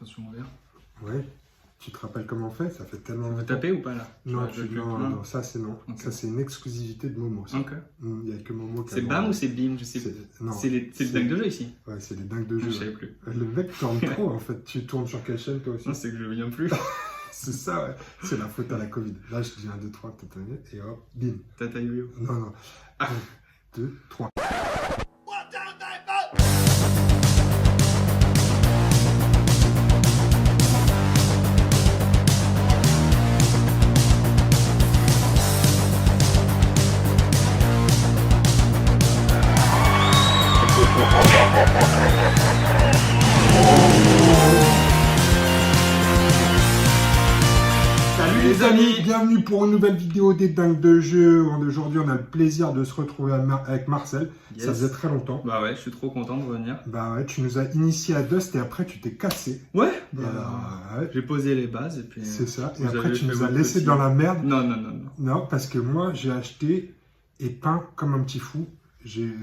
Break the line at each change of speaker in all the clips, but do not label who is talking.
Attention au verre.
Ouais. Tu te rappelles comment on fait? Ça fait tellement
Vous
longtemps.
tapez ou pas là?
Non, non, ça c'est non.
Okay.
Ça c'est une exclusivité de Momo. Ça.
Ok.
Il n'y a que Momo qui a.
C'est BAM ou c'est BIM? Je sais pas. C'est les dingues de jeu ici.
Ouais, c'est les dingues de jeu.
Je savais plus.
Le mec tourne trop en fait. Tu tournes sur quelle chaîne toi aussi?
Non, c'est que je viens plus.
C'est ça, ouais. C'est la faute à la Covid. Là, je dis 1, 2, 3, tata et hop, bim.
Tata yo-yo.
Non, non. 1, 2, 3. Salut les amis, bienvenue pour une nouvelle vidéo des dingues de jeu. Aujourd'hui, on a le plaisir de se retrouver avec Marcel.
Yes.
Ça faisait très longtemps.
Bah ouais, je suis trop content de revenir.
Bah ouais, tu nous as initié à Dust et après tu t'es cassé.
Ouais.
Bah, ouais.
J'ai posé les bases et puis.
C'est ça. Et
vous
après
avez
tu
fait
nous as
votre
laissé
petit-
dans la merde.
Non, non, non, non.
Non, parce que moi j'ai acheté et peint comme un petit fou. J'ai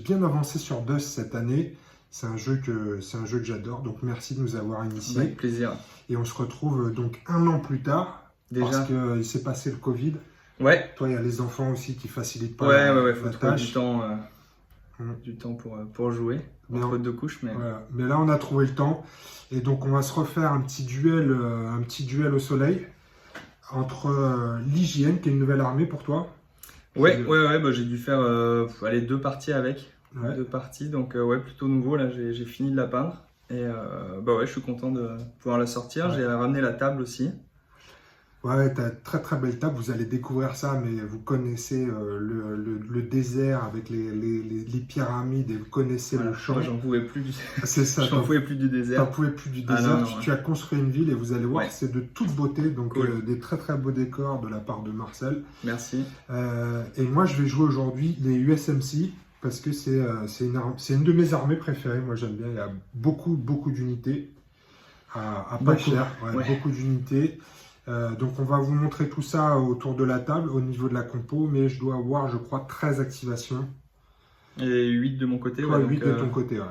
bien avancé sur Dust cette année. C'est un jeu que j'adore. Donc merci de nous avoir initiés.
Avec plaisir.
Et on se retrouve donc 1 an plus tard.
Déjà.
Parce qu'il s'est passé le Covid.
Ouais.
Toi, il y a les enfants aussi qui facilitent pas
Ouais, faut
la
trouver
tâche.
du temps pour jouer.
Mais
Entre deux couches, mais.
Voilà. Mais là, on a trouvé le temps. Et donc, on va se refaire un petit duel au soleil entre l'hygiène, qui est une nouvelle armée pour toi.
Ouais, bah, j'ai dû faire aller 2 parties avec.
Ouais.
2 parties, donc ouais, plutôt nouveau. Là, j'ai fini de la peindre. Et bah ouais, je suis content de pouvoir la sortir.
Ouais.
J'ai ramené la table aussi.
Ouais, t'as très très belle table. Vous allez découvrir ça, mais vous connaissez le désert avec les pyramides et vous connaissez
Voilà,
le champ.
moi, j'en pouvais plus du,
C'est ça.
j'en pouvais plus du
T'en
désert.
pouvais plus du
Ah,
désert.
non,
Tu as construit une ville et vous allez voir,
Ouais.
c'est de toute beauté. Donc,
Cool.
des très très beaux décors de la part de Marcel.
Merci.
Et moi, je vais jouer aujourd'hui les USMC parce que c'est une de mes armées préférées. Moi, j'aime bien. Il y a beaucoup d'unités à pas
Beaucoup.
cher. Ouais,
Ouais.
beaucoup d'unités. Donc, on va vous montrer tout ça autour de la table au niveau de la compo. Mais je dois avoir, je crois, 13 activations.
Et 8 de mon côté.
Toi,
ouais,
8
donc,
de ton côté. Ouais.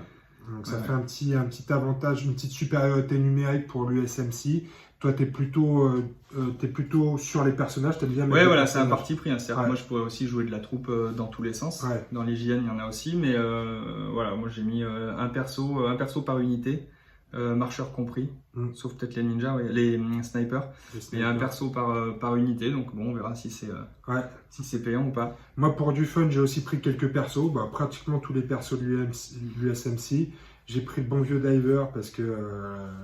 Donc, ça
ouais.
fait un petit avantage, une petite supériorité numérique pour l'USMC. Toi, tu es plutôt sur les personnages. T'aimes bien mettre
Ouais,
les
voilà, c'est un
personnages.
parti pris. Hein. C'est-à-dire que
Ouais.
moi, je pourrais aussi jouer de la troupe dans tous les sens.
Ouais.
Dans l'hygiène, il y en a aussi. Mais voilà, moi, j'ai mis un perso par unité, marcheur compris. Sauf peut-être les ninjas, ouais, les snipers.
Les
Mais il y a un
snipers.
perso par unité. Donc bon, on verra si c'est payant ou pas.
Moi, pour du fun, j'ai aussi pris quelques persos. Bah, pratiquement tous les persos de l'USMC. J'ai pris le bon vieux Diver parce que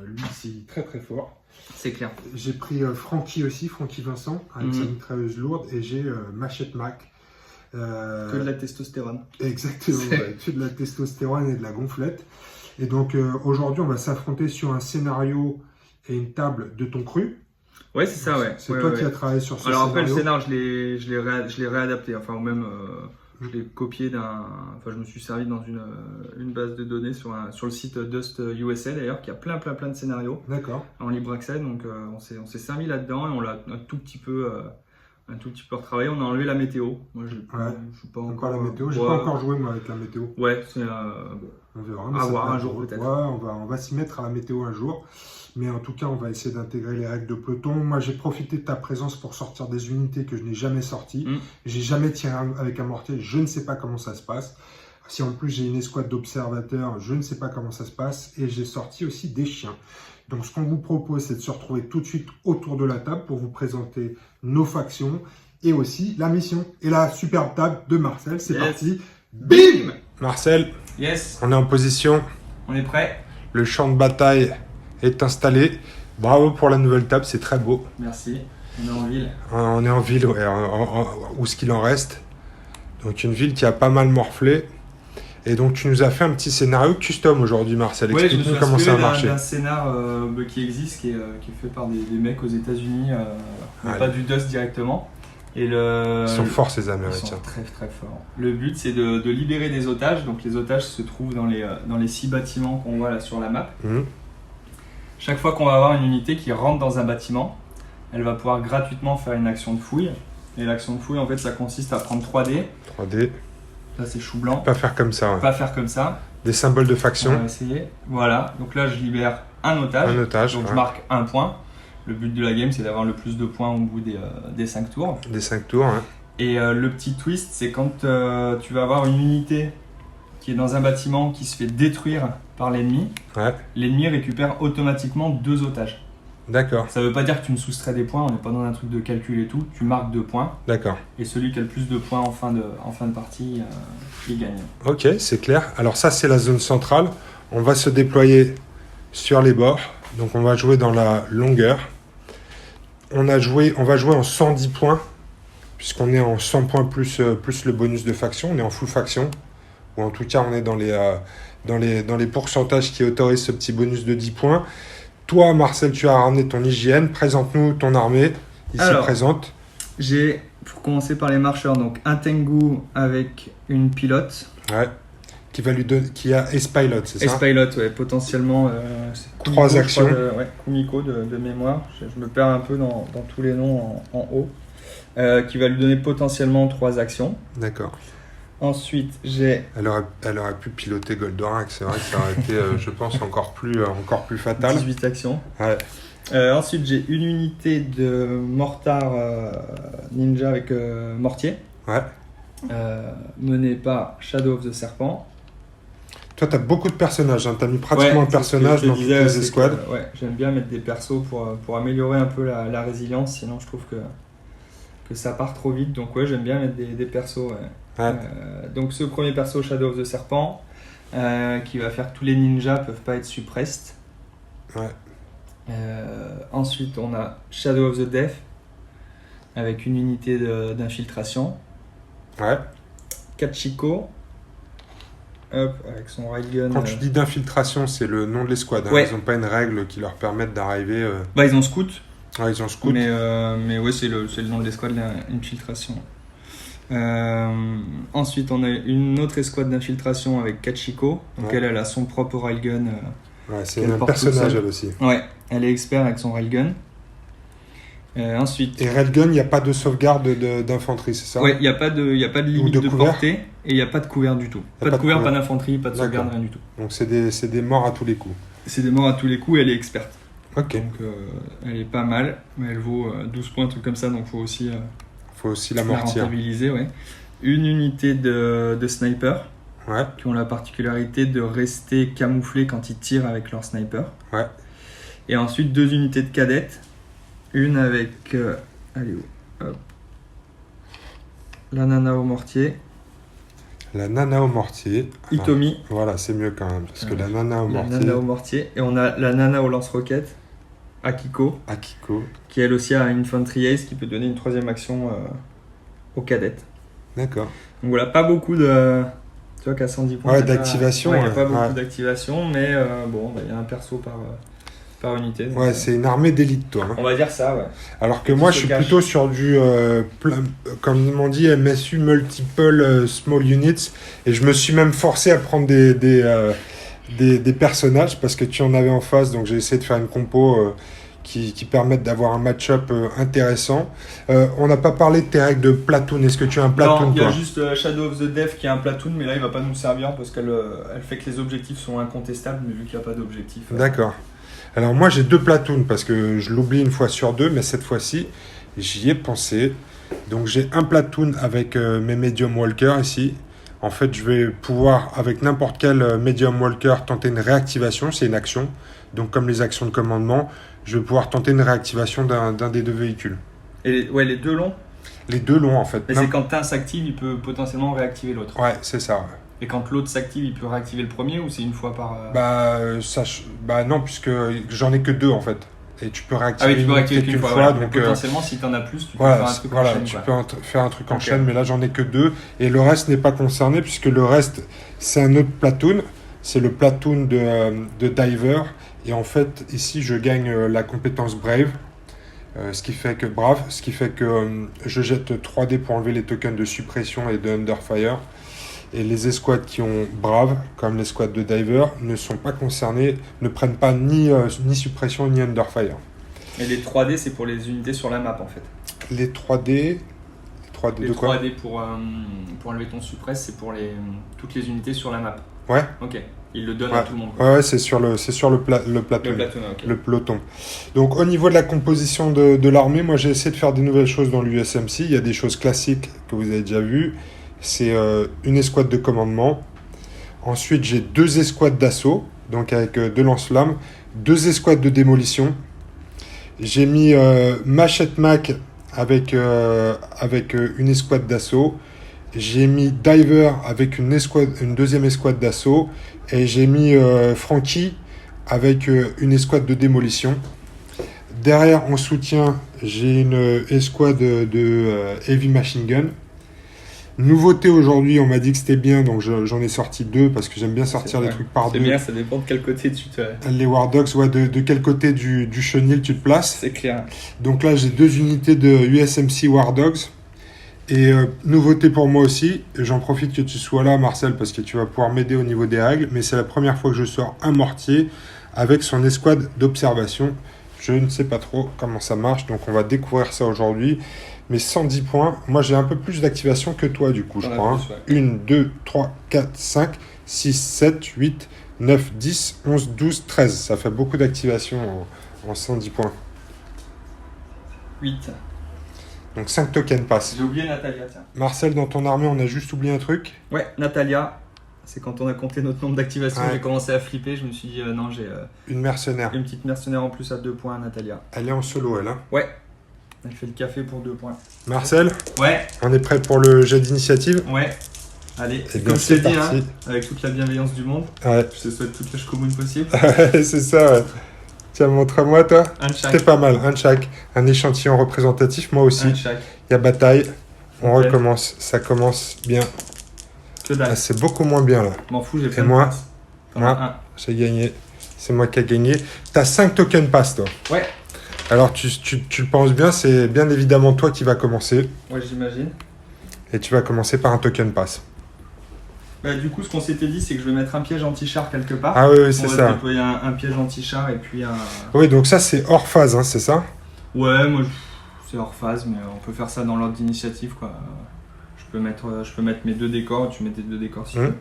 lui, c'est très très fort.
C'est clair.
J'ai pris Francky aussi, Francky Vincent, avec sa mitrailleuse lourde. Et j'ai Machette Mac.
Que de la testostérone.
Exactement, ouais, que de la testostérone et de la gonflette. Et donc aujourd'hui, on va s'affronter sur un scénario et une table de ton cru.
Ouais, c'est ça, ouais.
C'est
Ouais,
toi
ouais,
qui as travaillé sur ce
Alors après, le
scénario.
scénar, je l'ai réadapté. Enfin, ou même, je l'ai copié Enfin, je me suis servi dans une base de données sur le site Dust USA d'ailleurs, qui a plein de scénarios
D'accord.
en libre accès. Donc, on s'est servi là-dedans et on l'a un tout petit peu retravaillé. On a enlevé la météo. Moi, je suis pas
Encore la météo. J'ai
ouais,
pas encore joué moi avec la météo.
Ouais, c'est
Bon, on verra.
à
ça
voir
peut
un
être
jour
drôle.
peut-être.
Ouais, on va s'y mettre à la météo un jour. Mais en tout cas, on va essayer d'intégrer les règles de peloton. Moi, j'ai profité de ta présence pour sortir des unités que je n'ai jamais sorties. J'ai jamais tiré avec un mortier. Je ne sais pas comment ça se passe. Si en plus j'ai une escouade d'observateurs, je ne sais pas comment ça se passe. Et j'ai sorti aussi des chiens. Donc, ce qu'on vous propose, c'est de se retrouver tout de suite autour de la table pour vous présenter nos factions et aussi la mission. Et la superbe table de Marcel. C'est
Yes.
parti. Bim! Marcel,
Yes,
on est en position.
on est prêt.
Le champ de bataille est installé. Bravo pour la nouvelle table, c'est très beau.
Merci. On est en ville.
On est en ville, ouais, où ce qu'il en reste. Donc une ville qui a pas mal morflé. Et donc tu nous as fait un petit scénario custom aujourd'hui, Marcel.
Ouais, je me suis
Explique-nous comment ça a
inspiré
marché.
d'un scénar qui existe, qui est fait par des mecs aux États-Unis, mais
Ouais.
pas du Dust directement. Et
Ils sont forts ces
Ils sont
Américains.
très forts. Le but, c'est de libérer des otages. Donc les otages se trouvent dans les 6 bâtiments qu'on voit là sur la map. Chaque fois qu'on va avoir une unité qui rentre dans un bâtiment, elle va pouvoir gratuitement faire une action de fouille. Et l'action de fouille, en fait, ça consiste à prendre 3 dés.
3D.
Ça, c'est chou blanc.
Pas faire comme ça. Ouais.
Pas faire comme ça.
Des symboles de faction.
On va essayer. Voilà. Donc là, je libère un otage. Donc je marque un point. Le but de la game, c'est d'avoir le plus de points au bout des 5 tours.
Des 5 tours, hein.
Et le petit twist, c'est quand tu vas avoir une unité qui est dans un bâtiment qui se fait détruire par l'ennemi.
Ouais.
L'ennemi récupère automatiquement 2 otages.
D'accord.
Ça veut pas dire que tu me soustrais des points, on n'est pas dans un truc de calcul et tout. Tu marques 2 points.
D'accord.
Et celui qui a le plus de points en fin de partie, il gagne.
Ok, c'est clair. Alors ça, c'est la zone centrale. On va se déployer sur les bords. Donc on va jouer dans la longueur. On va jouer en 110 points, puisqu'on est en 100 points plus le bonus de faction. On est en full faction. Ou en tout cas, on est dans les pourcentages qui autorisent ce petit bonus de 10 points. Toi, Marcel, tu as ramené ton hygiène. Présente-nous ton armée, ici présente.
J'ai, pour commencer par les marcheurs, donc un Tengu avec une pilote.
Ouais. Qui a Ace-Pilot, c'est ça?
Ace-Pilot, ouais, potentiellement.
3 actions.
Kumiko de mémoire. Je me perds un peu dans tous les noms en haut. Qui va lui donner potentiellement 3 actions.
D'accord.
Ensuite, j'ai...
Elle aurait pu piloter Goldorak, c'est vrai que ça aurait été, je pense, encore plus fatal.
18 actions.
Ouais.
Ensuite, j'ai une unité de mortar ninja avec mortier.
Ouais.
Menée par Shadow of the Serpent.
Toi, tu as beaucoup de personnages, hein. Tu as mis pratiquement un personnage dans toutes les escouades.
J'aime bien mettre des persos pour améliorer un peu la résilience, sinon je trouve que ça part trop vite. Donc ouais, j'aime bien mettre des persos. Ouais. Donc ce premier perso, Shadow of the Serpent, qui va faire que tous les ninjas peuvent pas être suppressed.
Ouais.
Ensuite, on a Shadow of the Death, avec une unité d'infiltration.
Ouais.
Kachiko, avec son railgun.
Quand tu dis d'infiltration, c'est le nom de l'escouade. Hein.
Ouais.
Ils n'ont pas une règle qui leur permette d'arriver.
Ils ont scout.
Ouais, ils ont scout.
Mais ouais, c'est le nom de l'escouade, l'infiltration. Ensuite, on a une autre escouade d'infiltration avec Kachiko. Donc elle a son propre railgun.
C'est un personnage elle aussi.
Ouais, elle est expert avec son railgun. Ensuite.
Et railgun, il n'y a pas de sauvegarde d'infanterie, c'est ça?
Ouais, il n'y a pas de limite de portée et il n'y a pas de couvert du tout. Pas de couvert, pas d'infanterie, pas de sauvegarde, rien du tout.
Donc c'est des morts à tous les coups.
C'est des morts à tous les coups et elle est experte.
Ok.
Donc elle est pas mal, mais elle vaut 12 points, un truc comme ça, donc faut aussi
la
rentabiliser. Ouais. Une unité de sniper qui ont la particularité de rester camouflés quand ils tirent avec leur sniper.
Ouais.
Et ensuite 2 unités de cadettes. Une avec la nana au mortier.
La nana au mortier.
Itomi.
Voilà, c'est mieux quand même, parce que la nana au mortier.
La nana au mortier. Et on a la nana au lance-roquette, Akiko. Qui elle aussi a une Infantry Ace qui peut donner une 3e action aux cadettes.
D'accord.
Donc voilà, pas beaucoup de... Tu vois qu'à 110 points...
d'activation.
Il n'y a pas beaucoup d'activation, mais il y a un perso par unité.
Ouais, c'est une armée d'élite, toi. Hein.
On va dire ça, ouais.
Alors que moi, je suis plutôt sur du, comme ils m'ont dit, MSU Multiple Small Units. Et je me suis même forcé à prendre des personnages parce que tu en avais en face. Donc j'ai essayé de faire une compo qui permette d'avoir un match-up intéressant. On n'a pas parlé de tes règles de platoon. Est-ce que tu as un platoon?
Non, il y a juste Shadow of the Death qui a un platoon, mais là il va pas nous servir parce qu'elle fait que les objectifs sont incontestables, mais vu qu'il n'y a pas d'objectif.
D'accord. Alors moi j'ai 2 platoons parce que je l'oublie une fois sur 2, mais cette fois-ci j'y ai pensé. Donc j'ai un platoon avec mes medium walkers ici. En fait je vais pouvoir avec n'importe quel medium walker tenter une réactivation, c'est une action. Donc comme les actions de commandement, je vais pouvoir tenter une réactivation d'un des 2 véhicules.
Et les 2 longs? Les 2 longs
en fait.
Et c'est quand un s'active, il peut potentiellement réactiver l'autre.
Ouais, c'est ça. Ouais.
Et quand l'autre s'active, il peut réactiver le premier ou c'est une fois par...
non, puisque j'en ai que 2 en fait. Et tu peux réactiver,
qu'une fois. Donc, potentiellement, si tu en as plus, tu peux faire un truc en chaîne.
Tu peux faire un truc en chaîne, mais là j'en ai que 2. Et le reste n'est pas concerné puisque le reste, c'est un autre platoon. C'est le platoon de Diver. Et en fait, ici, je gagne la compétence Brave. Ce qui fait que je jette 3D pour enlever les tokens de suppression et de Underfire. Et les escouades qui ont Brave, comme l'escouade de Diver, ne sont pas concernées, ne prennent pas ni suppression ni Underfire.
Et les 3D, c'est pour les unités sur la map en fait.
Les 3D, 3D
Les
de quoi?
3D pour enlever ton suppress, c'est pour toutes les unités sur la map.
Ouais.
Ok. Il le donne
Ouais.
à tout le monde. Quoi.
Ouais, c'est sur le plateau.
Le plateau, ok.
Le peloton. Donc au niveau de la composition de l'armée, moi j'ai essayé de faire des nouvelles choses dans l'USMC. Il y a des choses classiques que vous avez déjà vues. C'est une escouade de commandement. Ensuite j'ai 2 escouades d'assaut, donc avec 2 lance-flammes, 2 escouades de démolition. J'ai mis Machette Mac avec une escouade d'assaut. J'ai mis Diver avec une deuxième escouade d'assaut. Et j'ai mis Frankie avec une escouade de démolition. Derrière, en soutien, j'ai une escouade de Heavy Machine Gun. Nouveauté aujourd'hui, on m'a dit que c'était bien, donc j'en ai sorti 2 parce que j'aime bien sortir les trucs par 2.
C'est bien, ça dépend de quel côté tu te...
Les War Dogs, ouais, de quel côté du chenil tu te places.
C'est clair.
Donc là, j'ai 2 unités de USMC War Dogs. Et nouveauté pour moi aussi, j'en profite que tu sois là Marcel parce que tu vas pouvoir m'aider au niveau des règles, mais c'est la première fois que je sors un mortier avec son escouade d'observation. Je ne sais pas trop comment ça marche, donc on va découvrir ça aujourd'hui. Mais 110 points, moi j'ai un peu plus d'activation que toi du coup je crois. 1, 2, 3, 4, 5, 6, 7, 8, 9, 10, 11, 12, 13. Ça fait beaucoup d'activation en 110 points.
8.
Donc 5 tokens passent.
J'ai oublié Natalia, tiens.
Marcel, dans ton armée, on a juste oublié un truc.
Ouais, Natalia. C'est quand on a compté notre nombre d'activations, j'ai commencé à flipper. Je me suis dit, non, j'ai
une mercenaire.
Une petite mercenaire en plus à 2 points, Natalia.
Elle est en solo, elle. Hein.
Ouais. Elle fait le café pour 2 points.
Marcel.
Ouais.
On est prêt pour le jet d'initiative.
Ouais. Allez,
et
comme je t'ai dit, hein,
parti.
Avec toute la bienveillance du monde.
Ouais.
Je te souhaite toute la commune possible.
C'est ça, ouais. Tiens, montre-moi, toi.
Un de chaque.
C'était pas mal, un de chaque. Un échantillon représentatif, moi aussi.
Un de chaque.
Il y a bataille. On recommence. Ça commence bien.
Que dalle.
Ah, c'est beaucoup moins bien, là.
M'en fous, j'ai fait.
Et moi, j'ai gagné. C'est moi qui ai gagné. T'as 5 tokens pass, toi.
Ouais.
Alors, tu le penses bien, c'est bien évidemment toi qui vas commencer.
Ouais, j'imagine.
Et tu vas commencer par un token pass.
Bah, du coup, ce qu'on s'était dit, c'est que je vais mettre un piège anti-char quelque part.
Ah oui, c'est ça.
On va déployer un piège anti-char et puis un...
Oui, donc ça, c'est hors phase, hein, c'est ça?
Ouais, moi, c'est hors phase, mais on peut faire ça dans l'ordre d'initiative, quoi. Je peux mettre mes 2 décors, tu mets tes 2 décors si tu veux.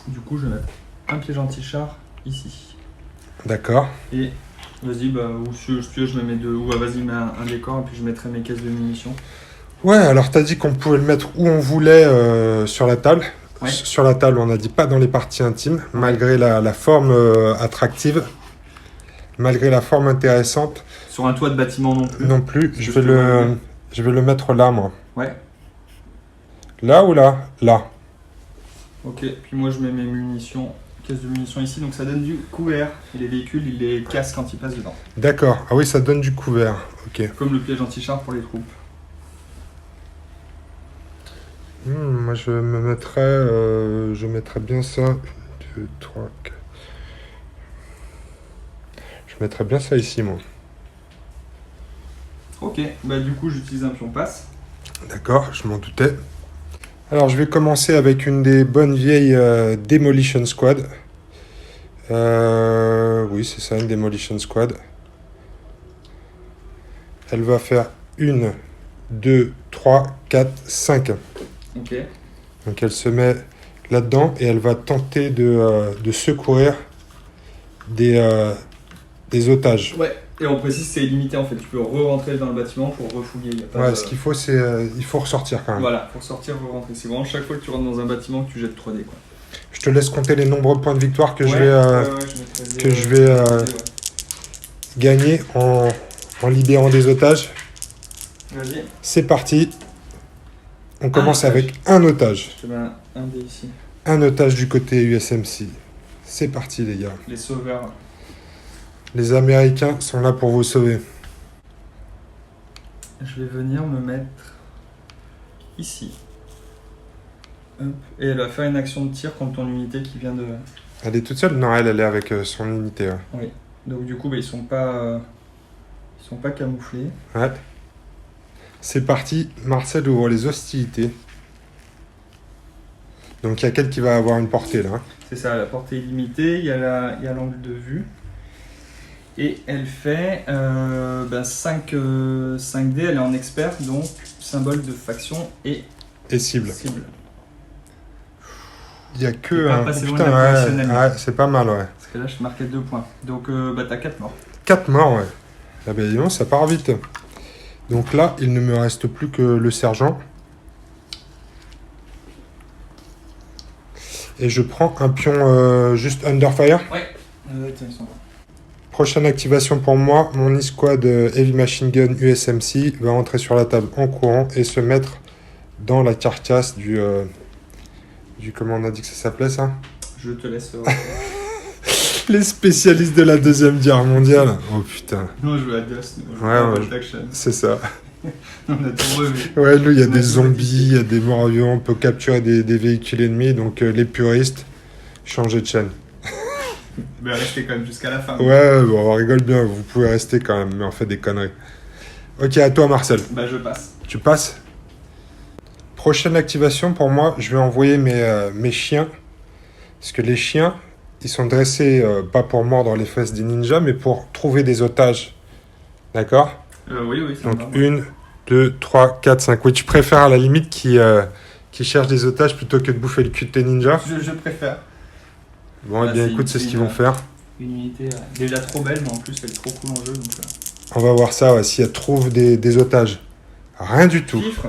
Du coup, je vais mettre un piège anti-char ici.
D'accord.
Et vas-y, bah, ou si je mets mes 2, ou vas-y, mets un décor et puis je mettrai mes caisses de munitions.
Ouais, alors t'as dit qu'on pouvait le mettre où on voulait sur la table.
Ouais.
Sur la table, on a dit pas dans les parties intimes, malgré la forme attractive, malgré la forme intéressante.
Sur un toit de bâtiment non plus.
Non plus. Je vais le mettre là, moi.
Ouais.
Là ou là? Là.
Ok, puis moi je mets mes munitions, caisse de munitions ici, donc ça donne du couvert. Et les véhicules, ils les cassent quand ils passent dedans.
D'accord. Ah oui, ça donne du couvert. Ok.
Comme le piège anti-char pour les troupes.
Moi, je mettrais bien ça. 1, 2, 3, 4. Je mettrais bien ça ici, moi.
Ok, bah du coup j'utilise un pion passe.
D'accord, je m'en doutais. Alors, je vais commencer avec une des bonnes vieilles Demolition Squad. Oui, c'est ça, une Demolition Squad. Elle va faire 1, 2, 3, 4, 5.
Ok.
Donc elle se met là-dedans et elle va tenter de secourir des otages.
Ouais, et on précise c'est illimité en fait, tu peux re-rentrer dans le bâtiment pour refouiller.
Ce qu'il faut, c'est il faut ressortir quand même.
Voilà, pour sortir, re-rentrer. C'est vraiment chaque fois que tu rentres dans un bâtiment que tu jettes 3D quoi.
Je te laisse compter les nombreux points de victoire que je vais gagner en libérant des otages.
Vas-y.
C'est parti. On commence avec un otage.
Je te mets un dé ici.
Un otage du côté USMC. C'est parti les gars.
Les sauveurs.
Les Américains sont là pour vous sauver.
Je vais venir me mettre ici. Hop. Et elle va faire une action de tir contre ton unité qui vient de...
Elle est toute seule? Non, elle est avec son unité. Ouais.
Oui. Donc du coup, ils sont pas camouflés.
Ouais. C'est parti. Marcel ouvre les hostilités. Donc il y a quelqu'un qui va avoir une portée là.
C'est ça, la portée illimitée. Il y a l'angle de vue. Et elle fait 5D, elle est en expert, donc symbole de faction et
cible. Il n'y a que
pas
un.
passé loin
Putain,
de la professionnelle.
ouais, c'est pas mal, ouais.
Parce que là, je marquais 2 points. Donc, t'as 4 morts.
4 morts, ouais. Ah ben, dis donc, ça part vite. Donc là, il ne me reste plus que le sergent. Et je prends un pion juste Underfire.
Ouais. Tiens, ils sont là.
Prochaine activation pour moi, mon e-squad Heavy Machine Gun USMC va entrer sur la table en courant et se mettre dans la carcasse du comment on a dit que ça s'appelait ça?
Je te laisse.
Les spécialistes de la Deuxième Guerre mondiale. Oh putain.
Non, je veux à Dust.
Ouais,
Action.
c'est ça.
On a tout revu.
Ouais, nous, il y a des zombies, il y a des morts vivants, on peut capturer des véhicules ennemis, donc les puristes, changez de chaîne.
Mais restez quand même jusqu'à la fin.
Ouais, bon, on rigole bien, vous pouvez rester quand même, mais on fait des conneries. Ok, à toi Marcel.
Bah, je passe.
Tu passes? Prochaine activation pour moi, je vais envoyer mes chiens. Parce que les chiens, ils sont dressés pas pour mordre les fesses des ninjas, mais pour trouver des otages. D'accord?
Oui, ça
Donc
va.
1, 2, 3, 4, 5. Oui, tu préfères à la limite qui cherchent des otages plutôt que de bouffer le cul de tes ninjas?
Je préfère.
Bon, eh bien écoute, c'est ce qu'ils vont faire.
Une unité déjà trop belle, mais en plus elle est trop cool en jeu. Donc,
On va voir ça, ouais, s'il y a trouve des otages. Rien du tout.
Chiffre.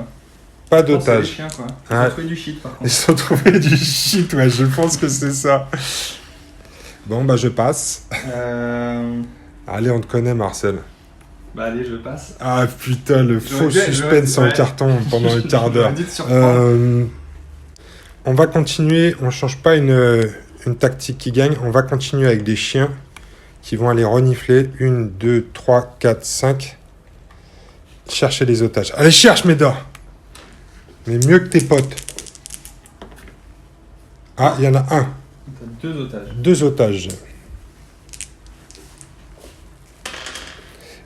Pas
C'est les
d'otages.
chiens, quoi.
Ouais.
Ils ont trouvé du shit, par contre.
Ils ont trouvé du shit, ouais, je pense que c'est ça. Bon, bah je passe. Allez, on te connaît, Marcel.
Bah allez, je passe.
Ah putain, le faux suspense en
ouais.
carton pendant un quart d'heure.
J'aurais dû te surprendre.
On va continuer, on change pas une tactique qui gagne, on va continuer avec des chiens qui vont aller renifler. 1, 2, 3, 4, 5. Chercher les otages. Allez, cherche, Médor. Mais mieux que tes potes. Ah, il y en a un.
T'as 2 otages.
2 otages.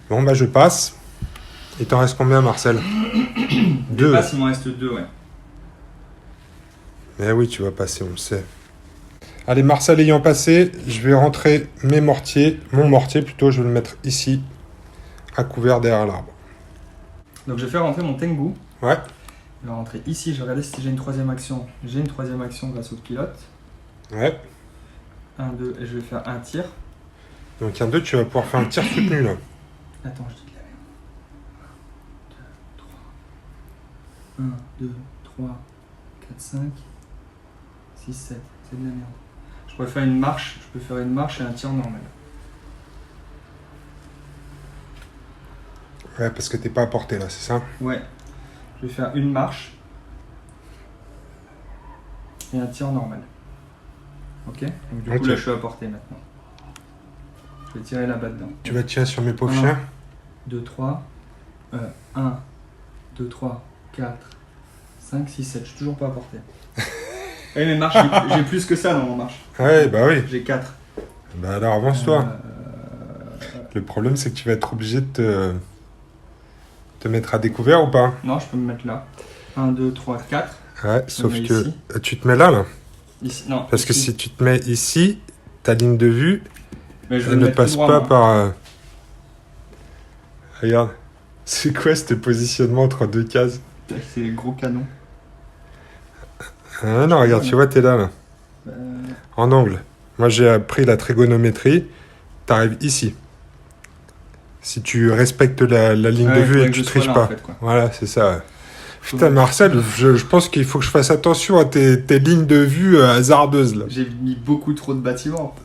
Bon, bah je passe. Il t'en reste combien, Marcel? 2.
Je passe, il m'en reste 2, ouais.
Mais oui, tu vas passer, on le sait. Allez, Marcel ayant passé, je vais rentrer mon mortier plutôt, je vais le mettre ici, à couvert derrière l'arbre.
Donc je vais faire rentrer mon Tengu.
Ouais.
Il va rentrer ici, je vais regarder si j'ai une troisième action. J'ai une troisième action grâce au pilote.
Ouais.
1, 2, et je vais faire un tir.
Donc, 1, 2, tu vas pouvoir faire un tir soutenu, là.
Attends, je dis de la merde. 1, 2, 3, 4, 5, 6, 7. C'est de la merde. Je pourrais faire une marche. Je peux faire une marche et un tir normal.
Ouais, parce que t'es pas à portée, là, c'est ça?
Ouais. Je vais faire une marche et un tir normal. Ok? Donc du coup, là, je suis à portée maintenant. Je vais tirer là-bas dedans.
Tu vas tirer sur mes pauvres chiens?
2, 3. 1, 2, 3, 4, 5, 6, 7. Je suis toujours pas à portée. Eh, mais marche, j'ai plus que ça dans mon marche.
Ouais, bah oui.
J'ai 4.
Bah alors, avance-toi. Le problème, c'est que tu vas être obligé de te mettre à découvert ou pas?
Non, je peux me mettre là. 1, 2, 3, 4.
Ouais, sauf que
ici.
Tu te mets là.
Ici, non.
Parce que
ici.
si tu te mets ici, ta ligne de vue,
Mais je vais
elle
me
ne
mettre
passe
tout droit,
pas
moi.
par... Regarde. C'est quoi ce positionnement entre 2 cases?
C'est les gros canons.
Ah non, regarde, tu vois, t'es là. En angle. Moi, j'ai appris la trigonométrie. T'arrives ici. Si tu respectes la ligne de vue et que tu triches pas.
En fait,
voilà, c'est ça. Putain, Marcel, je pense qu'il faut que je fasse attention à tes lignes de vue hasardeuses, là.
J'ai mis beaucoup trop de bâtiments.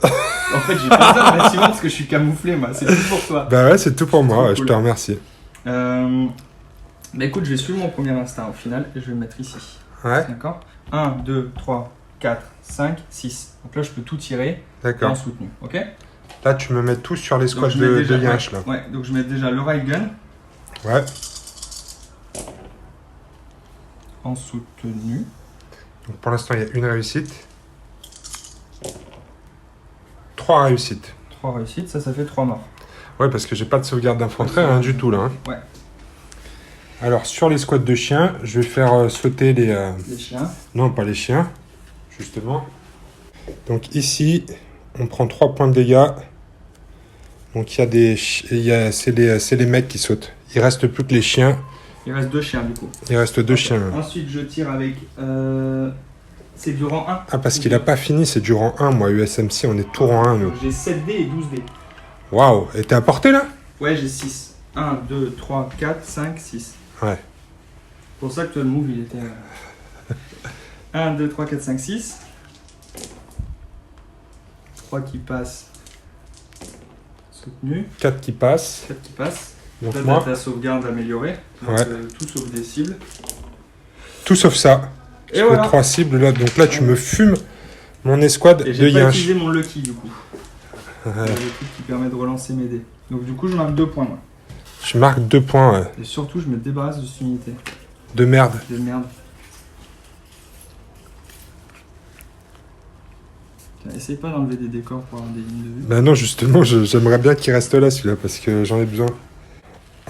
En fait, j'ai pas besoin de bâtiments parce que je suis camouflé, moi. C'est tout pour toi.
Bah ouais, c'est tout pour moi.
Cool.
Je te remercie.
Bah écoute, je vais suivre mon premier instinct au final et je vais le mettre ici.
Ouais.
D'accord? 1, 2, 3, 4, 5, 6. Donc là, je peux tout tirer
D'accord.
en soutenu. Ok?
Là, tu me mets tout sur les squats
Donc, je mets déjà,
de Yinch, là.
Ouais, donc je mets déjà le railgun
Ouais.
en soutenu.
Donc pour l'instant, il y a une réussite. 3 réussites.
3 réussites, ça fait 3 morts.
Ouais, parce que j'ai pas de sauvegarde d'infanterie, rien du tout, là. Hein.
Ouais.
Alors, sur les squats de chiens, je vais faire sauter les...
Les chiens.
Non, pas les chiens, justement. Donc ici, on prend 3 points de dégâts. Donc c'est les mecs qui sautent. Il reste plus que les chiens.
Il reste 2 chiens du coup.
Il reste 2 chiens.
Ensuite, je tire avec. C'est du rang 1.
Ah, parce qu'il a pas fini, c'est du rang 1. Moi, USMC, on est tout rang 1, nous.
J'ai 7 dés et 12 dés.
Waouh. Et t'es à portée là?
Ouais, j'ai 6. 1, 2, 3, 4, 5, 6.
Ouais.
C'est pour ça que le move, il était. 1, 2, 3, 4, 5, 6. 3 qui passent. Soutenu.
4 qui passent.
4 qui passent.
Donc
là,
moi.
t'as ta sauvegarde améliorée. Donc,
Ouais.
Tout sauf des cibles.
Tout sauf ça.
Et
Je
voilà.
fais 3 cibles là. Donc là, tu me fumes mon escouade
Et
de
j'ai pas
yinches.
utilisé mon lucky du coup.
Ouais.
Le truc qui permet de relancer mes dés. Donc du coup, je marque 2 points moi.
Je marque 2 points
Et surtout, je me débarrasse de cette unité.
de merde.
De merde. Tiens, essaye pas d'enlever des décors pour avoir des lignes de vue.
Bah non, justement, j'aimerais bien qu'il reste là celui-là parce que j'en ai besoin.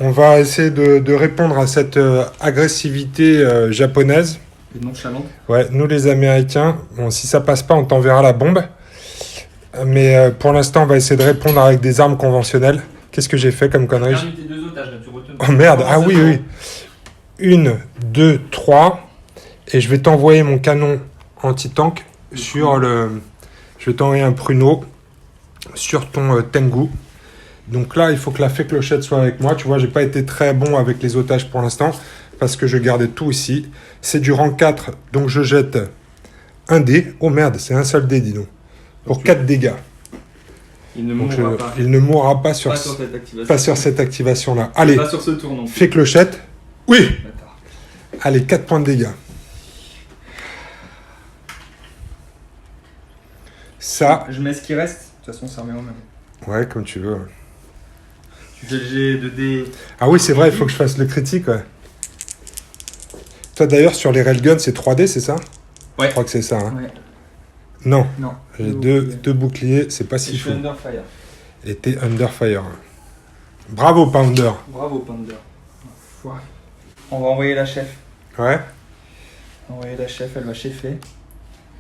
On va essayer de répondre à cette agressivité japonaise.
Et nonchalante.
Ouais, nous les Américains, bon, si ça passe pas, on t'enverra la bombe. Mais pour l'instant, on va essayer de répondre avec des armes conventionnelles. Qu'est-ce que j'ai fait comme connerie?
Permis tes 2 otages là, tu retournes.
Oh merde, ah oui, oui. 1, 2, 3. Et je vais t'envoyer mon canon anti-tank sur le... Je vais t'envoyer un pruneau sur ton Tengu. Donc là, il faut que la fée clochette soit avec moi. Tu vois, j'ai pas été très bon avec les otages pour l'instant parce que je gardais tout ici. C'est du rang 4, donc je jette un dé. Oh merde, c'est un seul dé, dis donc. Pour 4 dégâts.
Il ne
Donc,
mourra pas.
il ne mourra pas sur,
cette activation.
pas sur cette activation-là. Allez,
Pas sur ce tour non plus.
fée clochette. Oui.
Bâtard.
Allez, 4 points de dégâts. Ça,
Je mets ce qui reste. De toute façon, ça revient au même.
ouais, comme tu veux.
Tu fais le jet de dés.
Ah oui, c'est vrai, il faut que je fasse le critique, ouais. Toi, d'ailleurs, sur les railguns, c'est 3D, c'est ça?
Ouais.
Je crois que c'est ça, hein.
Ouais.
Non,
Non.
j'ai deux boucliers, c'est pas
Et
si
je
fou.
suis under fire.
Et t'es under fire. Bravo, Pounder.
Bravo, Panda. Foiré. On va envoyer la chef.
Ouais,
On va envoyer la chef, elle va chefer.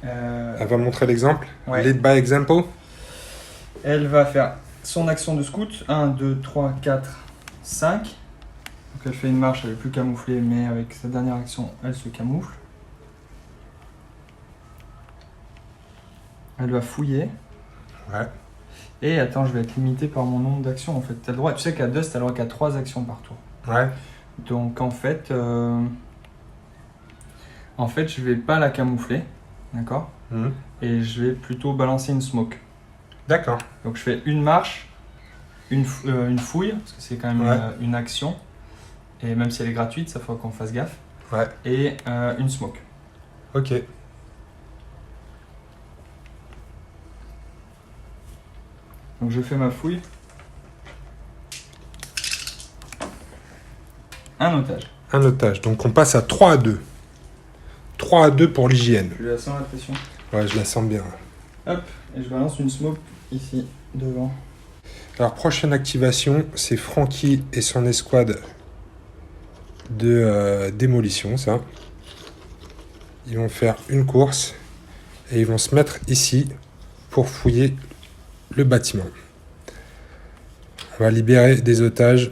elle va montrer l'exemple.
Ouais.
Lead by example.
Elle va faire son action de scout. 1, 2, 3, 4, 5. Donc elle fait une marche, elle est plus camouflée, mais avec sa dernière action, elle se camoufle. Elle va fouiller.
Ouais.
Et attends, je vais être limité par mon nombre d'actions en fait. T'as le droit, tu sais qu'à Dust, t'as le droit qu'à 3 actions par tour.
Ouais.
Donc en fait, je vais pas la camoufler, d'accord?
Mhm.
Et je vais plutôt balancer une smoke.
D'accord.
Donc je fais une marche, une fouille, parce que c'est quand même
Ouais.
une action. Et même si elle est gratuite, ça faut qu'on fasse gaffe.
Ouais.
Et une smoke.
Ok.
Donc je fais ma fouille. Un otage.
Un otage. Donc on passe à 3 à 2. 3 à 2 pour l'hygiène.
Je la sens la pression.
Ouais, je la sens bien.
Hop, et je balance une smoke ici, devant.
Alors, prochaine activation, c'est Frankie et son escouade de démolition, ça. Ils vont faire une course et ils vont se mettre ici pour fouiller le bâtiment. On va libérer des otages.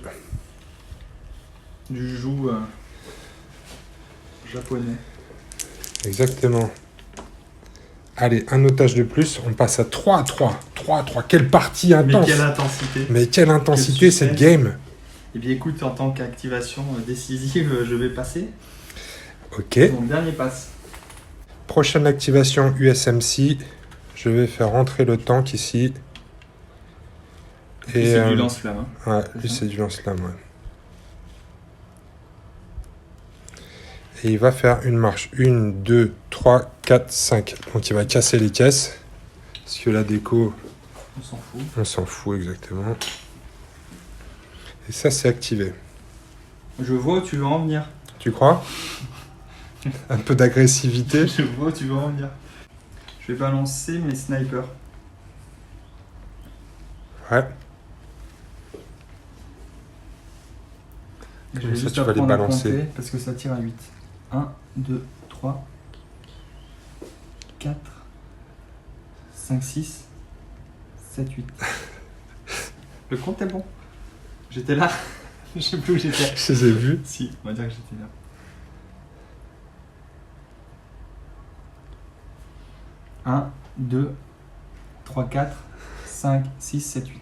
Du joug japonais.
Exactement. Allez, un otage de plus. On passe à 3 à 3. 3 à 3. Quelle partie
Mais
intense.
quelle intensité!
Mais quelle intensité
Quel
cette
suspense.
game.
Eh bien écoute, en tant qu'activation décisive, je vais passer.
Ok.
Mon dernier passe.
Prochaine activation USMC. Je vais faire rentrer le tank ici.
Et c'est du lance-flamme. Hein.
Ouais, lui c'est du lance-flamme, ouais. Et il va faire une marche. 1, 2, 3, 4, 5. Donc il va casser les caisses. Parce que la déco,
On s'en fout.
on s'en fout exactement. Et ça c'est activé.
Je vois où tu veux en venir.
Tu crois? Un peu d'agressivité.
Je vois où tu veux en venir. Je vais balancer mes snipers.
Ouais.
Je
Comme
vais
ça,
juste
tu vas les
apprendre à
balancer.
compter parce que ça tire à 8. 1, 2, 3, 4, 5, 6, 7, 8. Le compte est bon. J'étais là. Je sais plus où j'étais.
Je les ai vus.
Si, on va dire que j'étais là. 1, 2, 3, 4, 5, 6, 7, 8.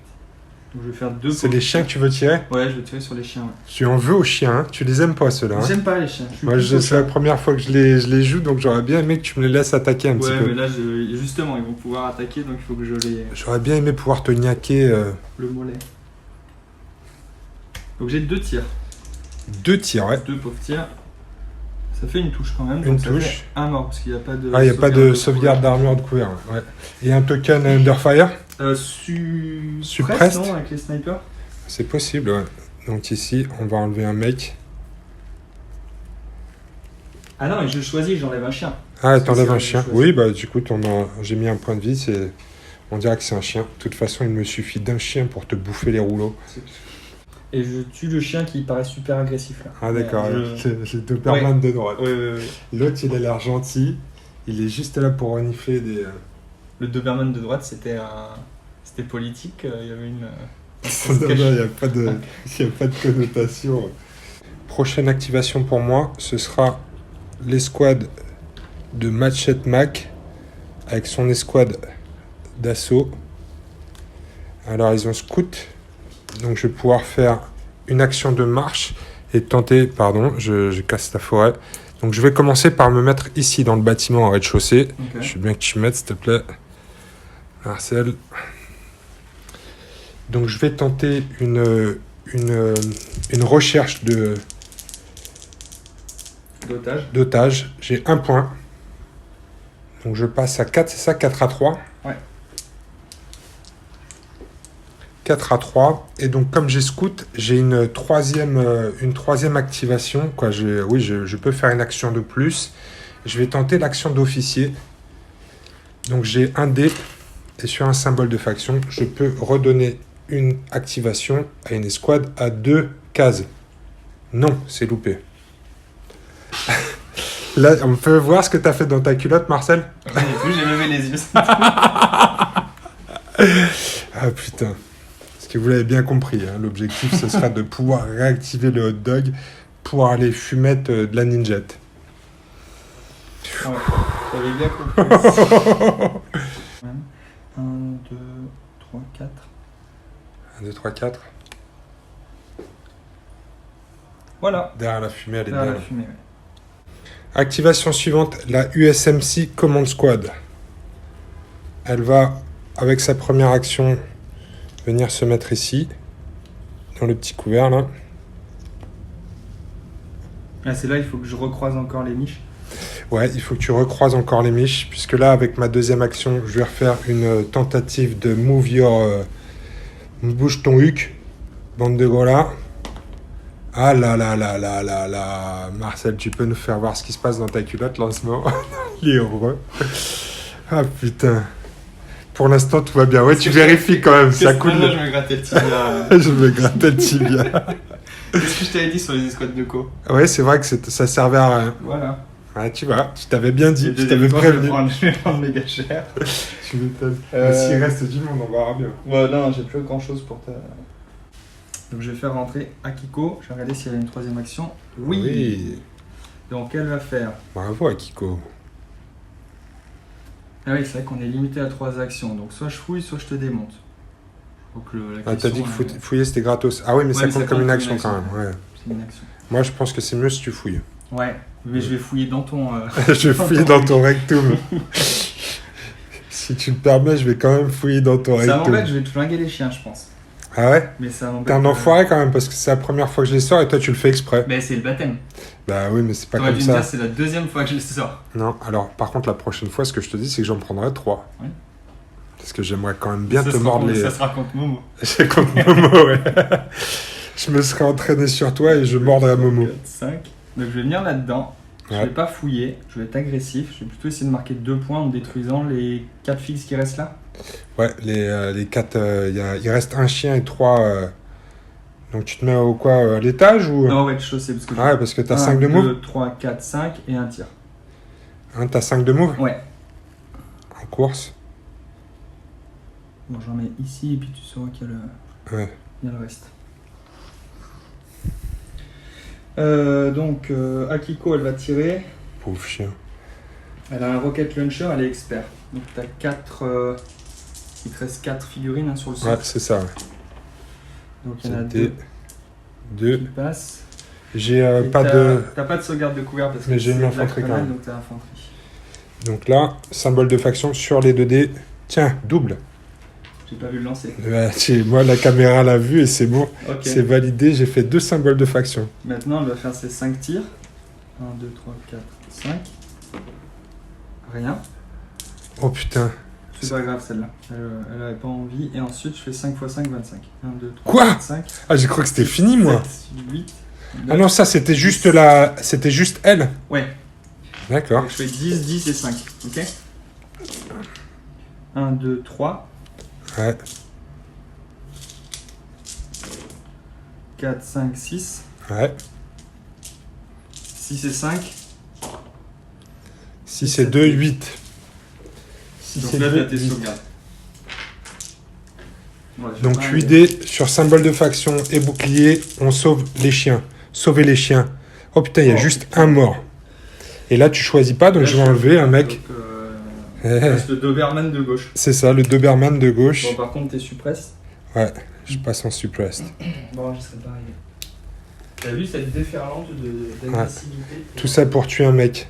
Donc je vais faire 2.
C'est les chiens que tu veux tirer?
Ouais, je vais tirer sur les chiens. Ouais.
Tu en veux aux chiens, hein? Tu les aimes pas ceux-là? Hein?
J'aime pas les chiens.
Moi, c'est la première fois que je les joue, donc j'aurais bien aimé que tu me les laisses attaquer un petit peu.
Ouais, mais là, justement, ils vont pouvoir attaquer, donc il faut que je les.
J'aurais bien aimé pouvoir te niaquer.
Le mollet. Donc j'ai 2 tirs.
2 tirs, ouais.
2 pauvres tirs. Ça fait une touche quand même.
Une
donc ça
touche.
fait un mort, parce qu'il n'y a pas de.
Ah, il n'y a pas de sauvegarde d'armure de couvert. Ouais. Et un token Underfire?
Suppress, non, avec les snipers.
C'est possible, ouais. Donc ici, on va enlever un mec.
Ah non, mais je choisis, j'enlève un chien.
Ah, t'enlèves un chien. Oui, bah du coup, j'ai mis un point de vie. On dirait que c'est un chien. De toute façon, il me suffit d'un chien pour te bouffer les rouleaux.
Et je tue le chien qui paraît super agressif là.
Ah d'accord, c'est Doberman de droite.
Oui.
L'autre, il a l'air gentil. Il est juste là pour renifler des...
Le Doberman de droite, c'était politique. Il y avait une...
il n'y a pas de connotation. Prochaine activation pour moi, ce sera l'escouade de Machette Mac avec son escouade d'assaut. Alors ils ont scout, donc je vais pouvoir faire une action de marche et tenter, pardon, je casse la forêt. Donc je vais commencer par me mettre ici dans le bâtiment au rez-de-chaussée. Okay. Je veux bien que tu mettes s'il te plaît, Marcel. Donc je vais tenter une recherche d'otage. J'ai 1 point. Donc je passe à 4, c'est ça, 4 à 3 ?
Ouais.
4 à 3. Et donc comme j'ai scout, j'ai une troisième activation. Quoi. Je peux faire une action de plus. Je vais tenter l'action d'officier. Donc j'ai un dé et sur un symbole de faction, je peux redonner une activation à une escouade à 2 cases. Non, c'est loupé. Là, on peut voir ce que tu as fait dans ta culotte, Marcel?
J'ai levé les yeux.
Ah putain. Parce que vous l'avez bien compris, hein, l'objectif, ce sera de pouvoir réactiver le hot dog pour aller fumette de la ninjette.
Ah ouais, j'avais bien compris. 1, 2, 3, 4.
1, 2, 3, 4.
Voilà.
Derrière la fumée, elle est
derrière
bien.
La fumée, ouais.
Activation suivante, la USMC Command Squad. Elle va, avec sa première action, venir se mettre ici, dans le petit couvert là.
Ah, c'est là, il faut que je recroise encore les miches.
Ouais, il faut que tu recroises encore les miches, puisque là, avec ma deuxième action, je vais refaire une tentative de move your... bouge ton huc, bande de gros là. Ah là là là là là là. Marcel, tu peux nous faire voir ce qui se passe dans ta culotte, lancement. Il est heureux. Ah putain. Pour l'instant, tout va bien. Ouais, tu vérifies quand même, ça coule.
Je me grattais le tibia.
Je me grattais le tibia.
Qu'est-ce que je t'avais dit sur les escouades de co?
Ouais, c'est vrai que ça servait à rien.
Voilà.
Ouais, tu vois, tu t'avais bien dit, tu t'avais prévenu.
Je vais prendre méga cher.
Tu m'étonnes. S'il reste du monde, on verra bien.
Ouais, non, j'ai plus grand chose pour ta... Donc je vais faire rentrer Akiko. Je vais regarder s'il y a une troisième action. Oui. Donc elle va faire...
Bravo Akiko.
Ah oui, c'est vrai qu'on est limité à 3 actions. Donc soit je fouille, soit je te démonte. Donc
t'as dit que fouiller c'était gratos. Ah oui, mais ça compte comme une action quand même. Ouais.
C'est une action.
Moi je pense que c'est mieux si tu fouilles.
Ouais, mais je vais fouiller dans ton...
je vais fouiller dans ton rectum. Si tu le permets, je vais quand même fouiller dans ton rectum.
Ça m'embête, je vais te flinguer les chiens, je pense.
Ah ouais?
Mais ça m'embête.
T'es un enfoiré quand même, parce que c'est la première fois que je les sors et toi tu le fais exprès.
Mais c'est le baptême.
Bah oui, mais c'est pas
T'aurais
comme
dû
ça.
me dire c'est la deuxième fois que je les sors.
Non, alors par contre la prochaine fois, ce que je te dis, c'est que j'en prendrai 3.
Oui.
Parce que j'aimerais quand même bien te mordre les...
Ça sera contre Momo.
C'est contre Momo, ouais. Je me serais entraîné sur toi et je mordrais Momo.
4, 5. Donc je vais venir là-dedans. Je vais pas fouiller, je vais être agressif. Je vais plutôt essayer de marquer 2 points en détruisant les 4 fixes qui restent là. Ouais,
les 4... il reste un chien et 3... Donc tu te mets au quoi, à l'étage ou...
Non, rez-de-chaussée.
Parce que t'as 5 de move.
2, 3, 4, 5 et un tir.
T'as 5 de move?
Ouais.
En course.
Bon, j'en mets ici et puis tu sauras qu'il y a
Ouais.
Il y a le reste. Donc, Akiko, elle va tirer.
Pauvre chien.
Elle a un rocket launcher, elle est expert. Donc, tu as 4. Il te reste 4 figurines sur le sol.
Ouais, c'est ça. Ouais.
Donc, il y en a 2 qui passent.
J'ai pas de.
T'as pas de sauvegarde de couvert parce que
mais j'ai une
c'est
infanterie quand même.
donc t'as infanterie.
Donc là, symbole de faction sur les 2 dés. Tiens, double.
J'ai pas vu le lancer.
Moi, la caméra l'a vu et c'est bon.
Okay.
C'est validé. J'ai fait 2 symboles de faction.
Maintenant, elle va faire ses 5 tirs. 1, 2, 3, 4, 5. Rien.
Oh putain.
C'est pas grave celle-là. Elle avait pas envie. Et ensuite, je fais 5 x 5, 25. 1, 2, 3,
Quoi
4, 5.
Ah, j'ai cru que c'était fini, moi.
7, 8, 9,
ah non, ça, c'était juste C'était juste elle.
Ouais.
D'accord.
Donc, je fais 10, 10 et 5. Ok. 1, 2, 3.
Ouais.
4, 5, 6.
Ouais.
6 et 5.
6 et 2, 8.
Donc là, t'as tes sauvegardes. Ouais,
donc 8 dés sur symbole de faction et bouclier, on sauve les chiens. Sauvez les chiens. Oh putain, il y a juste un mort. Et là, tu choisis pas, donc là, je vais enlever un mec.
C'est le Doberman de gauche.
C'est ça, le Doberman de gauche.
Bon, par contre, t'es suppressed.
Ouais, je passe en suppressed.
Bon, je serais pas arrivé. T'as vu cette déferlante d'agressivité
Tout ça pour tuer un mec.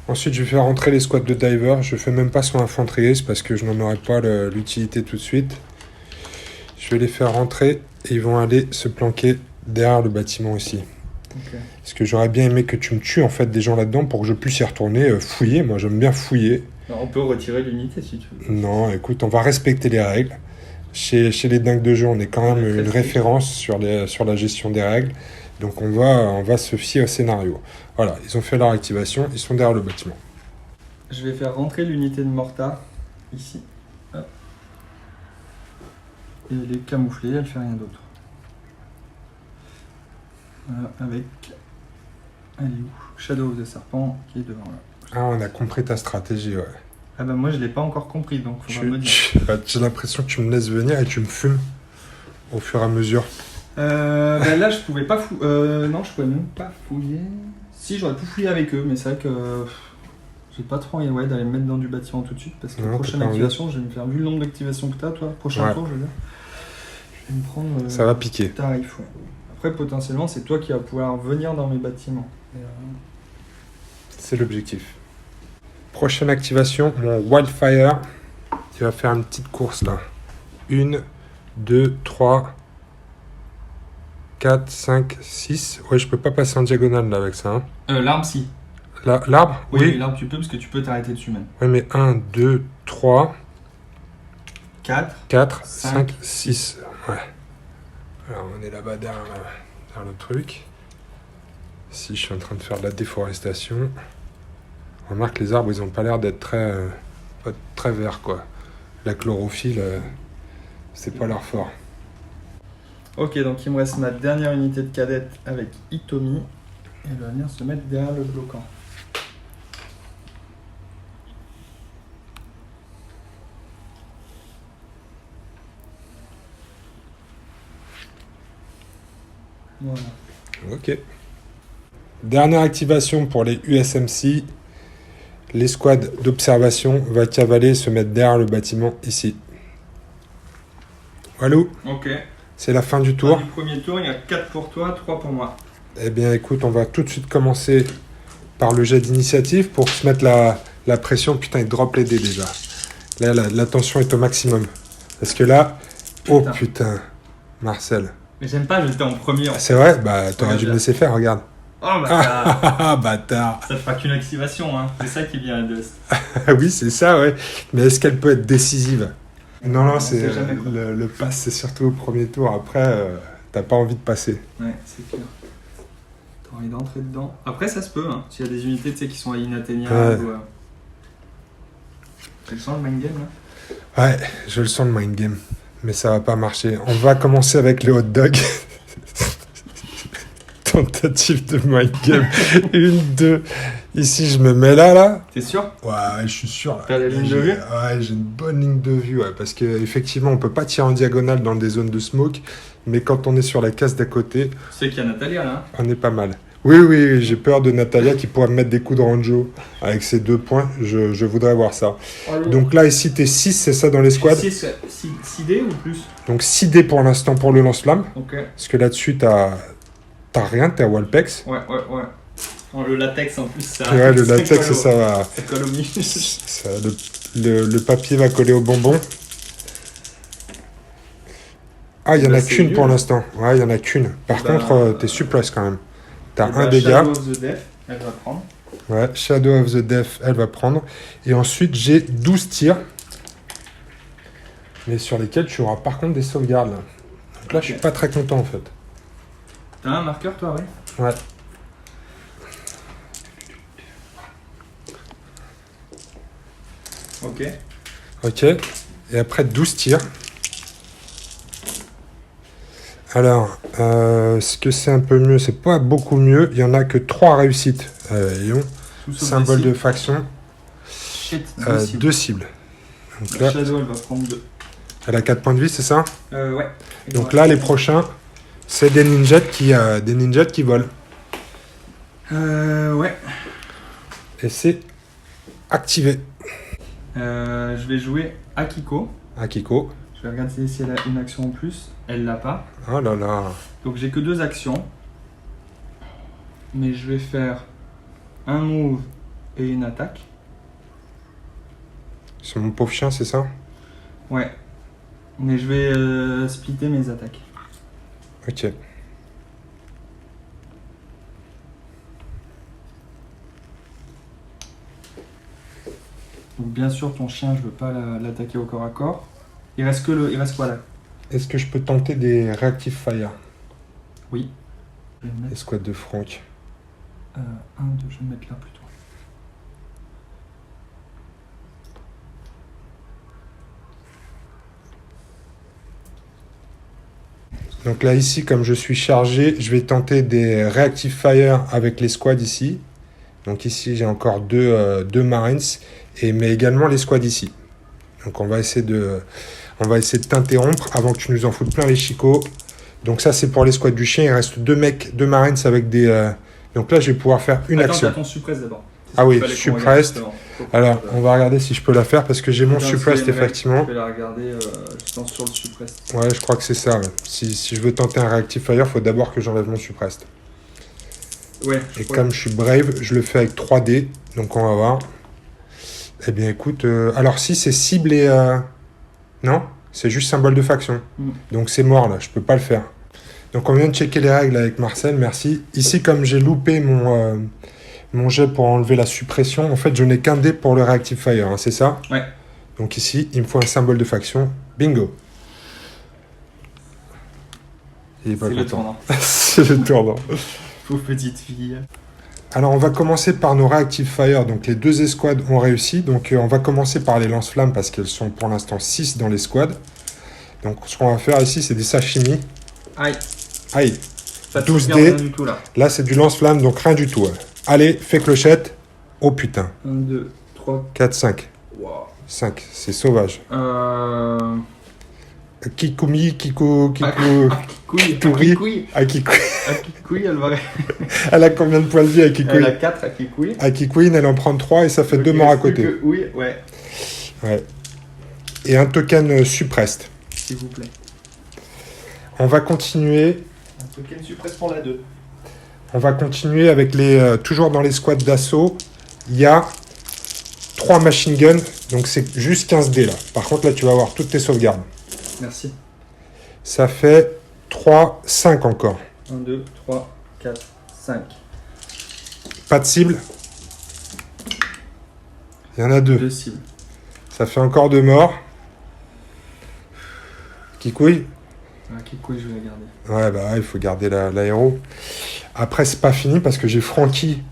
Ensuite, je vais faire rentrer les squads de diver. Je fais même pas son infanterie, parce que je n'en aurai pas l'utilité tout de suite. Je vais les faire rentrer et ils vont aller se planquer derrière le bâtiment aussi.
Okay.
Parce que j'aurais bien aimé que tu me tues en fait des gens là-dedans pour que je puisse y retourner fouiller. Moi, j'aime bien fouiller.
Alors, on peut retirer l'unité si tu veux.
Non, écoute, on va respecter les règles. Chez les dingues de jeu, on est quand même une référence sur la gestion des règles. Donc on va se fier au scénario. Voilà, ils ont fait leur activation, ils sont derrière le bâtiment.
Je vais faire rentrer l'unité de mortar ici. Hop. Et elle est camouflée, elle fait rien d'autre. Voilà, avec... Elle est où? Shadow of the Serpent qui est devant là.
Ah, on a compris ta stratégie, ouais.
Ah bah moi je l'ai pas encore compris, donc faudra me dire.
J'ai l'impression que tu me laisses venir et tu me fumes au fur et à mesure.
Bah là je pouvais pas non, je pouvais même pas fouiller. Si, j'aurais pu fouiller avec eux, mais c'est vrai que j'ai pas trop envie d'aller me mettre dans du bâtiment tout de suite parce que la prochaine activation, je vais me faire, vu le nombre d'activations que t'as, toi, prochain tour, je veux dire, je vais me prendre.
Ça va piquer.
Tarif, ouais. Après, potentiellement, c'est toi qui vas pouvoir venir dans mes bâtiments.
C'est l'objectif. Prochaine activation, mon Wildfire. Il va faire une petite course là. 1, 2, 3, 4, 5, 6. Ouais, je peux pas passer en diagonale là avec ça. Hein.
L'arbre, si.
L'arbre?
Oui, l'arbre, tu peux parce que tu peux t'arrêter dessus même.
Oui, mais 1, 2, 3,
4,
5, 6. Ouais. Alors, on est là-bas derrière le truc. Ici, je suis en train de faire de la déforestation. Remarque, les arbres, ils ont pas l'air d'être très verts, quoi. La chlorophylle, c'est pas leur fort.
Ok, donc il me reste ma dernière unité de cadette avec Hitomi. Elle va venir se mettre derrière le bloquant. Voilà.
Ok. Dernière activation pour les USMC. Les squads d'observation va cavaler et se mettre derrière le bâtiment ici. Walou.
Ok.
C'est la fin du tour.
Du premier tour, il y a 4 pour toi, 3 pour moi.
Eh bien, écoute, on va tout de suite commencer par le jet d'initiative pour se mettre la pression. Putain, il drop les dés déjà. Là, la tension est au maximum. Parce que là... Oh putain, Marcel.
Mais j'aime pas jeter en premier.
C'est vrai? Bah, t'aurais dû me laisser faire, regarde.
Oh, bâtard.
Ah, bâtard.
Ça te fera qu'une activation, hein. C'est ça qui vient de...
Oui, c'est ça, ouais. Mais est-ce qu'elle peut être décisive? Non, c'est
jamais,
le pass, c'est surtout au premier tour. Après, t'as pas envie de passer.
Ouais, c'est clair. T'as envie d'entrer dedans. Après, ça se peut, hein. S'il y a des unités, tu sais, qui sont inatteignables.
Ouais.
Ou, Tu le sens, le mind game, là?
Ouais, je le sens, le mind game. Mais ça va pas marcher. On va commencer avec le hot dog. tentative de mind game. 1, 2. Ici, je me mets là.
T'es sûr?
Ouais, je suis sûr.
T'as la ligne de vue?
Ouais, j'ai une bonne ligne de vue, ouais, parce qu'effectivement, on peut pas tirer en diagonale dans des zones de smoke, mais quand on est sur la case d'à côté,
Tu sais qu'il y a Natalia là.
on est pas mal. Oui, j'ai peur de Natalia qui pourrait me mettre des coups de ranjo avec ses 2 points. Je voudrais voir ça. Donc là, ici, t'es 6, c'est ça dans les squads?
6D ou plus?
Donc 6D pour l'instant pour le lance-flamme.
Ok.
Parce que là-dessus, t'as rien, t'es à Wallpex.
Ouais. Oh, le latex en plus, ça.
Ouais, le latex, ça va.
Ça colle au muscle.
Le papier va coller au bonbon. Ah, il y en a qu'une pour l'instant. Ouais, il y en a qu'une. Par contre, t'es suppress quand même. T'as un dégât.
Shadow of the Death, elle va prendre.
Ouais, Shadow of the Death, elle va prendre. Et ensuite, j'ai 12 tirs. Mais sur lesquels tu auras par contre des sauvegardes. Là. Donc là, je suis pas très content en fait.
T'as un marqueur toi, oui?
Ouais. Ok. Et après 12 tirs. Alors, est-ce que c'est un peu mieux? C'est pas beaucoup mieux. Il y en a que 3 réussites. Symbole de faction.
Shit,
2 cibles. Donc là,
Shadow, elle va prendre 2.
Elle a 4 points de vie, c'est ça?
Ouais.
Donc là, les prochains, c'est des ninjas qui volent.
Ouais.
Et c'est activé.
Je vais jouer Akiko.
Akiko.
Je vais regarder si elle a une action en plus. Elle l'a pas.
Oh là là.
Donc j'ai que 2 actions. Mais je vais faire un move et une attaque.
C'est mon pauvre chien, c'est ça?
Ouais. Mais je vais splitter mes attaques.
Ok.
Donc bien sûr ton chien, je veux pas l'attaquer au corps à corps. Il reste quoi là?
Est-ce que je peux tenter des reactive fire?
Oui. Je vais mettre
Escouade de Franck.
1, 2, je vais me mettre là plutôt.
Donc là ici, comme je suis chargé, je vais tenter des reactive fire avec les squads ici. Donc ici j'ai encore deux Marines, mais également les squads ici. Donc on va essayer de t'interrompre avant que tu nous en foutes plein les chicots. Donc ça c'est pour les squads du chien, il reste 2 Marines avec des... Donc là je vais pouvoir faire une action.
Attends, ton suppress d'abord.
Ah oui, suppressed. Alors on va regarder si je peux la faire parce que j'ai mon suppressed effectivement.
Je vais la regarder, je lance sur le suppressed.
Ouais, je crois que c'est ça. Ouais. Si je veux tenter un reactive fire, il faut d'abord que j'enlève mon suppressed.
Ouais.
Et comme je suis brave, je le fais avec 3D. Donc on va voir. Eh bien écoute, alors si c'est cible et... Non, c'est juste symbole de faction. Donc c'est mort là, je peux pas le faire. Donc on vient de checker les règles avec Marcel, merci. Ici comme j'ai loupé mon jet pour enlever la suppression, en fait je n'ai qu'un dé pour le reactive fire, hein, c'est ça?
Ouais.
Donc ici, il me faut un symbole de faction. Bingo. Il est pas
c'est
content.
le tournant.
C'est le tournant.
Pauvre petite fille.
Alors on va commencer par nos reactive fire. Donc les 2 escouades ont réussi. Donc on va commencer par les lance-flammes parce qu'elles sont pour l'instant 6 dans l'escouade. Donc ce qu'on va faire ici, c'est des sashimi.
Aïe.
Aïe.
Pas de
12
rien
dés.
du tout là.
Là c'est du lance-flamme, donc rien du tout. Ouais. Allez, fais clochette. Oh putain.
1, 2, 3.
4, 5.
Wow.
5, c'est sauvage. Kikumi, Kikuri.
Akikui, elle va...
Elle a combien de points de vie, Akikui?
Elle a 4 Akikui.
Akikui, elle en prend 3 et ça fait 2 morts à côté.
Oui, ouais.
Et un token suppressed.
S'il vous plaît.
On va continuer.
Un token suppressed pour la 2.
On va continuer avec les... toujours dans les squads d'assaut, il y a 3 machine guns, donc c'est juste 15 dés là. Par contre là tu vas avoir toutes tes sauvegardes.
Merci.
Ça fait 3, 5 encore.
1, 2, 3, 4, 5.
Pas de cible. Il y en a 2.
2 cibles.
Ça fait encore 2 morts. Kikouille.
Kikouille, je vais la garder.
Ouais, bah il faut garder l'aéro. Après, c'est pas fini parce que j'ai Francky.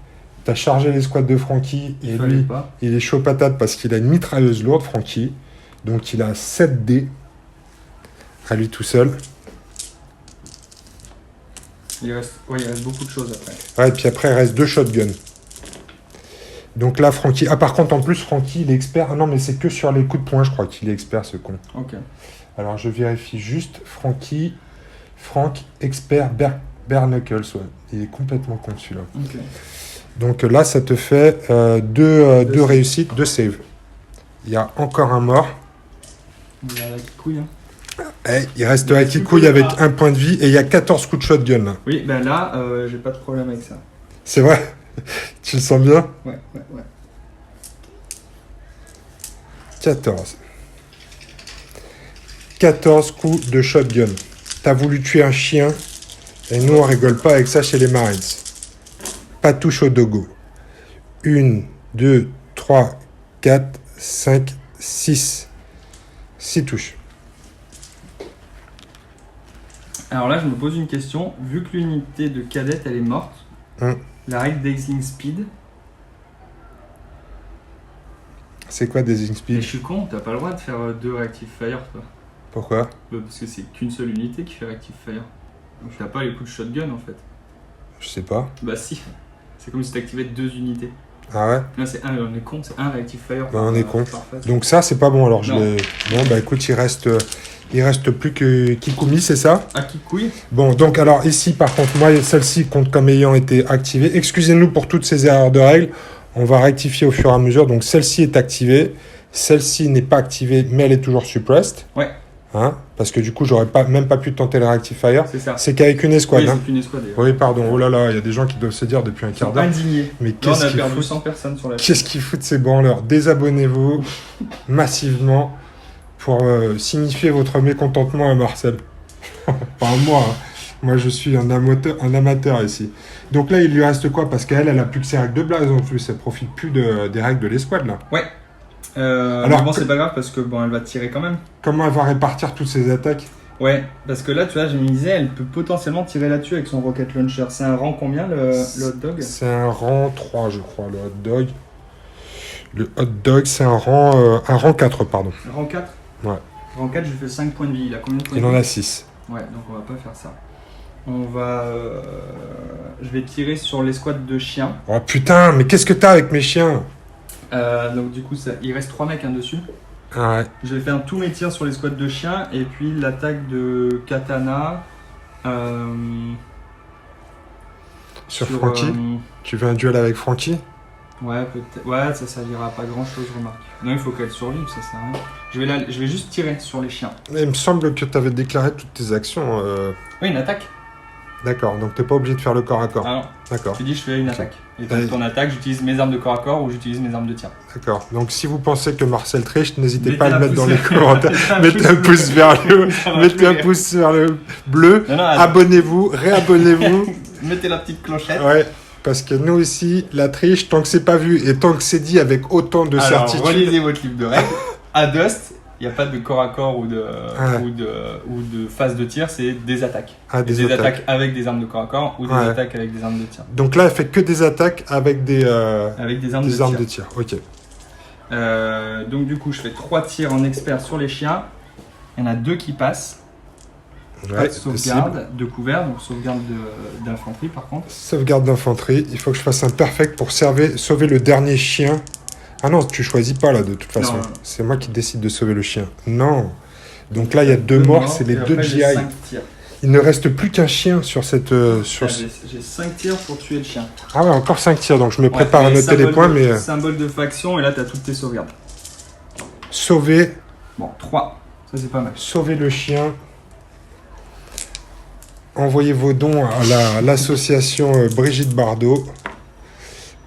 T'as chargé les squads de Francky. Et lui, il est chaud patate parce qu'il a une mitrailleuse lourde, Francky. Donc il a 7 dés. À lui tout seul.
Il reste beaucoup de choses après.
Ouais, et puis après, il reste 2 shotguns. Donc là, Francky... Ah, par contre, en plus, Francky, il est expert. Ah non, mais c'est que sur les coups de poing, je crois qu'il est expert, ce con.
Ok.
Alors, je vérifie juste. Franck, expert bare knuckles, ouais. Il est complètement con, celui-là.
Ok.
Donc là, ça te fait 2 réussites, 2 saves. Il y a encore un mort.
Il y a la couille, hein.
Il reste Akikouille avec 1 point de vie et il y a 14 coups de shotgun, là.
Oui, ben là, j'ai pas de problème avec ça.
C'est vrai? Tu le sens bien?
Ouais.
14. 14 coups de shotgun. T'as voulu tuer un chien, et nous, on rigole pas avec ça chez les Marines. Pas touche au dogo. 1, 2, 3, 4, 5, 6. 6 touches.
Alors là, je me pose une question. Vu que l'unité de cadette, elle est morte, la règle d'Exling Speed...
C'est quoi des
Mais
speed?
je suis con, t'as pas le droit de faire 2 Reactive Fire, toi.
Pourquoi?
Parce que c'est qu'une seule unité qui fait Reactive Fire. Donc t'as pas les coups de shotgun, en fait.
Je sais pas.
Bah si. C'est comme si t'activais 2 unités.
Ah ouais?
Là, on est con, c'est un Reactive Fire.
Bah, on est con.
Par phase.
Donc ça, c'est pas bon. Alors,
Non.
Bon, bah écoute, il reste plus que Kikumi, c'est ça?
Akikouille.
Bon, donc alors ici, par contre, moi, celle-ci compte comme ayant été activée. Excusez-nous pour toutes ces erreurs de règles. On va rectifier au fur et à mesure. Donc celle-ci est activée. Celle-ci n'est pas activée, mais elle est toujours suppressed.
Ouais.
Hein? Parce que du coup, j'aurais même pas pu tenter le Reactive Fire.
C'est ça.
C'est qu'avec une escouade.
Oui,
Hein?
c'est qu'une escouade d'ailleurs.
Oui, pardon. Oh là là, il y a des gens qui doivent se dire depuis un
Ils
quart
sont
d'heure.
indignés.
Mais
Là, on
qu'est-ce
a
qu'ils
perdu
foutent?
100 personnes sur la chaîne.
Qu'est-ce qu'ils foutent ces branleurs? Désabonnez-vous massivement pour signifier votre mécontentement à Marcel. Enfin, moi. Hein. Moi, je suis un amateur ici. Donc là, il lui reste quoi? Parce qu'elle, elle a plus que ses règles de base en plus. Elle profite plus des règles de l'escouade, là.
Ouais.
Alors,
mais bon, c'est pas grave parce que bon, elle va tirer quand même.
Comment elle va répartir toutes ses attaques?
Ouais, parce que là, tu vois, je me disais, elle peut potentiellement tirer là-dessus avec son rocket launcher. C'est un rang combien, le hot dog?
C'est un rang 3, je crois, le hot dog. Le hot dog, c'est un rang 4, pardon.
Rang 4?
Ouais.
Rang 4, je fais 5 points de vie. Il a combien de points
Il
de
en
vie?
a 6.
Ouais, donc on va pas faire ça. On va... je vais tirer sur l'escouade de chiens.
Oh putain, mais qu'est-ce que t'as avec mes chiens?
Donc du coup, il reste 3 mecs dessus.
Ah ouais.
Je vais faire tous mes tirs sur l'escouade de chiens et puis l'attaque de katana.
Sur Francky? Tu veux un duel avec Francky?
Ouais, peut-être. Ouais, ça servira à pas grand-chose, remarque. Non, il faut qu'elle survive, ça sert à rien. Je vais juste tirer sur les chiens.
Mais il me semble que tu avais déclaré toutes tes actions.
Oui, une attaque.
D'accord, donc t'es pas obligé de faire le corps à corps.
Ah non,
D'accord,
tu dis je fais une attaque. Et dans ton attaque, j'utilise mes armes de corps à corps ou j'utilise mes armes de tir.
d'accord. Donc si vous pensez que Marcel triche, n'hésitez
Mettez
pas à le
un
mettre
pouce.
dans les commentaires. Mettez un pouce vers le, mettez un pouce vers le bleu.
Non,
Abonnez-vous, réabonnez-vous.
mettez la petite clochette.
Ouais, parce que nous ici, la triche, tant que c'est pas vu et tant que c'est dit avec autant de
Alors,
certitude.
relisez votre livre de règles. À Dust, il n'y a pas de corps à corps ou de phase de tir, c'est des attaques.
Ah, des
attaques avec des armes de corps à corps ou des
Ouais.
attaques avec des armes de tir.
Donc là, elle fait que des attaques avec des
Avec des armes de tir.
Ok.
Donc du coup, je fais 3 tirs en expert sur les chiens. Il y en a 2 qui passent. Pas
Ouais,
de sauvegarde de couvert, donc sauvegarde d'infanterie par contre.
Sauvegarde d'infanterie. Il faut que je fasse un perfect pour sauver le dernier chien. Ah non, tu choisis pas là de toute façon.
Non.
C'est moi qui décide de sauver le chien. Non. Donc là, il y a 2 morts, c'est les
et
2
après,
GI.
j'ai 5 tirs.
Il ne reste plus qu'un chien sur cette.
J'ai 5 tirs pour tuer le chien.
Ah ouais, encore 5 tirs, donc je me prépare
Ouais,
à
et
noter les
symbole
points,
de-
mais
Symbole de faction, et là t'as toutes tes sauvegardes.
sauver
Bon, 3. Ça c'est pas mal.
sauver le chien. Envoyez vos dons à l'association Brigitte Bardot.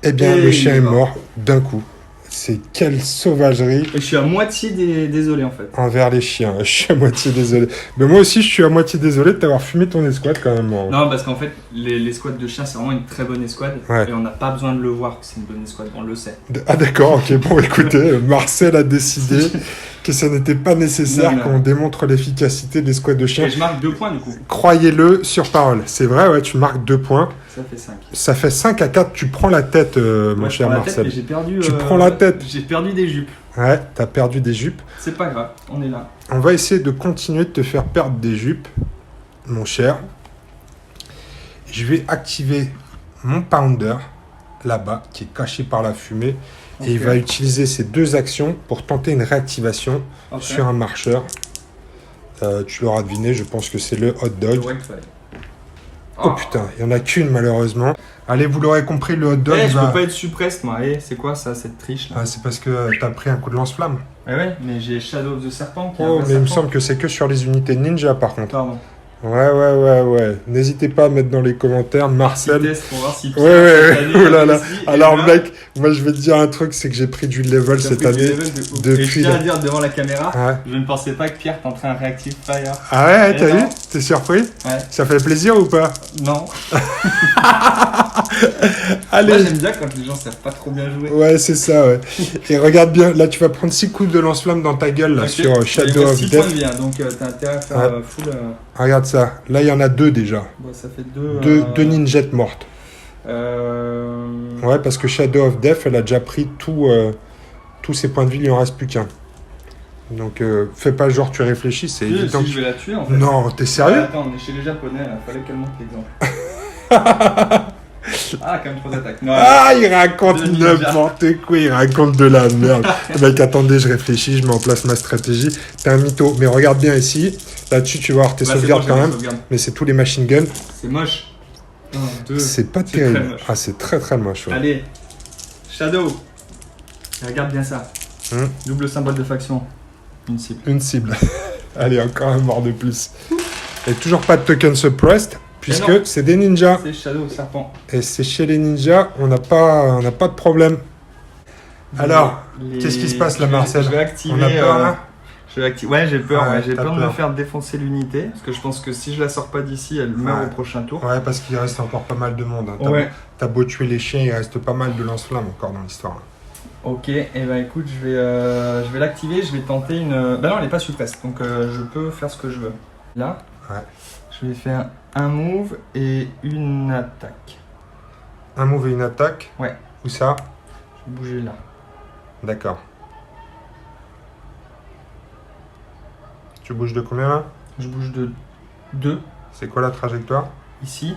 Eh bien,
Et
le chien
il
est
va.
mort d'un coup. C'est quelle sauvagerie
Et je suis à moitié désolé en fait.
envers les chiens. Je suis à moitié désolé. Mais moi aussi, je suis à moitié désolé de t'avoir fumé ton escouade quand même.
Non, parce qu'en fait, l'escouade de chiens c'est vraiment une très bonne escouade.
Ouais.
Et on n'a pas besoin de le voir que c'est une bonne escouade, on le sait.
Ah d'accord, ok. Bon, écoutez, Marcel a décidé que ça n'était pas nécessaire
Non, non.
qu'on démontre l'efficacité des squads de chiens.
Et je marque 2 points du coup.
Croyez-le sur parole. C'est vrai, ouais, tu marques 2 points.
Ça fait 5.
Ça fait 5 à 4. Tu prends la tête, mon cher Marcel.
J'ai perdu.
Tu prends la tête.
J'ai perdu des jupes.
Ouais, t'as perdu des jupes.
C'est pas grave, on est là.
On va essayer de continuer de te faire perdre des jupes, mon cher. Je vais activer mon Pounder, là-bas, qui est caché par la fumée. Okay. Et il va utiliser ces 2 actions pour tenter une réactivation sur un marcheur. Tu l'auras deviné, je pense que c'est le hot dog. Oh putain, il n'y en a qu'une malheureusement. Allez, vous l'aurez compris, le hot dog.
Je peux pas être suppressed moi. Allez, c'est quoi ça, cette triche là?
C'est parce que t'as pris un coup de lance-flamme.
Ouais, mais j'ai Shadow of the Serpent qui
mais il me semble que c'est que sur les unités ninja par contre.
Pardon.
Ouais. N'hésitez pas à mettre dans les commentaires, Marcel.
Test pour voir si
oh là là. Alors mec, moi je vais te dire un truc, c'est que j'ai pris du level cette année.
Et je tiens à dire devant la caméra, je ne pensais pas que Pierre tenterait un Reactive Fire.
Ah ouais, t'as vu? T'es surpris?
Ouais.
Ça fait plaisir ou pas?
Non.
Allez.
Moi j'aime bien quand les gens savent pas trop bien jouer.
Ouais, c'est ça, ouais. Et regarde bien, là tu vas prendre 6 coups de lance-flamme dans ta gueule là, sur Shadow of Death.
6 points de vie, hein, donc t'as intérêt à faire full.
Regarde ça, là il y en a 2 déjà.
Bon, ça fait 2
ninjettes mortes. Ouais, parce que Shadow of Death, elle a déjà pris tous ses points de vie, il en reste plus qu'un. Donc fais pas genre tu réfléchis, c'est évident.
Si je vais la tuer en fait.
Non, t'es sérieux?
Attends, on est chez les Japonais, il fallait qu'elle montre l'exemple. Ah, quand même 3 attaques. Non,
il raconte n'importe quoi, il raconte de la merde. Mec, attendez, je réfléchis, je mets en place ma stratégie. T'es un mytho, mais regarde bien ici. Là-dessus, tu vas avoir tes sauvegardes quand même. Mais c'est tous les machine guns.
C'est moche. 1, 2.
C'est pas terrible. C'est très très moche. Ouais.
Allez, Shadow. Regarde bien ça. Double symbole de faction. Une cible.
Allez, encore un mort de plus. Et toujours pas de token suppressed. Puisque c'est des ninjas.
C'est Shadow Serpent.
Et c'est chez les ninjas, on n'a pas de problème. Alors, qu'est-ce qui se passe là, Marcel?
Je vais activer.
On a peur là?
Ouais, j'ai peur. J'ai peur de me faire défoncer l'unité. Parce que je pense que si je la sors pas d'ici, elle meurt au prochain tour.
Ouais, parce qu'il reste encore pas mal de monde. Hein. T'as beau tuer les chiens, il reste pas mal de lance-flammes encore dans l'histoire.
Ok, et écoute, je vais l'activer. Je vais tenter une. Bah non, elle est pas suppressed. Donc je peux faire ce que je veux. Là.
Ouais.
Je vais faire un move et une attaque.
Un move et une attaque?
Ouais.
Où ça?
Je vais bouger là.
D'accord. Tu bouges de combien là?
Je bouge de 2.
C'est quoi la trajectoire?
Ici.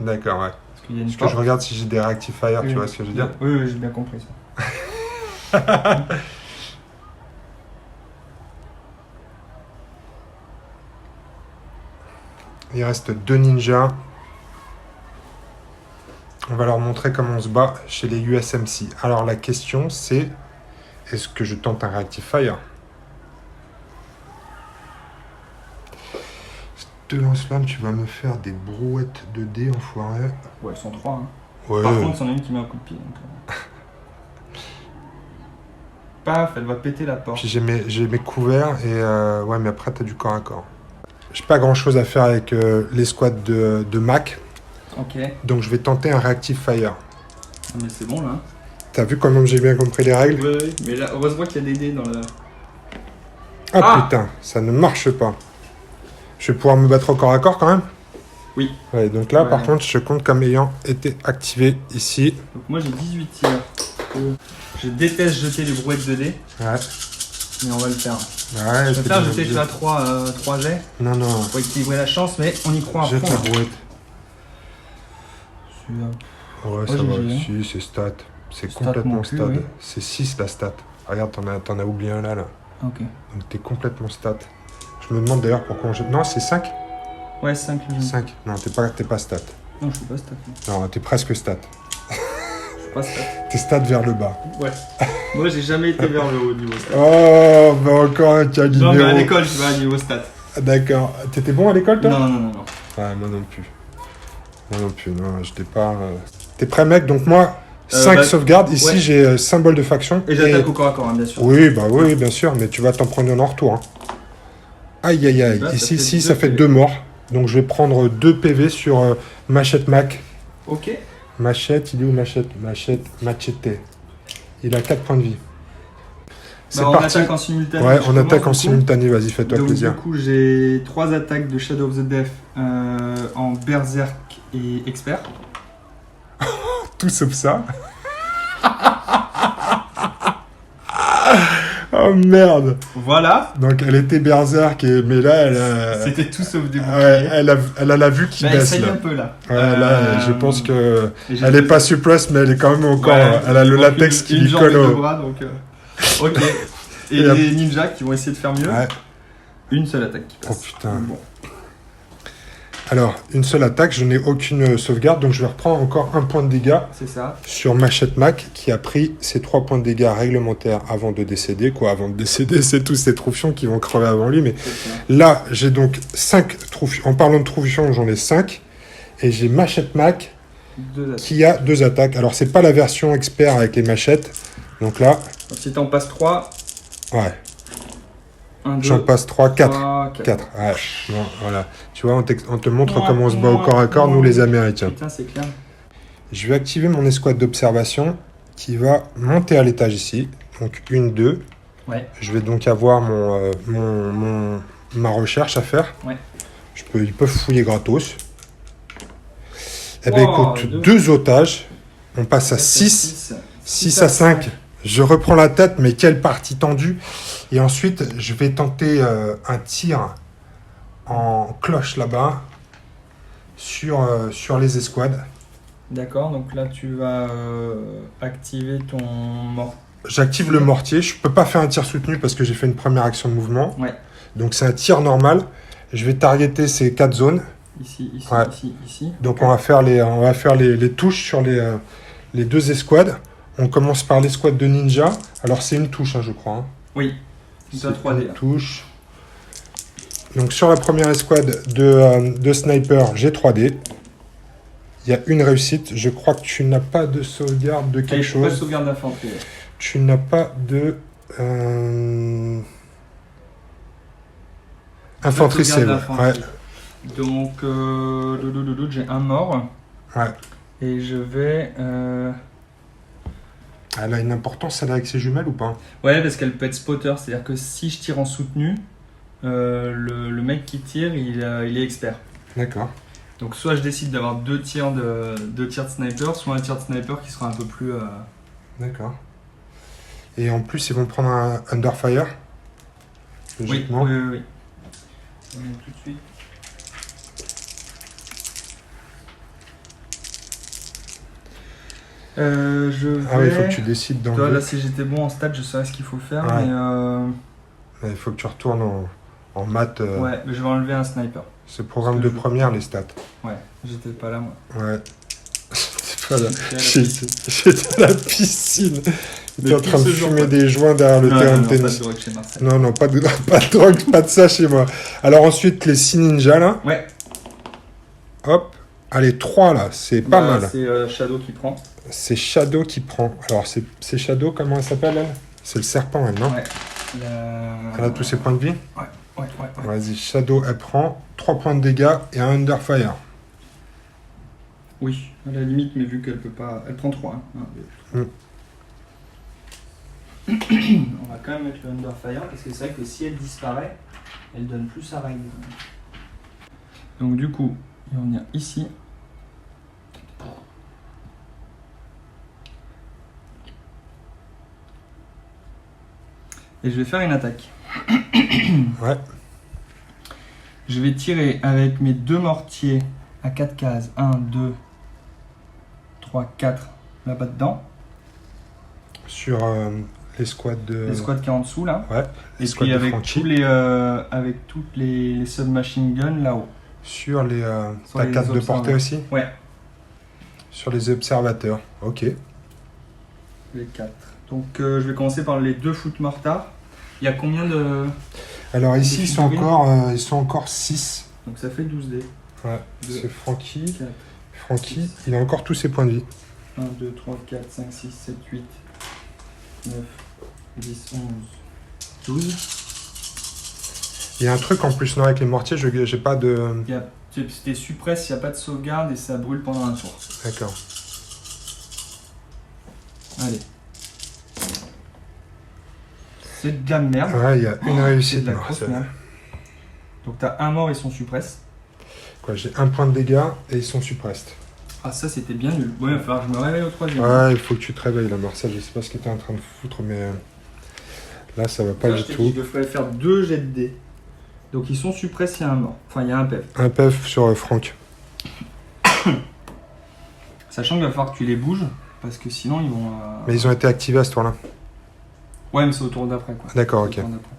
D'accord, ouais.
Parce qu'il y a une
Parce que je regarde si j'ai des Reactive Fire, tu vois ce que je veux dire?
Oui, j'ai bien compris ça.
Il reste 2 ninjas. On va leur montrer comment on se bat chez les USMC. Alors la question c'est, est-ce que je tente un Reactive Fire? 2 lance-flammes, tu vas me faire des brouettes de dés, enfoiré.
Ouais, ils sont 3. Hein.
Ouais.
Par contre, c'en est une qui met un coup de pied. Donc... Paf, elle va péter la porte.
Puis j'ai mes couverts et ouais, mais après t'as du corps à corps. J'ai pas grand chose à faire avec les squads de Mac.
Ok.
Donc je vais tenter un Reactive Fire.
Mais c'est bon là.
T'as vu comment j'ai bien compris les règles?
Oui, mais là, heureusement qu'il y a des dés dans la...
Ah putain, ça ne marche pas. Je vais pouvoir me battre au corps à corps quand même?
Oui.
Ouais, donc là par contre je compte comme ayant été activé ici.
Donc moi j'ai 18 tirs. Je déteste jeter les brouettes de dés.
Ouais.
Mais on va le faire.
Ouais,
je préfère jeter déjà 3 jets.
Non.
Pour équilibrer la chance, mais on y croit à fond.
Jette la brouette. Ouais, ça va. Si, c'est stat. C'est complètement stat. Oui. C'est 6 la stat. Regarde, t'en as oublié un là.
Ok.
Donc t'es complètement stat. Je me demande d'ailleurs pourquoi on jette. Non, c'est 5.
Ouais, 5.
5. Non, t'es pas stat.
Non, je suis pas stat.
Non, t'es presque stat.
Pas stat.
T'es stat vers le bas.
Ouais. Moi, j'ai jamais été vers le haut niveau stat.
Oh, bah encore un cas numéro.
Non, mais à l'école, je vais à niveau stat.
D'accord. T'étais bon à l'école, toi?
Non.
Ouais, moi non plus. Non, j'étais pas... T'es prêt, mec? Donc moi, 5 sauvegardes. Ici, j'ai symbole de faction.
Et j'attaque au corps à corps, hein, bien sûr.
Oui, bien sûr, mais tu vas t'en prendre un en retour. Hein. Aïe. Là, ici, ça fait 2 morts. Donc je vais prendre 2 PV sur Machette Mac.
Ok.
Machette, il est où Machette? Machete. Il a 4 points de vie.
C'est parti. Attaque en simultané.
Ouais, on attaque en simultané, vas-y, fais-toi plaisir.
Du coup, j'ai 3 attaques de Shadow of the Death en Berserk et Expert.
Tout sauf ça. Oh Oh merde.
Voilà.
Donc elle était berserk, mais là elle a...
C'était tout sauf des boucliers.
Ouais, elle a la vue qui baisse
essaye
là.
un peu là.
Ouais, là je pense que
j'ai
elle est pas suppress, mais elle est quand même encore...
Ouais,
elle a le latex qui lui colle
au bras, donc... Ok. Et
Et
les ninjas qui vont essayer de faire mieux.
Ouais.
Une seule attaque qui passe.
Oh putain.
Bon.
Alors, une seule attaque, je n'ai aucune sauvegarde, donc je vais reprendre encore un point de dégâts
C'est ça.
sur Machette Mac, qui a pris ses 3 points de dégâts réglementaires avant de décéder. Quoi, avant de décéder, c'est tous ces troufions qui vont crever avant lui. Mais là, j'ai donc 5 troufions. En parlant de troufions, j'en ai 5. Et j'ai Machette Mac qui a 2 attaques. Alors, c'est pas la version expert avec les machettes. Donc là...
Donc, si t'en passes 3...
Ouais.
J'en
passe 3, 4. 4. Ouais. Bon, voilà. Tu vois, on te montre comment on se bat au corps à corps, nous les Américains.
Putain, c'est clair.
Je vais activer mon escouade d'observation qui va monter à l'étage ici. Donc 1, 2.
Ouais.
Je vais donc avoir ma recherche à faire.
Ouais.
Ils peuvent fouiller gratos. Eh bien écoute, 2 otages. On passe à 6. 6 à 5. Je reprends la tête, mais quelle partie tendue. Et ensuite, je vais tenter un tir en cloche là-bas sur les escouades.
D'accord, donc là tu vas activer ton mortier.
J'active le mortier. Je ne peux pas faire un tir soutenu parce que j'ai fait une première action de mouvement.
Ouais.
Donc c'est un tir normal. Je vais targeter ces 4 zones.
Ici,
Ouais.
ici.
Donc on va faire les touches sur les 2 escouades. On commence par l'escouade de ninja. Alors c'est une touche, je crois. Hein.
Oui.
C'est 3D. Une touche. Donc sur la première escouade de sniper, j'ai 3D. Il y a une réussite. Je crois que tu n'as pas de sauvegarde de quelque chose.
Pas de sauvegarde d'infanterie.
Tu n'as pas de... Infanterie save. Ouais.
Donc, j'ai un mort.
Ouais.
Et je vais...
Elle a une importance, elle est avec ses jumelles ou pas?
Ouais, parce qu'elle peut être spotter. C'est-à-dire que si je tire en soutenu, le mec qui tire, il est expert.
D'accord.
Donc soit je décide d'avoir 2 tirs de sniper, soit un tir de sniper qui sera un peu plus...
D'accord. Et en plus, ils vont prendre un Underfire. Logiquement.
Oui. On est tout de suite.
Ah oui, il faut que tu décides dans
là, si j'étais bon en stats, je saurais ce qu'il faut faire,
ouais.
mais...
Il faut que tu retournes en maths.
Ouais, mais je vais enlever un sniper.
C'est programme de première, les stats.
Ouais, j'étais pas là, moi.
Ouais. J'étais pas là. J'étais à la piscine. J'étais en train de fumer des joints derrière le terrain de tennis.
Pas de drogue chez Marcel.
Non, pas de drogue, pas de ça chez moi. Alors ensuite, les 6 ninjas, là.
Ouais.
Hop. Allez, 3, là. C'est pas mal.
C'est Shadow qui prend.
C'est Shadow qui prend. Alors, c'est Shadow, comment elle s'appelle, elle? C'est le serpent, elle, non?
Ouais.
Elle a tous ses points de vie?
Ouais.
Vas-y, Shadow, elle prend 3 points de dégâts et un Underfire.
Oui, à la limite, mais vu qu'elle peut pas... Elle prend 3. Hein. On va quand même mettre le Underfire, parce que c'est vrai que si elle disparaît, elle donne plus sa règle. Donc du coup, il va venir ici. Et je vais faire une attaque.
Ouais.
Je vais tirer avec mes 2 mortiers à 4 cases. 1, 2, 3, 4 là-bas dedans.
Sur l'escouade de...
L'escouade qui est en dessous là.
Ouais.
Et puis avec toutes les submachine guns là-haut.
Sur les...
Sur
ta
les
4 de portée aussi?
Ouais.
Sur les observateurs. Ok.
Les 4. Donc je vais commencer par les 2 foot mortars. Il y a combien de...
Alors ici, ils sont encore 6.
Donc ça fait 12 dés.
Ouais.
2,
c'est Francky.
4,
Francky,
6.
il a encore tous ses points de vie.
1, 2, 3, 4, 5, 6, 7, 8, 9, 10, 11, 12.
Il y a un truc en plus, non, avec les mortiers, j'ai pas de...
C'était suppresse, il n'y a pas de sauvegarde et ça brûle pendant un tour.
D'accord.
Allez. C'est de la merde.
Ouais, il y a une réussite.
C'est de la grosse merde. Donc t'as un mort, ils sont suppress.
Quoi, j'ai 1 point de dégâts et ils sont suppressed.
Ah ça c'était bien nul. Ouais, il va falloir que je me réveille au 3e.
Ouais, il faut que tu te réveilles là, Marcel. Je sais pas ce que tu es en train de foutre, mais... Là, ça va pas
Là,
du
je t'ai
tout.
dit, je ferais faire 2 jets de dés. Donc ils sont suppressés, il y a un mort. Enfin, il y a un PEV.
Un PEV sur Franck.
Sachant qu'il va falloir que tu les bouges, parce que sinon ils vont...
Mais ils ont été activés à ce tour-là.
Ouais, mais c'est au tour d'après, quoi.
D'accord,
C'est au
ok.
tour d'après.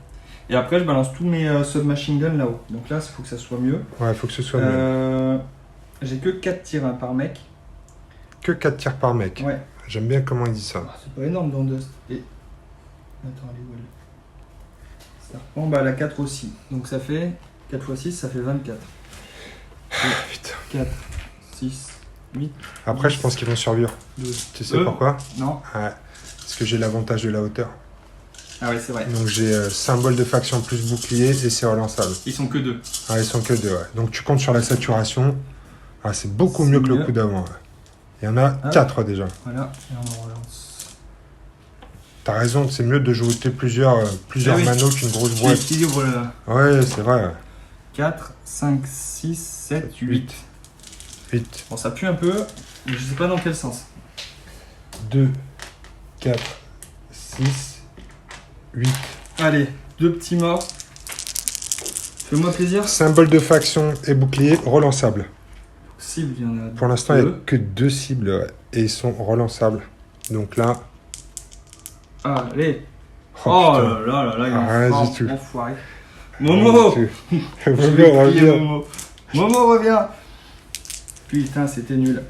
Et après, je balance tous mes submachine guns là-haut. Donc là, il faut que ça soit mieux.
Ouais, il faut que ce soit mieux.
J'ai que 4 tirs hein, par mec.
Que 4 tirs par mec.
Ouais.
J'aime bien comment il dit ça.
Ah, c'est pas énorme dans Dust. Et... Attends, elle est où elle ça reprend, bah la 4 aussi. Donc ça fait 4 x 6, ça fait 24.
Putain.
4, 6, 8.
Après,
10,
je pense qu'ils vont survivre.
12.
Tu sais pourquoi?
Non.
Ouais. Parce que j'ai l'avantage de la hauteur.
Ah ouais, c'est vrai.
Donc j'ai symbole de faction plus bouclier et c'est relançable.
Ils sont que 2.
Ah, ils sont que 2, ouais. Donc tu comptes sur la saturation. Ah, c'est beaucoup
C'est
mieux que le
mieux.
coup d'avant. Ouais. Il y en a 4 déjà.
Voilà, et on relance.
T'as raison, c'est mieux de jouer plusieurs
Ah oui.
manos qu'une grosse
Tu
boîte.
équilibres là.
Ouais, c'est vrai.
4, 5, 6, 7, 8.
8.
Bon, ça pue un peu, mais je sais pas dans quel sens.
2, 4, 6, 8.
Allez, 2 petits morts. Fais-moi plaisir.
Symbole de faction et bouclier relançable.
Cible, il y en a
Pour l'instant, il n'y a
2.
que 2 cibles ouais, et ils sont relançables. Donc là.
Allez.
Oh,
Oh
putain.
là là, il
Ah,
est fort,
du tout.
enfoiré. Momo.
Je
Je
vais
vais crier
revenir.
Momo. Momo, reviens. Putain, c'était nul.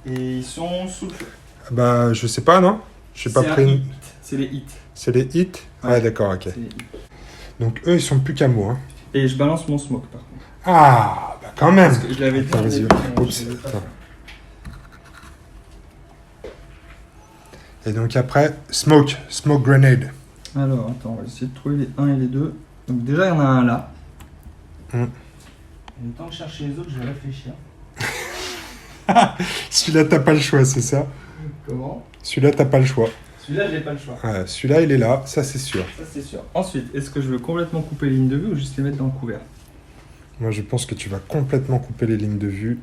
Et ils sont sous le feu.
Bah, je sais pas, non? J'ai pas
C'est un
pris une.
hit. C'est les hits.
C'est les hits? Ouais,
Ouais.
d'accord, ok.
C'est les hits.
Donc eux, ils sont plus camo. Hein.
Et je balance mon smoke par contre.
Ah, bah quand même.
Parce que je l'avais dit.
Attends,
au
vas-y.
début, mais
Oups.
je l'avais pas
Attends.
fait.
Et donc après, smoke grenade.
Alors, attends, on va essayer de trouver les 1 et les 2. Donc déjà, il y en a un là.
Hmm.
Et le temps de chercher les autres, je vais réfléchir.
Celui-là, t'as pas le choix, c'est ça?
Comment?
Celui-là, t'as pas le choix.
Celui-là, j'ai pas le choix.
Ouais, celui-là, il est là, ça c'est sûr.
Ça, c'est sûr. Ensuite, est-ce que je veux complètement couper les lignes de vue ou juste les mettre dans le couvert?
Moi, je pense que tu vas complètement couper les lignes de vue.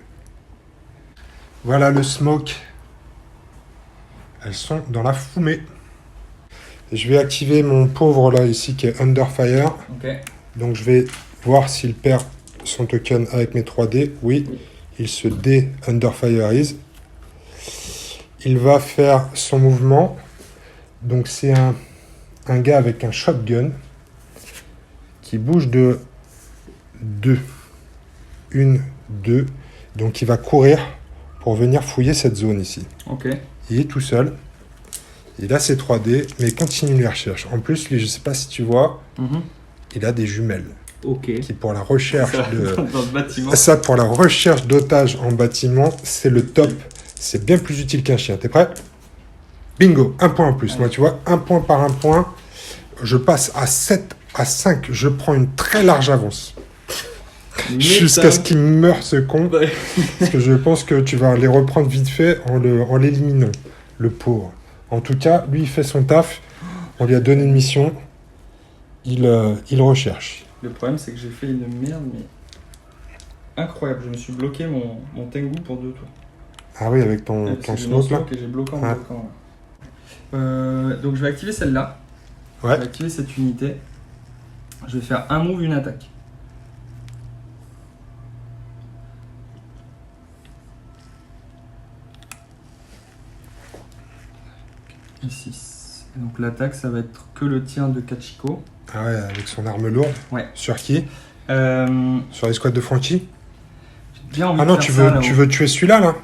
Voilà le smoke. Elles sont dans la fumée. Je vais activer mon pauvre là ici qui est Under Fire.
Ok.
Donc je vais voir s'il perd son token avec mes 3D. Oui, il se Under Fire is. Il va faire son mouvement. Donc c'est un gars avec un shotgun qui bouge de 2. 1, 2. Donc il va courir pour venir fouiller cette zone ici.
Ok.
Il est tout seul. Il a ses 3D, mais il continue les recherches. En plus, lui, je sais pas si tu vois, il a des jumelles.
Ok.
Qui pour la recherche de...
Dans le bâtiment.
Ça, pour la recherche d'otages en bâtiment, c'est le top. C'est bien plus utile qu'un chien. T'es prêt? Bingo, un point en plus. Moi, tu vois, un point par un point. Je passe à 7, à 5. Je prends une très large avance. Jusqu'à ce qu'il meure, ce con.
Ouais.
Parce que je pense que tu vas les reprendre vite fait en l'éliminant. Le pauvre. En tout cas, lui, il fait son taf. On lui a donné une mission. Il recherche.
Le problème, c'est que j'ai fait une merde, mais incroyable. Je me suis bloqué mon Tengu pour 2 tours.
Ah oui, avec ton
J'ai mon
smoke là.
smoke et j'ai bloqué en
Ouais.
bloquant. Là. Donc je vais activer celle-là.
Ouais.
Je vais activer cette unité. Je vais faire un move, une attaque. Et 6. Et donc l'attaque, ça va être que le tir de Kachiko.
Ah ouais, avec son arme lourde.
Ouais.
Sur qui?
Euh,
Sur les squads de Frankie?
j'ai bien envie
Ah non,
de faire ça,
tu veux tuer celui-là là?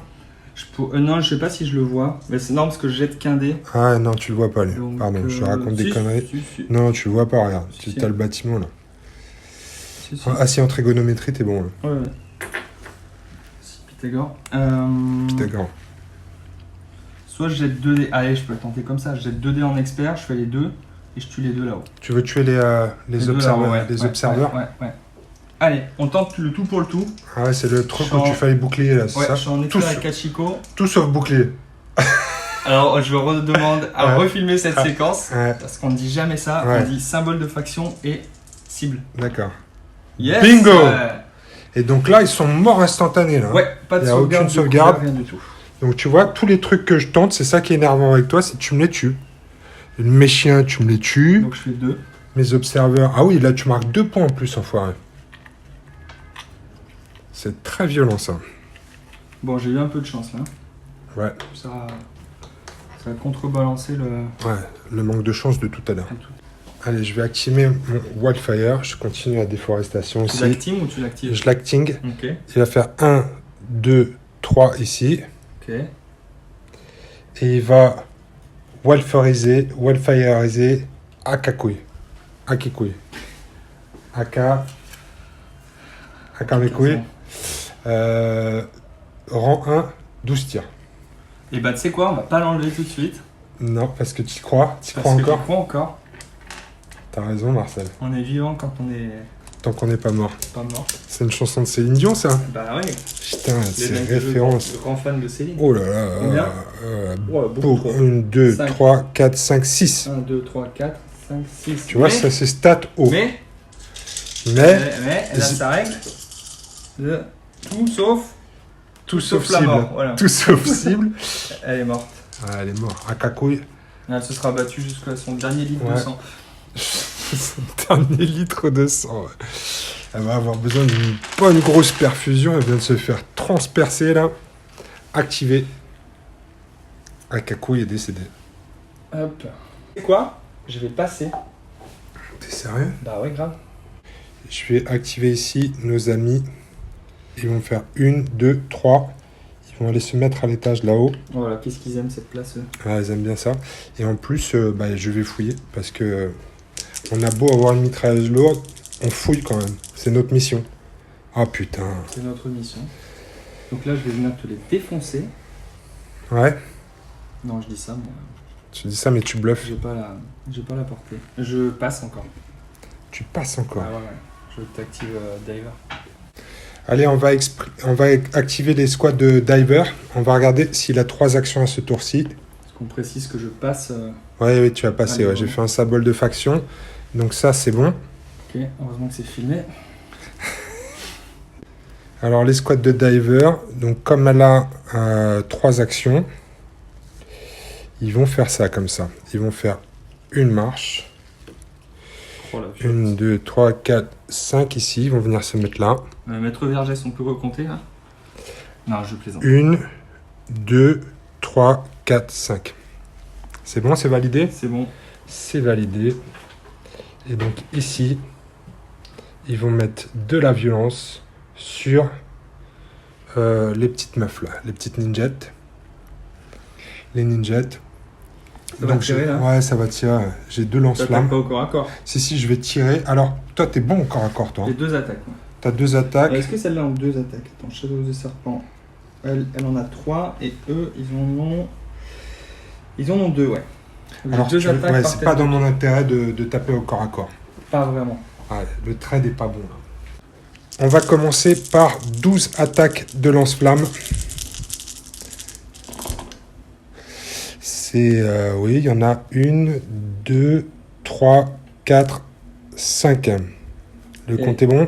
non, je sais pas si je le vois. Mais c'est normal parce que je jette qu'un dé.
Ah non, tu le vois pas lui.
Donc,
Pardon, je raconte des
si,
conneries.
si.
Non, tu le vois pas, regarde.
Si,
Tu
si.
as le bâtiment là.
Si, si.
Assis en trigonométrie, t'es bon là.
Ouais. Si, Pythagore.
D'accord.
Soit je jette 2 dés. Allez, je peux le tenter comme ça. Je jette 2 dés en expert, je fais les deux et je tue les deux là-haut.
Tu veux tuer les
deux
observateurs,
là-haut, ouais.
les
Ouais,
observeurs?
Ouais. Allez, on tente le tout pour le tout.
Ah ouais, c'est le truc
Je suis
où tu
en-
fais les boucliers là, c'est
Ouais,
ça?
je suis en
Tous.
expert avec Kachiko.
Tout sauf bouclier.
Alors, je redemande à
Ouais.
refilmer cette séquence.
Ouais,
Parce qu'on ne dit jamais ça.
Ouais.
On dit symbole de faction et cible.
d'accord.
Yes!
Bingo! Et donc là, ils sont morts instantanés là.
Ouais, pas de
Il y a
sauvegarde.
aucune
de
sauvegarde.
couvert, rien du tout.
Donc tu vois, tous les trucs que je tente, c'est ça qui est énervant avec toi, c'est que tu me les tues. Mes chiens, tu me les tues.
Donc je fais 2.
Mes observeurs. Ah oui, là, tu marques 2 points en plus, enfoiré. C'est très violent, ça.
Bon, j'ai eu un peu de chance, là.
Ouais.
Ça a contrebalancé le...
Ouais, le manque de chance de tout à l'heure. Allez, je vais activer mon Wildfire. Je continue la déforestation aussi.
Tu l'actives ou tu l'actives?
Je l'active.
Ok.
Il va faire 1, 2, 3 ici.
Ok.
Et il va Wildfiriser Akakui. Akikui. Akamekui. Rang 1, 12 tirs.
Et bah tu sais quoi, on va pas l'enlever tout de suite.
Non, parce que tu crois. Tu crois
Parce que
encore.
tu crois encore.
T'as raison, Marcel.
On est vivant quand on est
Tant qu'on n'est pas mort.
pas mort.
C'est une chanson de Céline Dion, ça.
Bah ouais.
Putain, c'est référence.
Grand fan de Céline.
Oh là là.
Combien Ouais, beaucoup trop.
1, 2,
5.
3, 4, 5, 6.
1, 2, 3, 4, 5, 6.
Tu vois, ça c'est stat haut.
Mais
Mais
elle a sa règle de tout sauf la
cible.
mort. Voilà.
Tout sauf cible.
Elle est morte.
Ah, elle est morte. Akakui.
Elle se sera battue jusqu'à son dernier litre
Ouais.
de sang.
Son dernier litre de sang. Ouais. Elle va avoir besoin d'une bonne grosse perfusion. Elle vient de se faire transpercer là. Activer. Akakui est décédé.
Hop. C'est quoi? Je vais passer.
T'es sérieux?
Bah ouais, grave.
Je vais activer ici nos amis. Ils vont faire 1, 2, 3. Ils vont aller se mettre à l'étage là-haut.
Voilà, qu'est-ce qu'ils aiment cette place, eux.
Ah, ils aiment bien ça. Et en plus, je vais fouiller parce que on a beau avoir une mitrailleuse lourde, on fouille quand même. C'est notre mission. Ah putain.
C'est notre mission. Donc là, je vais venir te les défoncer.
Ouais.
Non, je dis ça, mais
Tu dis ça, mais tu bluffes.
j'ai pas la portée. Je passe encore.
Tu passes encore.
Ah ouais. Je t'active Diver.
Allez, on va activer les squads de Diver. On va regarder s'il a 3 actions à ce tour-ci.
Est-ce qu'on précise que je passe
Ouais, tu as passé.
Allez,
Ouais. J'ai
bon.
fait un symbole de faction. Donc ça, c'est bon.
Ok, heureusement que c'est filmé.
Alors, les squads de Diver. Donc, comme elle a 3 actions, ils vont faire ça comme ça. Ils vont faire une marche.
Oh, la violence.
1, 2, 3, 4, 5 ici. Ils vont venir se mettre là.
Maître Vergès, on peut recompter là? Non, je plaisante.
1, 2, 3, 4, 5. C'est bon, c'est validé?
C'est bon.
C'est validé. Et donc ici, ils vont mettre de la violence sur les petites meufs là, les petites ninjettes. Les ninjettes.
Ça va tirer là?
Ouais, ça va tirer. J'ai 2
T'attaques
lance-flammes.
pas au corps à corps.
Si, je vais tirer. Alors, toi, t'es bon au corps à corps, toi.
J'ai 2 attaques. Ouais.
T'as 2 attaques.
Est-ce que celle-là ont 2 attaques? Attends, Shadow the Serpent. Elle en a 3 et eux, ils en ont 2, ouais. Donc,
Alors,
j'ai 2 attaques par
c'est
tête
pas
de
dans
pique.
mon intérêt de taper au corps à corps.
Pas vraiment.
Ouais, le trade est pas bon là. On va commencer par 12 attaques de lance-flamme. Oui, il y en a 1, 2, 3, 4, 5. Le compte est bon.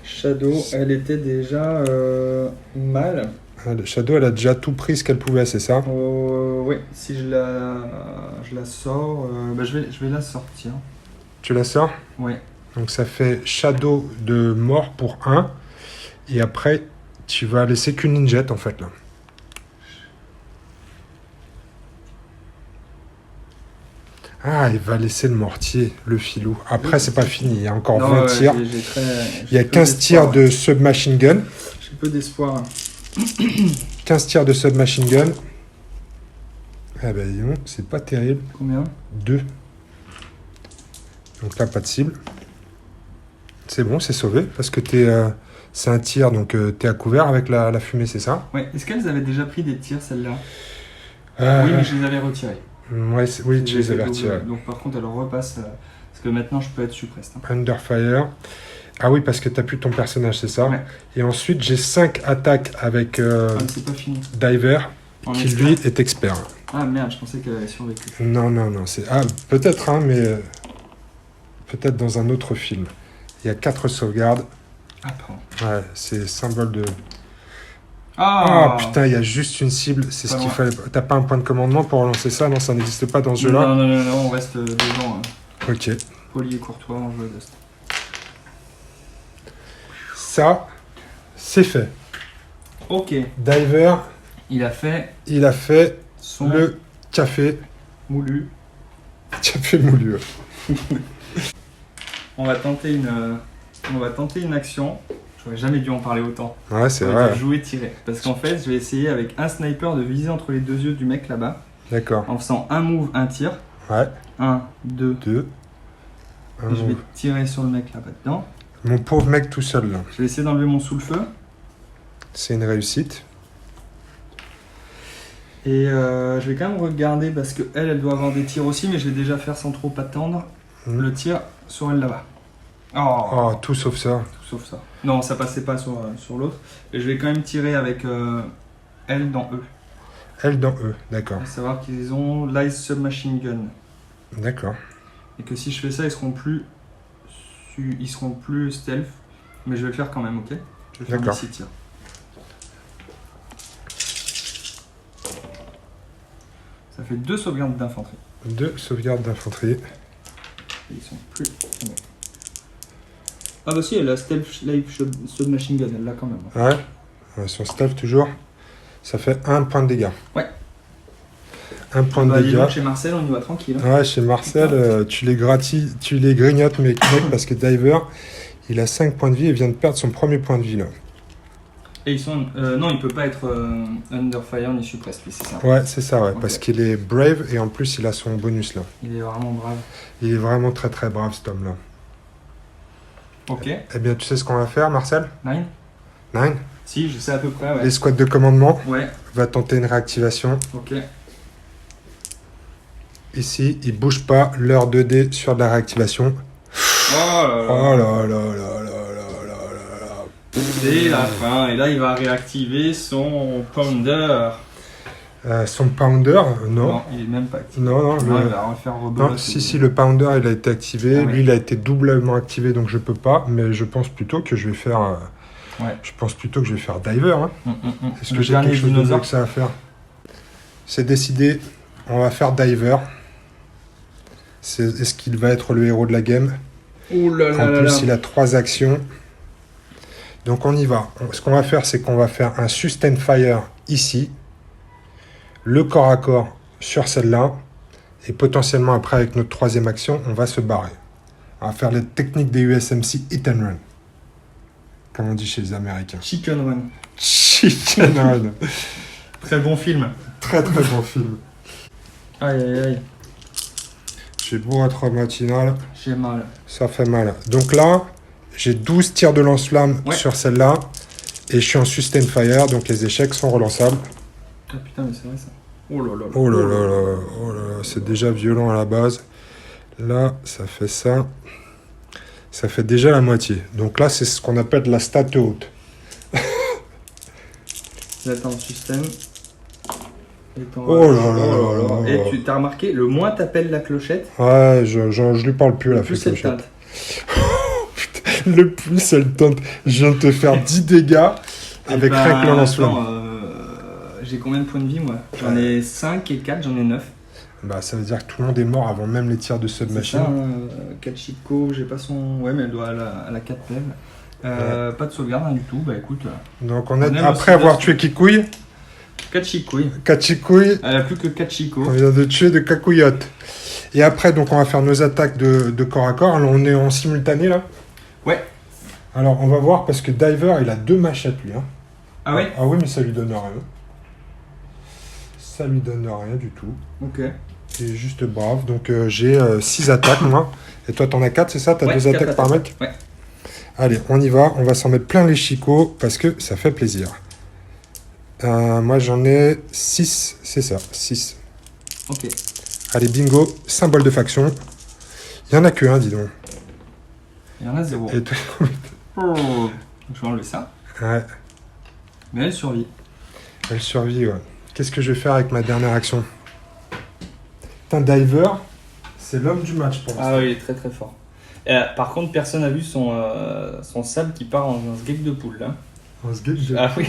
Shadow, elle était déjà mal.
Ah, le Shadow, elle a déjà tout pris ce qu'elle pouvait, c'est ça?
Oui, si je la sors, je vais la sortir.
Tu la sors?
Ouais.
Donc ça fait Shadow de mort pour 1. Et après, tu vas laisser qu'une ninjette en fait là. Ah, il va laisser le mortier, le filou. Après, c'est pas fini. Il y a encore 20 tirs. Il y a 15 tirs de submachine gun.
J'ai peu d'espoir.
15 tirs de submachine gun. Ah ben, dis donc, c'est pas terrible.
Combien?
2. Donc là, pas de cible. C'est bon, c'est sauvé. Parce que c'est un tir, donc t'es à couvert avec la fumée, c'est ça?
Ouais. Est-ce qu'elles avaient déjà pris des tirs, celles-là?
Oui,
mais je les avais retirés.
Ouais, oui, tu les avais retirés.
Donc par contre, elle repasse. Parce que maintenant, je peux être suppressed.
Under fire. Ah oui, parce que t'as plus ton personnage, c'est ça?
Ouais.
Et ensuite, j'ai 5 attaques avec
mais c'est pas fini.
Diver,
En
qui
expert.
lui est expert.
Ah merde, je pensais qu'elle avait survécu.
Non, c'est... Ah, peut-être, hein, mais... peut-être dans un autre film. Il y a 4 sauvegardes.
Ah, pardon.
Ouais, c'est symbole de... Ah putain, il y a juste une cible, c'est ce
Pas
qu'il
loin.
fallait. T'as pas un point de commandement pour relancer ça? Non, ça n'existe pas dans ce jeu-là.
Non, on reste devant.
Ok.
Poli et courtois en jeu Dust.
Ça, c'est fait.
Ok,
Diver,
il a fait
il a fait
son
le café
moulu.
moulu.
On va tenter une action. J'aurais jamais dû en parler autant.
Ouais, c'est
On va
vrai.
dire jouer tirer. Parce qu'en fait, je vais essayer avec un sniper de viser entre les deux yeux du mec là-bas.
D'accord.
En faisant un move, un tir.
Ouais.
1, 2.
2.
Et je vais tirer sur le mec là-bas dedans.
Mon pauvre mec tout seul là.
Je vais essayer d'enlever mon sous-le-feu.
C'est une réussite.
Et je vais quand même regarder parce que elle doit avoir des tirs aussi, mais je vais déjà faire sans trop attendre le tir sur elle là-bas.
Oh, tout sauf ça.
Tout sauf ça. Non, ça passait pas sur l'autre. Et je vais quand même tirer avec elle dans E.
Elle dans E, d'accord.
À savoir qu'ils ont Light Submachine Gun.
D'accord.
Et que si je fais ça, ils seront plus stealth. Mais je vais le faire quand même, ok? Je vais faire
D'accord.
6 tirs. Ça fait 2 sauvegardes d'infanterie.
2 sauvegardes d'infanterie.
Et ils sont plus... Ah bah si, elle a Stealth Life Submachine Gun, elle l'a quand même.
Ouais. Son stealth toujours. Ça fait 1 point de dégâts.
Ouais.
1 point de
Bah, dis
dégâts.
donc, chez Marcel, on y va tranquille. Hein.
Ouais, chez Marcel, tu les grignotes, mais parce que Diver, il a 5 points de vie et vient de perdre son premier point de vie là.
Et ils sont... non, il peut pas être Under Fire ni Suppressed, lui, c'est ça.
Ouais, c'est ça, ouais,
Ok.
parce qu'il est brave et en plus il a son bonus là.
Il est vraiment brave.
Il est vraiment très très brave cet homme là.
Ok.
Eh bien, tu sais ce qu'on va faire, Marcel?
9
Nine.
Si, je sais à peu près, ouais.
L'escouade de commandement
Ouais,
va tenter une réactivation.
ok.
Ici, il bouge pas, l'heure 2D sur de la réactivation.
Oh là là.
Oh là là là là là là là.
C'est la fin, et là il va réactiver son Pounder.
Son Pounder, non.
il est même pas activé.
Non,
Non, il va refaire
non,
rebelote.
si, le Pounder, il a été activé.
Ah ouais.
Lui, il a été doublement activé, donc je peux pas. Mais je pense plutôt que je vais faire...
Ouais.
Je pense plutôt que je vais faire Diver. Hein. Est-ce que
Le
j'ai
dernier
quelque chose de mieux
dinosaure.
que ça à faire? C'est décidé. On va faire Diver. Est-ce qu'il va être le héros de la game?
Ouh là là
En
là
plus,
là.
il a 3 actions. Donc on y va. Ce qu'on va faire, c'est qu'on va faire un sustain fire ici. Le corps à corps sur celle-là. Et potentiellement après, avec notre 3e action, on va se barrer. On va faire les techniques des USMC hit and run. Comme on dit chez les Américains.
Chicken Run.
Chicken run.
Très bon film.
Très très bon film.
Aïe aïe aïe,
J'ai beau être matinal,
j'ai mal.
ça fait mal. Donc là, j'ai 12 tirs de lance-flamme
Ouais.
sur celle-là. Et je suis en sustain fire, donc les échecs sont relançables.
Ah putain, mais c'est vrai ça. Oh là là.
Oh là là là, oh là là, c'est déjà violent à la base. Là, ça fait ça. Ça fait déjà la moitié. Donc là, c'est ce qu'on appelle la stat haute.
J'attends le système.
Oh là là là.
Et tu t'as remarqué, le moins t'appelles la clochette,
Ouais, je lui parle plus,
le
la
plus
fée
c'est
clochette.
teinte.
Le plus, elle tente. Je viens de te faire 10 dégâts avec
Eh ben,
rien que le lance-flamme.
attends, j'ai combien de points de vie moi? J'en ai 5 et 4, j'en ai 9.
Bah, ça veut dire que tout le monde est mort avant même les tirs de
C'est
submachine.
ça, Kachiko, j'ai pas son... Ouais, mais elle doit à la 4 PEV. Pas de sauvegarde, rien du tout. Bah écoute,
Donc, on
On
est,
aime
après
aussi
avoir
bien.
tué Kikouille,
Kachikouille.
Kachikouille,
Elle a plus que Kachiko.
on vient de tuer de Kakouillotte. Et après, donc, on va faire nos attaques de corps à corps. Alors, on est en simultané là.
Ouais.
Alors, on va voir parce que Diver, il a 2 machettes lui. Hein.
Ah ouais?
Ah oui, mais ça lui donne rien. Ça lui donne rien du tout.
Ok.
Il est juste brave. Donc, j'ai 6 attaques moi. Et toi, t'en as 4, c'est ça? T'as
Ouais,
2
quatre
attaques par mec?
Ouais.
Allez, on y va. On va s'en mettre plein les chicots parce que ça fait plaisir. Moi, j'en ai 6. C'est ça, 6.
Ok.
Allez, bingo. Symbole de faction. Il y en a que un, dis donc.
Il y en a 0.
Et toi-
Oh. Je vais enlever ça.
ouais,
Mais elle survit.
elle survit, ouais. Qu'est-ce que je vais faire avec ma dernière action? Putain, Diver, c'est l'homme du match pour l'instant.
Ah oui, il est très très fort. Par contre, personne n'a vu son sable qui part en un sgeg de poule là.
On se guette.
Ah oui.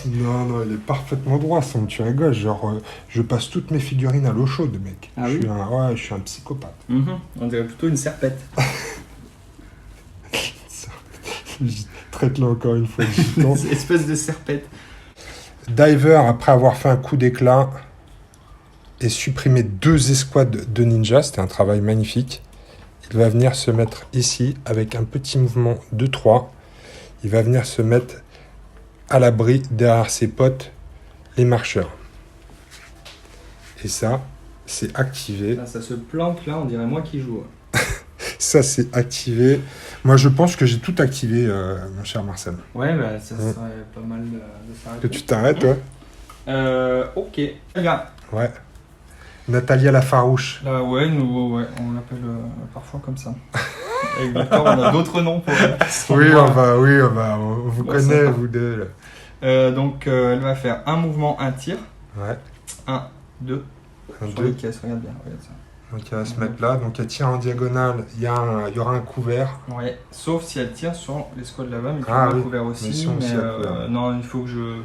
Non, il est parfaitement droit, ça me tue à gauche. Genre, je passe toutes mes figurines à l'eau chaude, mec.
Ah oui.
Je suis un psychopathe.
On dirait plutôt une serpette.
Traite-le encore une fois. Une
espèce de serpette.
Diver, après avoir fait un coup d'éclat et supprimé 2 escouades de ninja, c'était un travail magnifique. Il va venir se mettre ici avec un petit mouvement de 3. Il va venir se mettre à l'abri derrière ses potes, les marcheurs. Et ça, c'est activé.
Là, ça se planque, là, on dirait moi qui joue.
Ça, c'est activé. Moi, je pense que j'ai tout activé, mon cher Marcel.
Ouais, bah, ça serait pas mal de s'arrêter.
Que tu t'arrêtes, toi.
Ok. Les gars.
Ouais. Natalia la farouche.
Ouais, on l'appelle parfois comme ça. Avec Victor, on a d'autres noms pour elle.
On vous connaît, vous deux.
Donc, elle va faire un mouvement, un tir.
Ouais.
1, 2. Sur les caisses, regarde bien, regarde ça.
Donc elle va se mettre là, donc elle tire en diagonale, il y aura un couvert.
Ouais, sauf si elle tire sur les squads là-bas, mais il y
a
un couvert aussi. Non, il faut que je...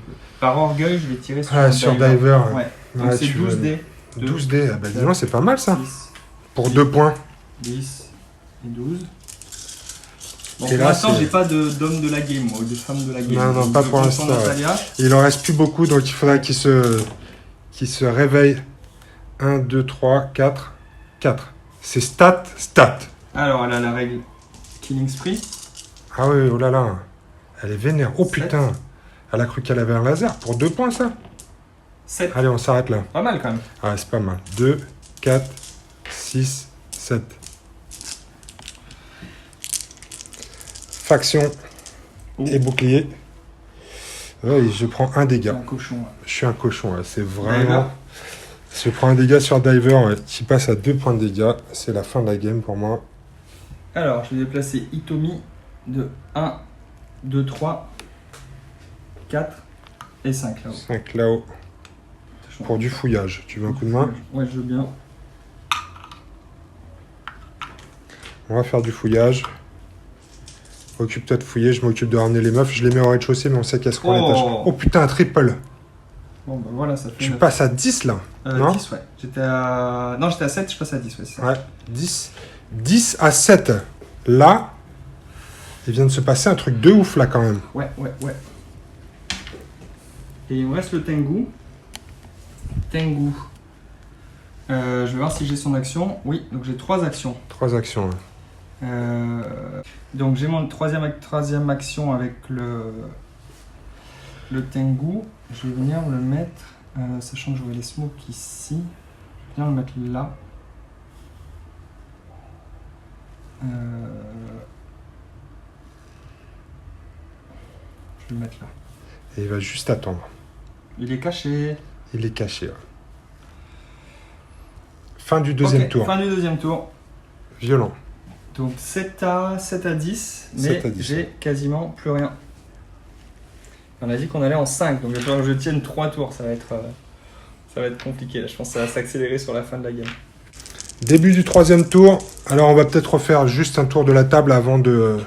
Par orgueil, je vais tirer sur
Diver.
Ouais. Donc c'est 12 dés.
12 dés, bah dis donc, c'est pas mal ça.
10,
pour 2 points.
10 et 12. Bon,
et
pour
là,
l'instant, j'ai pas d'homme de la game, ou de femme de la game.
Non, pas pour l'instant. Il en reste plus beaucoup, donc il faudra qu'il se réveille. 1, 2, 3, 4. 4. C'est stat.
Alors, elle a la règle Killing Spree.
Ah oui, oh là là. Elle est vénère. Oh 7. Putain. Elle a cru qu'elle avait un laser. Pour 2 points, ça.
7.
Allez, on s'arrête là.
Pas mal, quand même.
Ouais, c'est pas mal. 2, 4, 6, 7. Faction et bouclier. Oui, je prends un dégât.
Un cochon, ouais.
Je suis un cochon, ouais. C'est vraiment... Je prends un dégât sur Diver, ouais, qui passe à 2 points de dégâts. C'est la fin de la game pour moi.
Alors, je vais déplacer Hitomi de 1, 2, 3, 4 et 5 là-haut.
5 là-haut. Pour du fouillage. Tu veux un coup de main?
Ouais, je veux bien.
On va faire du fouillage. Occupe-toi de fouiller, je m'occupe de ramener les meufs. Je les mets au rez-de-chaussée, mais on sait qu'elles seront les tâches. Oh putain, un triple!
Bon, bah voilà, ça fait.
Tu passes à 10 là?
Non 10, ouais. J'étais à 7, je passe à 10, ouais, c'est ça.
Ouais, 10 à 7. Là, il vient de se passer un truc de ouf là quand même.
Ouais. Et il me reste le Tengu. Je vais voir si j'ai son action. Oui, donc j'ai 3 actions.
3 actions, ouais.
Donc j'ai mon troisième action avec le Tengu. Je vais venir le mettre, sachant que j'aurai les smokes ici. Je vais venir le mettre là. Je vais le mettre là.
Et il va juste attendre.
Il est caché.
Il est caché, ouais. Fin du deuxième tour.
Fin du deuxième tour.
Violent.
Donc 7 à 10, mais j'ai quasiment plus rien. On a dit qu'on allait en 5, donc il va falloir que je tienne 3 tours, ça va être compliqué là. Je pense que ça va s'accélérer sur la fin de la game.
Début du 3e tour, alors on va peut-être refaire juste un tour de la table avant de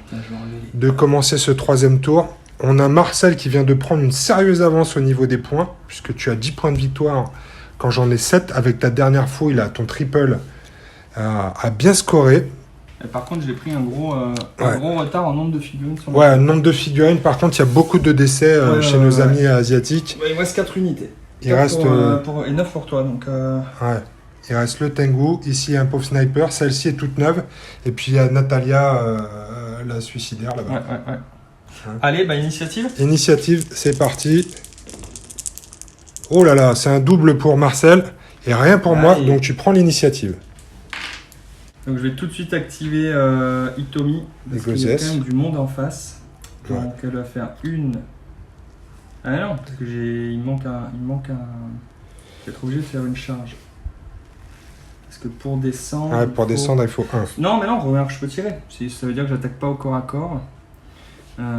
commencer ce 3e tour. On a Marcel qui vient de prendre une sérieuse avance au niveau des points, puisque tu as 10 points de victoire quand j'en ai 7. Avec ta dernière fouille, là, ton triple a bien scoré.
Et par contre, j'ai pris un gros retard en nombre de figurines. Sur
nombre de figurines. Par contre, il y a beaucoup de décès chez nos amis asiatiques.
Ouais, il me reste 4 unités.
Il reste...
et 9 pour toi. Donc,
ouais. Il reste le Tengu. Ici, il y a un pauvre sniper. Celle-ci est toute neuve. Et puis, il y a Natalia, la suicidaire, là-bas.
Ouais. Hein. Allez, initiative.
Initiative, c'est parti. Oh là là, c'est un double pour Marcel. Et rien pour moi. Donc, tu prends l'initiative. Donc
je vais tout de suite activer Hitomi, parce qu'il y a quand même du monde en face. Donc elle va faire une... Ah non, parce que il manque un... Je vais être obligé de faire une charge. Parce que pour descendre...
Ah, pour descendre, il faut 1.
Non, mais non, remarque, je peux tirer. Ça veut dire que j'attaque pas au corps à corps.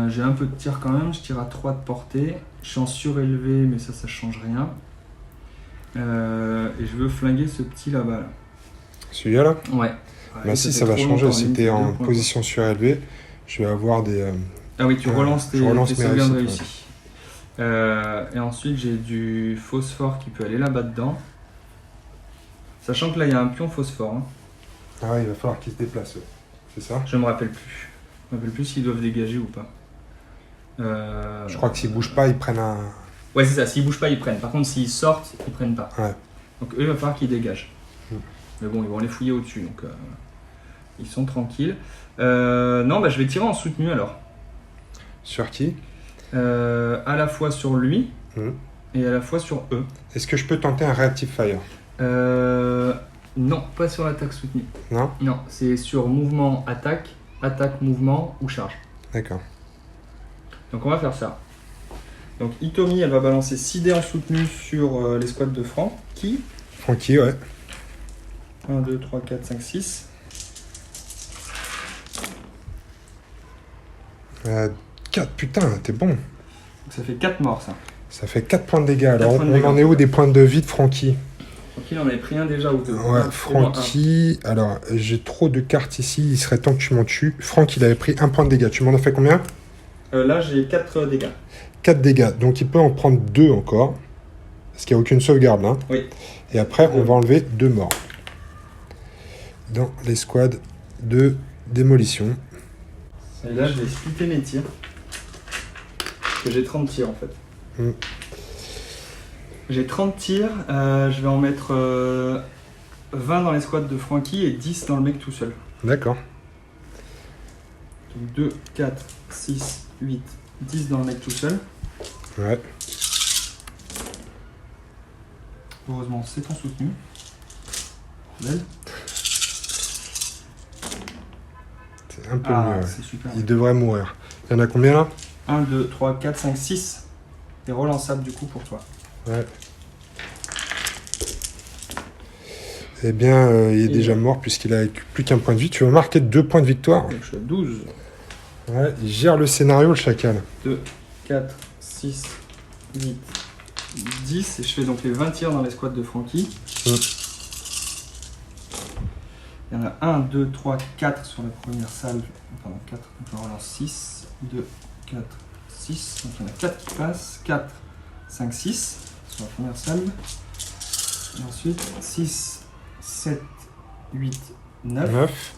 J'ai un peu de tir quand même, je tire à 3 de portée. Je suis en surélevé, mais ça change rien. Et je veux flinguer ce petit là-bas. Là.
Celui-là là?
Ouais.
Bah si, ça va changer. Si tu es en position surélevée, je vais avoir des...
Ah oui, tu relances tes sauvegardes réussies. Et ensuite, j'ai du phosphore qui peut aller là-bas dedans. Sachant que là, il y a un pion phosphore. Hein.
Ah ouais, il va falloir qu'il se déplace. C'est ça?
Je me rappelle plus. Je me rappelle plus s'ils doivent dégager ou pas.
Je crois que s'ils bougent pas, ils prennent un...
Ouais, c'est ça. S'ils bougent pas, ils prennent. Par contre, s'ils sortent, ils prennent pas.
Ouais.
Donc eux, il va falloir qu'ils dégagent. Mais bon, ils vont les fouiller au-dessus. Donc ils sont tranquilles. Non, bah, je vais tirer en soutenu alors.
Sur qui?
À la fois sur lui et à la fois sur eux.
Est-ce que je peux tenter un Reactive Fire?
Non, pas sur l'attaque soutenue.
Non?
Non, c'est sur mouvement, attaque, mouvement ou charge.
D'accord.
Donc on va faire ça. Donc Hitomi, elle va balancer 6 dés en soutenu sur les squads de Francky.
Francky, ouais.
1, 2, 3, 4, 5, 6.
4, putain, t'es bon.
Donc ça fait 4 morts ça.
Ça fait 4 points de dégâts. Alors,
points de dégâts.
on en est où des points de vie de Francky?
Francky, il en avait pris un déjà ou deux.
Ouais, Francky, alors j'ai trop de cartes ici, il serait temps que tu m'en tues. Francky, il avait pris 1 point de dégâts. Tu m'en as fait combien?
Là, j'ai 4 dégâts.
4 dégâts, donc il peut en prendre 2 encore. Parce qu'il n'y a aucune sauvegarde là.
Oui.
Et après, on va enlever 2 morts. Dans les squads de démolition.
Et là, je vais splitter mes tirs. Parce que j'ai 30 tirs en fait. J'ai 30 tirs, je vais en mettre 20 dans les squads de Francky et 10 dans le mec tout seul.
D'accord.
Donc 2, 4, 6, 8, 10 dans le mec tout seul.
Ouais.
Heureusement, c'est en soutenu. Belle.
C'est un peu mieux. Ouais.
C'est super.
Il devrait mourir. Il y en a combien là?
1, 2, 3, 4, 5, 6. C'est relançable du coup pour toi.
Ouais. Eh bien, il est déjà mort puisqu'il a plus qu'un point de vie. Tu vas marquer 2 points de victoire.
Donc je suis à 12.
Ouais, il gère le scénario, le chacal.
2, 4, 6, 8, 10. Et je fais donc les 20 tirs dans les squads de Francky. Il y en a 1, 2, 3, 4 sur la première salle. Pardon, 4. Donc on relance 6, 2, 4, 6. Donc il y en a 4 qui passent. 4, 5, 6 sur la première salle. Et ensuite 6, 7, 8, 9.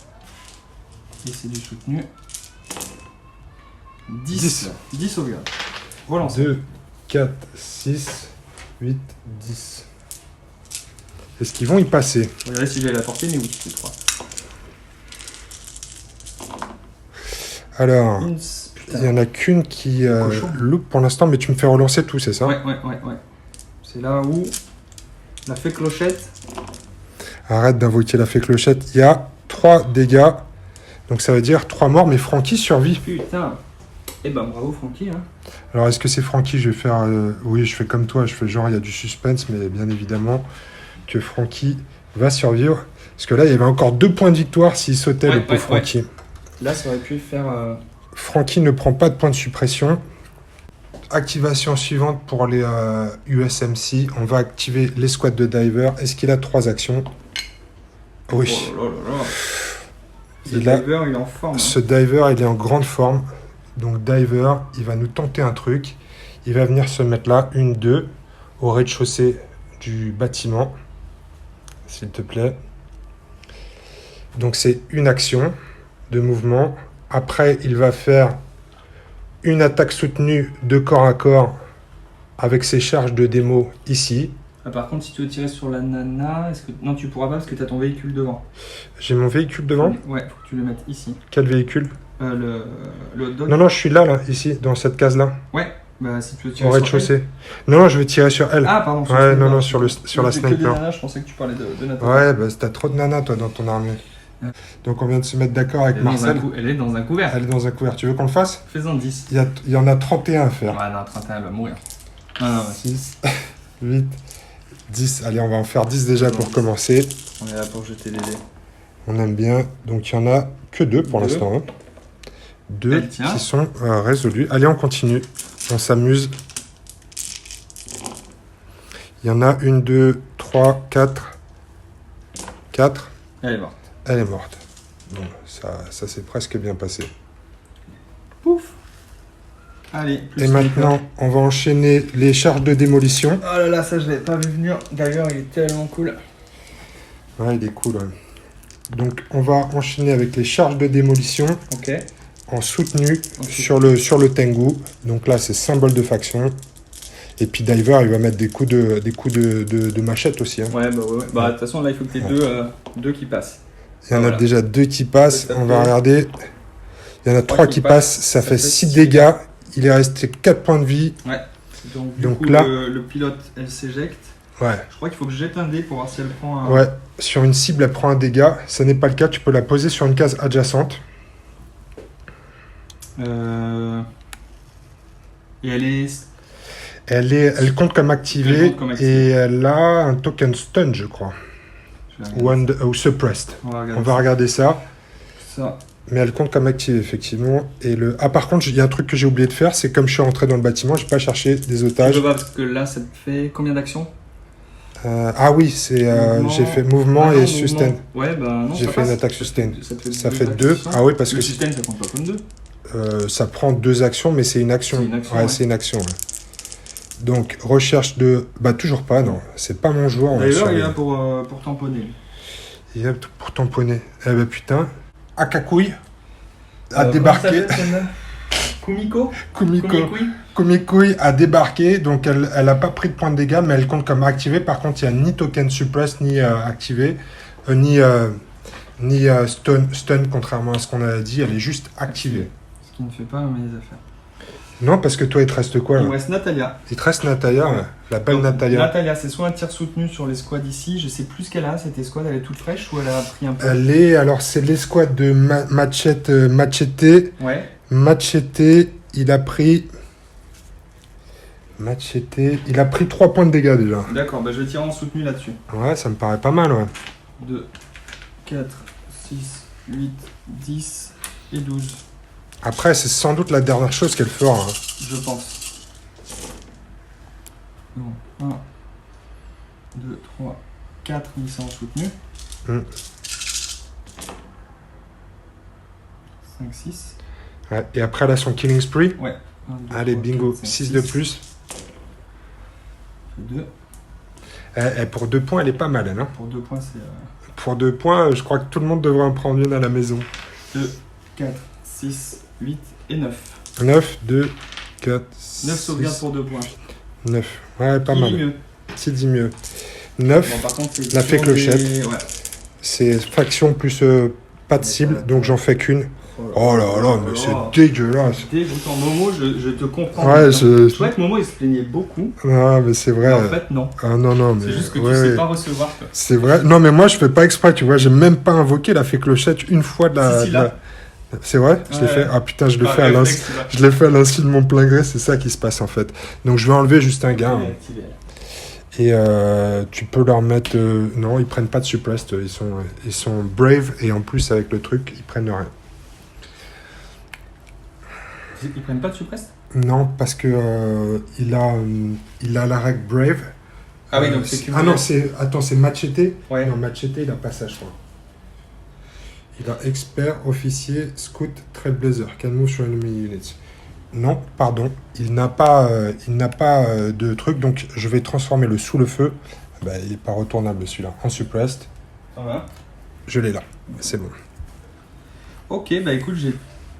Et c'est du soutenu. 10 sauvegardes. Relance.
2, 4, 6, 8, 10. Est-ce qu'ils vont y passer?
Regardez si j'ai la portée, mais oui, c'est 3.
Alors, il n'y en a qu'une qui loupe pour l'instant, mais tu me fais relancer tout, c'est ça?
Ouais. C'est là où la fée clochette.
Arrête d'invoquer la fée clochette. Il y a 3 dégâts. Donc ça veut dire 3 morts, mais Francky survit.
Putain. Eh ben bravo Francky. Hein.
Alors est-ce que c'est Francky? Je vais faire... oui, je fais comme toi. Je fais genre, il y a du suspense, mais bien évidemment que Francky va survivre. Parce que là, il y avait encore 2 points de victoire s'il sautait, le pauvre Francky.
Là, ça aurait pu faire...
Francky ne prend pas de points de suppression. Activation suivante pour les USMC. On va activer les squads de diver. Est-ce qu'il a 3 actions? Oui.
Oh là là là. Ce diver, il est en forme.
Ce diver, il est en grande forme. Donc diver, il va nous tenter un truc. Il va venir se mettre là, 1, 2, au rez-de-chaussée du bâtiment. S'il te plaît. Donc c'est une action de mouvement. Après, il va faire une attaque soutenue de corps à corps avec ses charges de démo ici.
Ah, par contre, si tu veux tirer sur la nana, est-ce que... Non, tu pourras pas parce que tu as ton véhicule devant.
J'ai mon véhicule devant?
Ouais, faut que tu le mettes ici.
Quel véhicule?
Le hot dog.
Non, je suis là, ici, dans cette case-là.
Ouais, bah si tu veux tirer
au rez-de-chaussée. Non, je vais tirer sur elle.
Ah, pardon.
Ouais, non, sur la sniper.
Nana, je pensais que tu parlais de Nathan.
Ouais, bah t'as trop de nanas, toi, dans ton armée. Donc on vient de se mettre d'accord avec Marcel.
Elle est dans un couvert.
Elle est dans un couvert. Tu veux qu'on le fasse?
Fais-en 10.
Il y en a 31 à faire.
Ouais, non, 31, elle va mourir. Ah, ouais.
6, 8, 10. Allez, on va en faire 10 déjà pour commencer.
On est là pour jeter les dés.
On aime bien. Donc il n'y en a que 2 pour l'instant. Hein. 2 qui sont résolus. Allez, on continue. On s'amuse. Il y en a 1, 2, 3, 4. 4.
Elle est morte.
Elle est morte. Bon, ça s'est presque bien passé.
Pouf. Allez, plus
Et maintenant, on va enchaîner les charges de démolition.
Oh là là, ça je l'avais pas vu venir. D'ailleurs, il est tellement cool.
Ouais, il est cool. Ouais. Donc, on va enchaîner avec les charges de démolition.
Ok.
En soutenu sur le Tengu. Donc là, c'est symbole de faction. Et puis Diver, il va mettre des coups de machette aussi. Hein.
Ouais, bah ouais. Bah de toute façon, là, il faut que tu aies deux qui passent.
Il y en a déjà 2 qui passent. On va regarder. Il y en a 3 qui passent. Ça fait 6 dégâts. Il est resté 4 points de vie.
Ouais. Donc, du coup,
là,
le pilote, elle s'éjecte.
Ouais.
Je crois qu'il faut que je jette un dé pour voir si elle prend un...
Ouais. Sur une cible, elle prend un dégât. Ça n'est pas le cas. Tu peux la poser sur une case adjacente.
Et
Elle compte comme activée. Et elle a un token stun, je crois. Ou suppressed. On va regarder ça. Mais elle compte comme active, effectivement. Et par contre, il y a un truc que j'ai oublié de faire, c'est comme je suis rentré dans le bâtiment, je n'ai pas cherché des otages.
Je vois parce que là, ça te fait combien d'actions
Ah oui, j'ai fait mouvement et sustain.
Ouais, bah non,
j'ai fait une attaque sustain. Ça fait 2. Ah oui, parce que
sustain, ça compte pas comme 2.
Ça prend 2 actions, mais c'est une action. C'est une action. Ouais. Donc, recherche de... Bah, toujours pas, non. C'est pas mon joueur.
D'ailleurs, il est là pour tamponner.
Il est là pour tamponner. Eh ben putain... Akakui a débarqué. Kumikui a débarqué, donc elle a pas pris de point de dégâts, mais elle compte comme activée. Par contre, il n'y a ni token suppress, ni activé, ni stun, contrairement à ce qu'on a dit. Elle est juste activée.
Ce qui ne fait pas mes affaires.
Non, parce que toi, il te reste quoi là?
Il me reste Natalia.
Il te reste Natalia, ouais. La belle Natalia.
Natalia, c'est soit un tir soutenu sur l'escouade ici. Je sais plus ce qu'elle a. Cette escouade, elle est toute fraîche ou elle a pris un peu?
Alors, c'est l'escouade de Machete.
Ouais.
Machete, il a pris 3 points de dégâts déjà.
D'accord, bah je vais tirer en soutenu là-dessus.
Ouais, ça me paraît pas mal, ouais.
2, 4, 6, 8, 10 et 12.
Après, c'est sans doute la dernière chose qu'elle fera. Hein.
Je pense. Bon, 1, 2, 3, 4 glissants soutenus. 5, 6.
Ouais, et après, elle a son Killing Spree.
Ouais. 1, 2,
allez,
3,
bingo.
4, 5,
6 de plus.
2.
Pour 2 points, elle est pas mal, elle. Hein.
Pour 2 points, c'est...
Pour 2 points, je crois que tout le monde devrait en prendre une à la maison.
2, 4, 6, 8 et 9.
9, 2, 4,
9 sauvegardes pour 2 points.
9. Ouais, pas mal.
Mieux.
Qui dit mieux. 9,
bon, par contre, c'est
la fée clochette.
Ouais.
C'est faction plus pas de cible, donc j'en fais qu'une. Oh là là, mais c'est dégueulasse.
Dégoûtant. Momo, je te comprends.
Ouais,
je trouvais que Momo, il se plaignait beaucoup.
Ah, mais c'est vrai.
Mais en fait, non.
Ah non, mais...
C'est juste que tu sais pas recevoir. Quoi.
C'est vrai. Non, mais moi, je fais pas exprès, tu vois. J'ai même pas invoqué la fée clochette une fois de la... C'est vrai, je l'ai fait. Ah putain, je l'ai fait à l'insu de mon plein gré, c'est ça qui se passe en fait. Donc je vais enlever juste un gars. Et tu peux leur mettre... non, ils prennent pas de suppressed, ils sont brave et en plus avec le truc, ils prennent rien.
Ils prennent pas de suppressed?
Non, parce que il a la règle brave.
Ah oui, donc c'est cumulé.
Ah non, c'est Machete.
Ouais.
Non, Machete, il a pas ça, je crois. Il a expert, officier, scout, trailblazer, can move sur enemy units. Non, pardon, il n'a pas de truc, donc je vais transformer le sous le feu. Bah, il n'est pas retournable celui-là. En suppressed.
Ça va.
Je l'ai là, c'est bon.
Ok, bah écoute, j'ai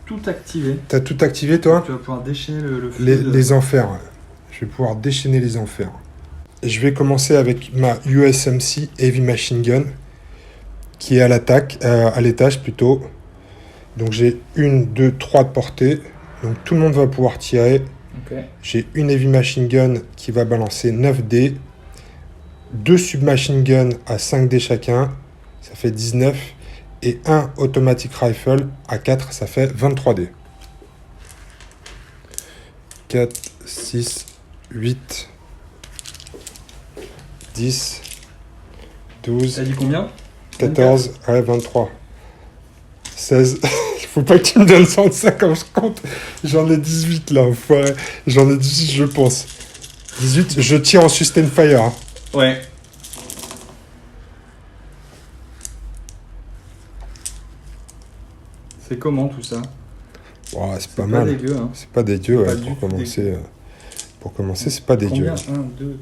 tout activé.
T'as tout activé toi?
Tu vas pouvoir déchaîner le feu.
Les enfers, ouais. Je vais pouvoir déchaîner les enfers. Et je vais commencer avec ma USMC Heavy Machine Gun, qui est à l'attaque, à l'étage plutôt. Donc j'ai 1, 2, 3 de portée. Donc tout le monde va pouvoir tirer.
Okay.
J'ai une Heavy Machine Gun qui va balancer 9 dés. 2 Submachine Gun à 5 dés chacun. Ça fait 19. Et un Automatic Rifle à 4. Ça fait 23 dés. 4, 6, 8, 10, 12...
T'as dit combien?
14, 24. Ouais, 23. 16... Faut pas que tu me donnes ça comme je compte. J'en ai 18 là, enfoiré. J'en ai 18, je pense. 18, je tire en sustain fire. Hein.
Ouais. C'est comment tout ça?
Oh, c'est pas mal.
Dégueu, hein.
C'est pas dégueu,
Pas
ouais,
du
pour
tout
commencer.
dégueu.
Pour commencer, c'est pas dégueu.
Combien 1, 2,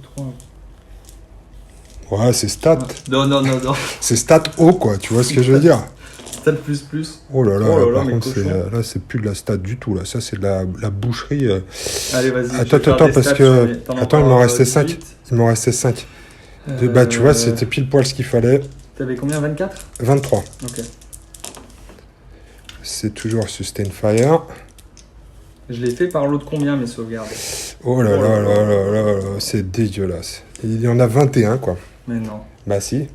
3.
Ouais, c'est stat.
Non.
C'est stat haut, quoi. Tu vois ce que je veux dire?
Stat plus.
Oh là là,
Oh là là,
par
mais
contre,
cochon.
là, c'est plus de la stat du tout. Là, ça, c'est de la boucherie.
Allez, vas-y.
Attends, parce que. Attends, il m'en restait 5. Il m'en restait 5. Bah, tu vois, c'était pile poil ce qu'il fallait.
T'avais combien 24
23.
Ok.
C'est toujours Sustain Fire.
Je l'ai fait par l'autre combien, mes sauvegardes?
Oh là là là là là là, c'est dégueulasse. Il y en a 21, quoi.
Mais non.
Bah, si.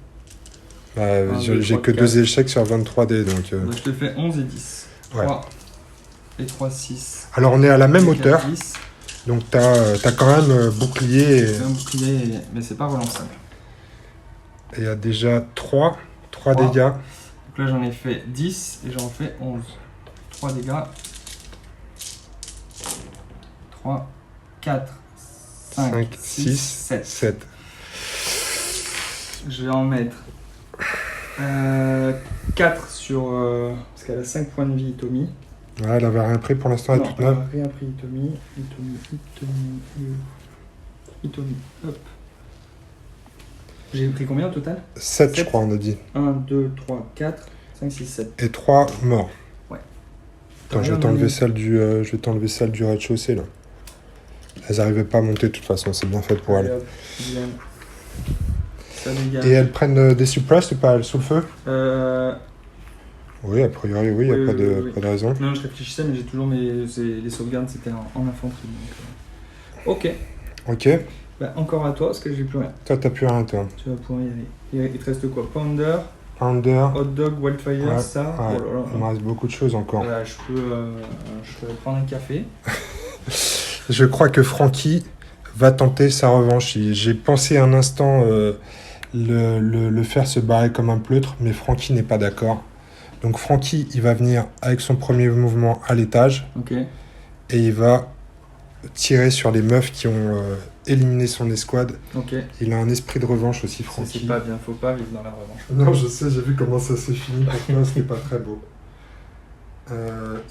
Bah,
2,
j'ai
3,
que 2
4.
échecs sur 23 dés, donc...
Bah, je te fais 11 et 10.
Ouais.
3 et 3, 6.
Alors, on est à la même
Et
hauteur,
4, 10.
donc t'as quand même bouclier...
C'est un bouclier, mais c'est pas relance simple.
Et il y a déjà 3
3.
dégâts.
Donc là, j'en ai fait 10 et j'en fais 11. 3 dégâts. 3, 4, 5, 6, 7.
7.
Je vais en mettre 4 sur... parce qu'elle a 5 points de vie, Tommy.
Ouais, elle avait rien pris pour l'instant, elle est toute neuve.
Rien pris, Tommy. Tommy. Hop. J'ai pris combien au total?
7, je crois, on a dit.
1, 2, 3, 4, 5, 6, 7.
Et 3 morts.
Ouais.
Attends, je vais t'enlever celle du rez-de-chaussée, là. Elles n'arrivaient pas à monter de toute façon, c'est bien fait pour elles.
Hop, bien. Ça dégage.
Et elles prennent des suppress ou pas, elles sous le feu? Oui, a priori, oui, il n'y a pas de raison.
Non, je réfléchissais, mais j'ai toujours les sauvegardes, c'était en infanterie. Donc, ok.
Ok.
Bah, encore à toi, parce que j'ai plus rien.
Toi, t'as plus rien, toi.
Tu vas pouvoir y aller. Il te reste quoi? Pounder,
Under.
Hot Dog, Wildfire,
Ouais,
ça.
ouais.
Oh là là.
Il me reste beaucoup de choses encore.
Je peux prendre un café.
Je crois que Francky va tenter sa revanche. J'ai pensé un instant le faire se barrer comme un pleutre, mais Francky n'est pas d'accord. Donc Francky, il va venir avec son premier mouvement à l'étage.
Ok.
Et il va tirer sur les meufs qui ont éliminé son escouade.
Ok.
Il a un esprit de revanche aussi, Francky.
C'est pas bien, faut pas vivre dans la revanche.
Non, je sais, j'ai vu comment ça s'est fini. Pour moi, c'était pas très beau.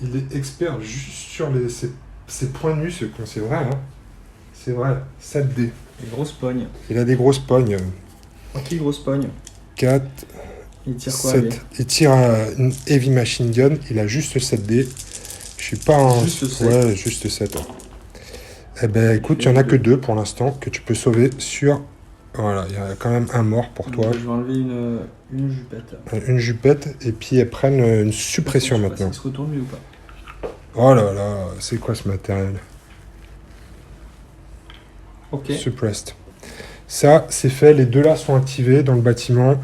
Il est expert juste sur ses points nus, ce con. C'est vrai, hein. C'est vrai. 7D.
Des grosses pognes.
Il a des grosses pognes.
Ok, grosse pogne.
4,
Il tire quoi,
7.
lui?
Il tire une heavy machine gun. Il a juste 7D. Je suis pas un...
Juste 7.
Ouais, juste 7. Eh ben, écoute, il n'y en a que 2 pour l'instant que tu peux sauver sur... Voilà, il y a quand même un mort pour toi.
Je vais enlever une jupette.
Une jupette, et puis elles prennent une suppression
Je sais pas
maintenant.
s'il se retourne lui ou pas.
Oh là là, c'est quoi ce matériel?
Ok.
Suppressed. Ça, c'est fait. Les 2 là sont activés dans le bâtiment.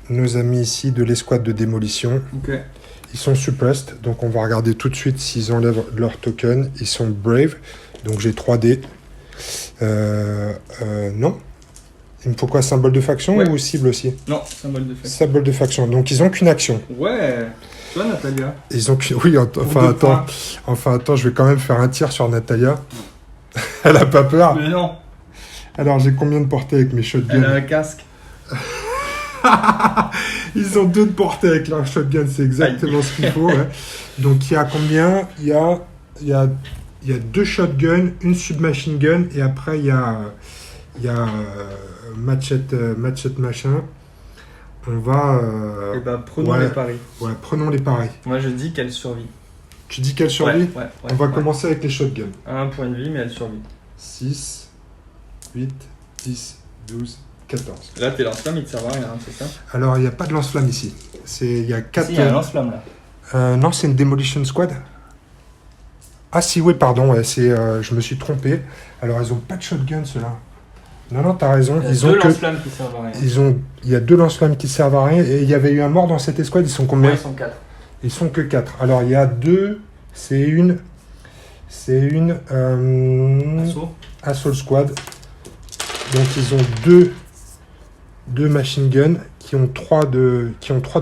Nos amis ici de l'escouade de démolition.
Ok.
Ils sont suppressed, donc on va regarder tout de suite s'ils enlèvent leur token. Ils sont brave, donc j'ai 3D. Non. Il me faut quoi, symbole de faction ou cible aussi?
Non, symbole de faction.
Symbole de faction, donc ils ont qu'une action.
Ouais. Tu vois, Natalia?
Ils ont qu'une... Oui, enfin attends, je vais quand même faire un tir sur Natalia. Elle a pas peur.
Mais non.
Alors j'ai combien de portées avec mes shotguns?
Elle a un casque.
Ils ont 2 de portée avec leur shotgun, c'est exactement ce qu'il faut. Ouais. Donc il y a combien? Il y a 2 shotguns, une submachine gun, et après il y a machette machin. On va...
Eh ben, prenons les paris.
Ouais, prenons les paris.
Moi, je dis qu'elle survit.
Tu dis qu'elle survit?
Ouais,
On va commencer avec les shotguns.
1 point de vie, mais elle survit.
6, 8, 10, 12, 14.
Là, tes lance-flammes, ils te servent à rien, hein, c'est ça?
Alors, il n'y a pas de lance-flamme ici. Il y a 4...
Si, il y a un lance-flamme, là.
Non, c'est une Demolition Squad. Ah si, oui, pardon, ouais, je me suis trompé. Alors, ils ont pas de shotgun, ceux-là. Non, t'as raison.
Il y a 2 lance-flammes qui servent à rien.
Il y a 2 lance-flammes qui servent à rien. Et il y avait eu un mort dans cette escouade. Ils sont combien?
Ouais, ils sont 4.
Ils sont que 4. Alors, il y a 2... C'est une Assault Squad. Donc, ils ont deux machine guns qui ont 3 de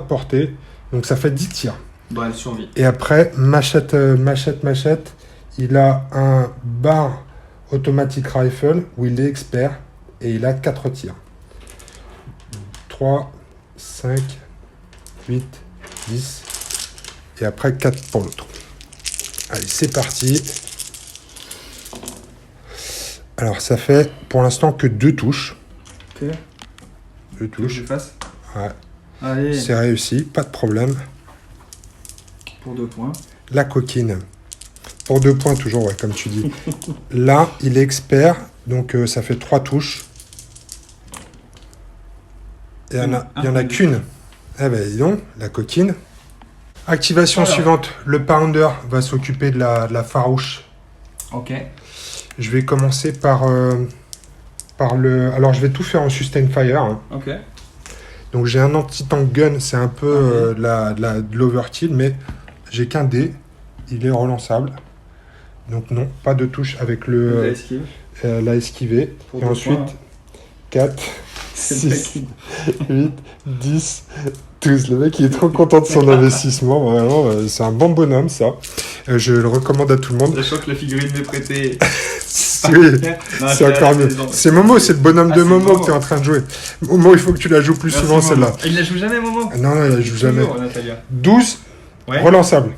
portée. Donc, ça fait 10 tirs.
Bon, elle survit.
Et après, machette, il a un bar automatic rifle où il est expert et il a 4 tirs. 3, 5, 8, 10 et après 4 pour l'autre. Allez, c'est parti. Alors, ça fait pour l'instant que 2 touches.
Ok.
2 touches.
Je fasse.
Ouais.
Allez.
C'est réussi, pas de problème.
Pour 2 points.
La coquine. Pour 2 points toujours, ouais, comme tu dis. Là, il est expert, donc ça fait 3 touches. Il y en a qu'une. Eh ben, dis donc, la coquine. Activation suivante. Le pounder va s'occuper de la farouche.
Ok.
Je vais commencer par le... Alors, je vais tout faire en sustain fire. Hein.
Ok.
Donc, j'ai un anti-tank gun. C'est un peu de l'overkill, mais j'ai qu'un dé. Il est relançable. Donc, non, pas de touche avec la esquiver.
Pour
et ensuite,
points,
4, 6, 8, 10, 12. Le mec, il est trop content de son investissement. Vraiment, c'est un bon bonhomme, ça. Je le recommande à tout le monde.
Sachant que la figurine m'est prêtée.
Oui, c'est encore mieux. C'est Momo, c'est le bonhomme de Momo que tu es en train de jouer. Momo, il faut que tu la joues plus souvent, celle-là.
Il la joue jamais, Momo?
Non, il la joue jamais. 12,
ouais.
Relançable.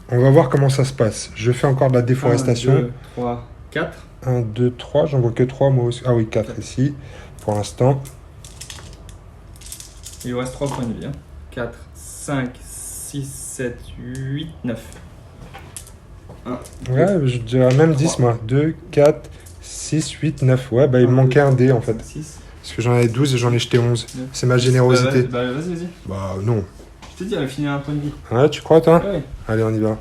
On va voir comment ça se passe. Je fais encore de la déforestation.
1, 2, 3, 4.
1, 2, 3. J'en vois que 3, moi aussi. Ah oui, 4 ici, pour l'instant.
Il vous reste 3 points de vie. 4, 5, 6, 7, 8, 9. 1,
ouais, je dirais même 10, 3. Moi. 2, 4, 6, 8, 9. Ouais, bah il me manquait un dé, en fait.
6.
Parce que j'en avais 12 et j'en ai jeté 11. C'est ma générosité.
Bah, vas-y.
Bah, non.
Je t'ai dit, elle a fini à un point de vie.
Ouais, tu crois, toi?
Ouais.
Allez, on y va.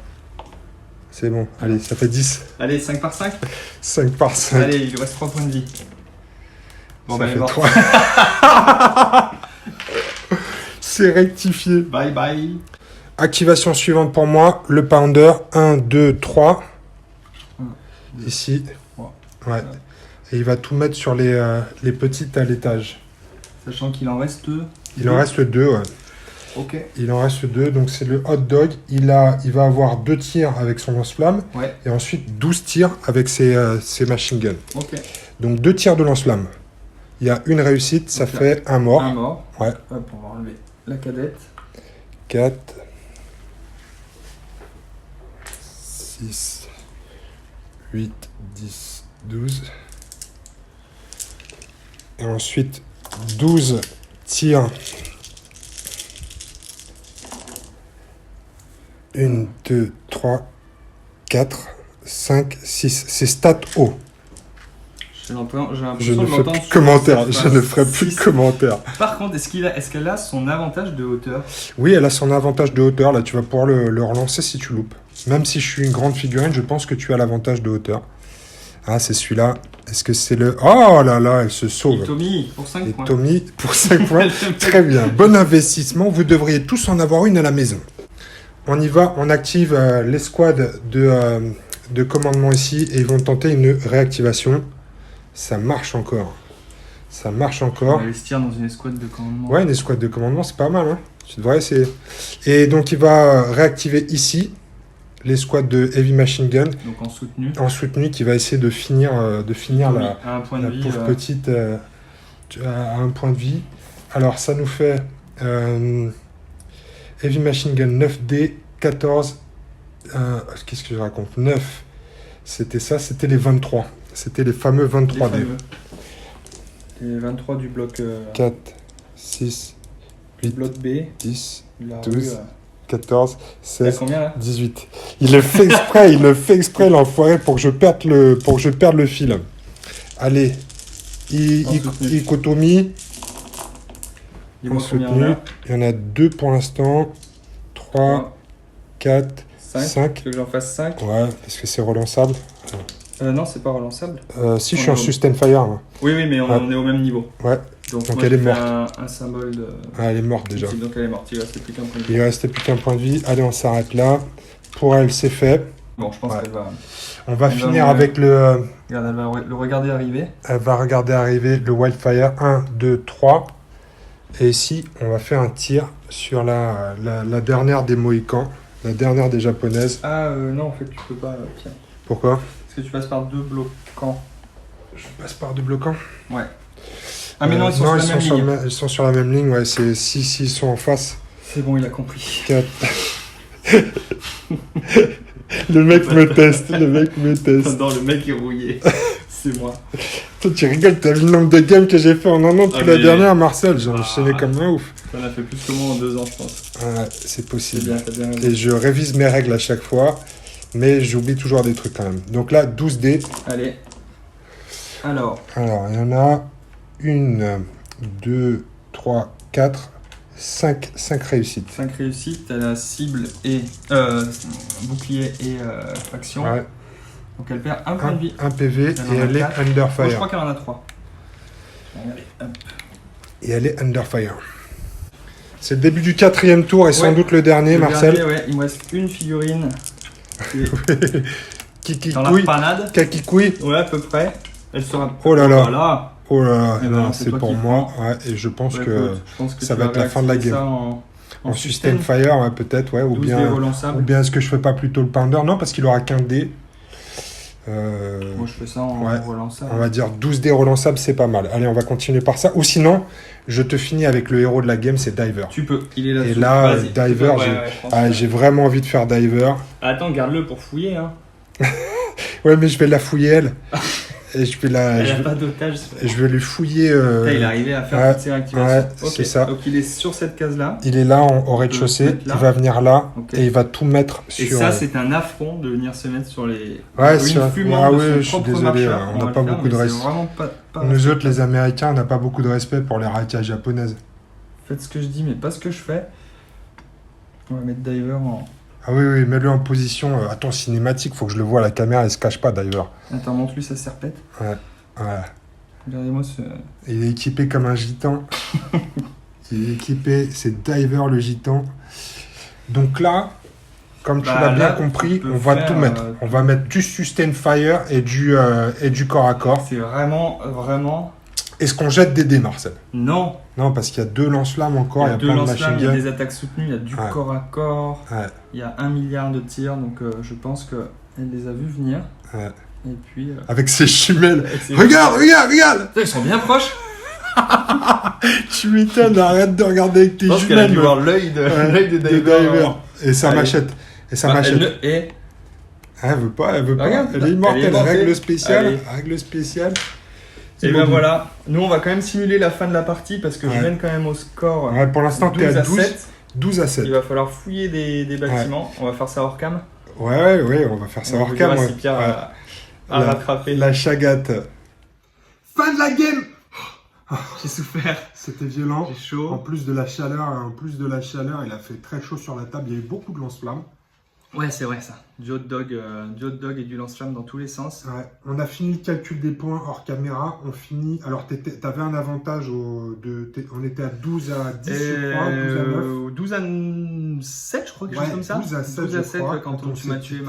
C'est bon. Allez, ça fait 10.
Allez, 5 par 5.
5 par 5.
Allez, il lui reste 3 points de vie. Bon,
ça
bah,
fait 3. C'est rectifié.
Bye bye.
Activation suivante pour moi, le pounder. 1, 2, 3.
1, 2,
ici.
3.
Ouais. Et il va tout mettre sur les petites à l'étage.
Sachant qu'il en reste 2.
Il en reste 2, ouais.
Ok.
Il en reste 2, donc c'est le hot dog. Il va avoir 2 tirs avec son lance-flamme.
Ouais.
Et ensuite 12 tirs avec ses machine guns.
Ok.
Donc 2 tirs de lance-flamme. Il y a une réussite, ça fait un mort.
Un mort.
Ouais.
Hop, on va enlever la cadette.
4, 6, 8, 10, 12. Et ensuite 12 tirs. 1, 2, 3, 4, 5, 6. C'est stat haut.
J'ai l'impression
Je ne ferai plus de commentaires. Je ne ferai plus de commentaires.
Par contre, est-ce qu'elle a son avantage de hauteur?
Oui, elle a son avantage de hauteur. Là, tu vas pouvoir le relancer si tu loupes. Même si je suis une grande figurine, je pense que tu as l'avantage de hauteur. Ah, c'est celui-là. Est-ce que c'est le... Oh là là, elle se sauve.
Et Tommy, pour 5 points.
Tommy, pour 5 points. Très bien. Bon investissement. Vous devriez tous en avoir une à la maison. On y va. On active l'escouade de commandement ici. Et ils vont tenter une réactivation. Ça marche encore. Ça marche encore.
On va investir dans une escouade de commandement.
Ouais, une escouade de commandement, c'est pas mal. Hein. Tu devrais essayer. Et donc, il va réactiver ici l'escouade de Heavy Machine Gun.
Donc en soutenu.
En soutenu, qui va essayer de finir la pauvre petite à un point de vie. Alors, ça nous fait Heavy Machine Gun 9D, 14. Qu'est-ce que je raconte? 9. C'était ça, c'était les 23. C'était les fameux 23D.
Les 23 du bloc
4, 6, 8,
bloc B,
10,
la
12, 14, 16,
combien, là?
18. Il le fait exprès, l'enfoiré, pour que je perde le fil. Allez, Ikotomi.
Il
y en a 2 pour l'instant. 3, 4, 5.
Tu veux que j'en fasse 5?
Ouais, parce que c'est relançable.
Non, c'est pas relançable.
Si, je suis en sustain fire. Moi.
Oui, mais on est au même niveau.
Ouais. Donc moi, elle est morte.
Un symbole de...
Ah, elle est morte déjà.
Donc elle est morte, il restait plus qu'un point de vie.
Il restait plus qu'un point de vie. Allez, on s'arrête là. Pour elle, c'est fait.
Bon, je pense qu'elle va...
On va finir avec le...
Regarde, elle va le regarder arriver.
Elle va regarder arriver le Wildfire. 1, 2, 3. Et ici, on va faire un tir sur la dernière des Mohicans. La dernière des Japonaises.
Ah, non, en fait, tu peux pas, Pierre.
Pourquoi?
Parce que tu passes par 2 bloquants.
Je passe par 2 bloquants?
Ouais. Ah, mais non, ils sont sur la même ligne.
Ils sont sur la même ligne, ouais. C'est si ils sont en face.
C'est bon, il a compris.
4. Le mec me teste, le mec me teste.
Non, le mec est rouillé. C'est moi.
Toi, tu rigoles, t'as vu le nombre de games que j'ai fait en un an depuis la dernière, Marcel. J'ai enchaîné comme un ouf.
T'en as fait plus que moi en 2 ans, je pense.
Ouais, c'est possible.
T'as bien raison.
Et je révise mes règles à chaque fois, mais j'oublie toujours des trucs quand même. Donc là, 12 dés.
Allez. Alors,
il y en a 1, 2, 3, 4, 5 réussites.
5 réussites, t'as la cible et bouclier et faction.
Ouais.
Donc elle perd un point de vie.
Un PV et elle est under
Oh, je
fire.
crois qu'elle en a 3. Allez, hop.
Et elle est under fire. C'est le début du 4e tour et sans doute le dernier, Marcel.
Dernier, ouais, il me reste une figurine. Dans la
Kikikoui.
panade.
Kakikoui.
Ouais, à peu près. Elle sera.
Oh là là.
Voilà.
Oh là là.
Eh ben,
Non,
c'est
c'est
toi
pour
qui
moi. Ouais, et je pense
Ouais,
que
écoute, je pense que
ça
tu
va
vas
être la fin de la
réactiver
game.
ça
en sustain fire, ouais, peut-être, ouais. Ou
12
bien,
dés relançables.
est-ce que je fais pas plutôt le pounder? Non, parce qu'il aura qu'un dé.
Moi, je fais ça en
ouais.
relançable.
On va dire 12 dés relançables, c'est pas mal. Allez, on va continuer par ça. Ou sinon, je te finis avec le héros de la game, c'est Diver.
Tu peux, il est là.
Et là,
Vas-y,
Diver, j'ai vraiment envie de faire Diver.
Attends, garde-le pour fouiller. Hein.
Ouais, mais je vais la fouiller, elle. Et je vais la...
Elle n'a pas d'otage.
Je vais lui fouiller...
Putain, il est arrivé à faire toutes ses réactivations.
Ouais,
okay.
c'est ça.
Donc il est sur cette case-là.
Il est là, au rez-de-chaussée. Il va venir là.
Okay.
Et il va tout mettre sur...
Et ça, c'est un affront de venir se mettre sur les...
Ouais,
sur une fumante de son
je suis désolé.
marcheur.
On n'a pas beaucoup de respect. Nous autres, les Américains, on n'a pas beaucoup de respect pour les raquages japonaises.
Faites ce que je dis, mais pas ce que je fais. On va mettre Diver en...
Ah oui, mets-le en position... Attends, cinématique, faut que je le vois à la caméra, il se cache pas, Diver.
Attends, montre-lui sa serpette.
Ouais, voilà.
Regardez-moi ce...
Il est équipé comme un gitan. Il est équipé, c'est Diver le gitan. Donc là, comme tu l'as bien compris, on va tout mettre. On va mettre du sustain fire et du corps à corps.
C'est vraiment...
Est-ce qu'on jette des dés, Marcel?
Non.
Non, parce qu'il y a 2 lance-flammes encore, il y a plein de machine
il y a des attaques soutenues, il y a du corps à corps, il y a 1 milliard de tirs, donc je pense qu'elle les a vus venir.
Ouais.
Et puis...
Avec ses jumelles. Regarde!
Ils sont bien proches.
Tu m'étonnes, arrête de regarder avec tes jumelles.
Je pense qu'elle a dû voir l'œil de Diver.
Et sa machette.
Elle
veut pas.
Regarde,
elle est immortelle. Règle spéciale.
Et bien voilà, nous on va quand même simuler la fin de la partie parce que je mène quand même au score.
Ouais, pour l'instant tu es à 12 à 7.
Il va falloir fouiller des bâtiments. Ouais. On va faire ça hors cam.
Ouais, on va faire ça hors cam.
Si Pierre a rattrapé.
La chagate. Fin de la game.
J'ai souffert.
C'était violent.
J'ai chaud.
En plus de la chaleur, il a fait très chaud sur la table. Il y a eu beaucoup de lance-flammes.
Ouais, c'est vrai ça. Du hot dog et du lance-flamme dans tous les sens.
Ouais. On a fini le calcul des points hors caméra. On finit. Alors, t'avais un avantage. On était à 12 à 10, je crois, 12 à 9.
12 à 7, je crois, quelque chose comme ça.
12 à 7,
quand tu m'as tué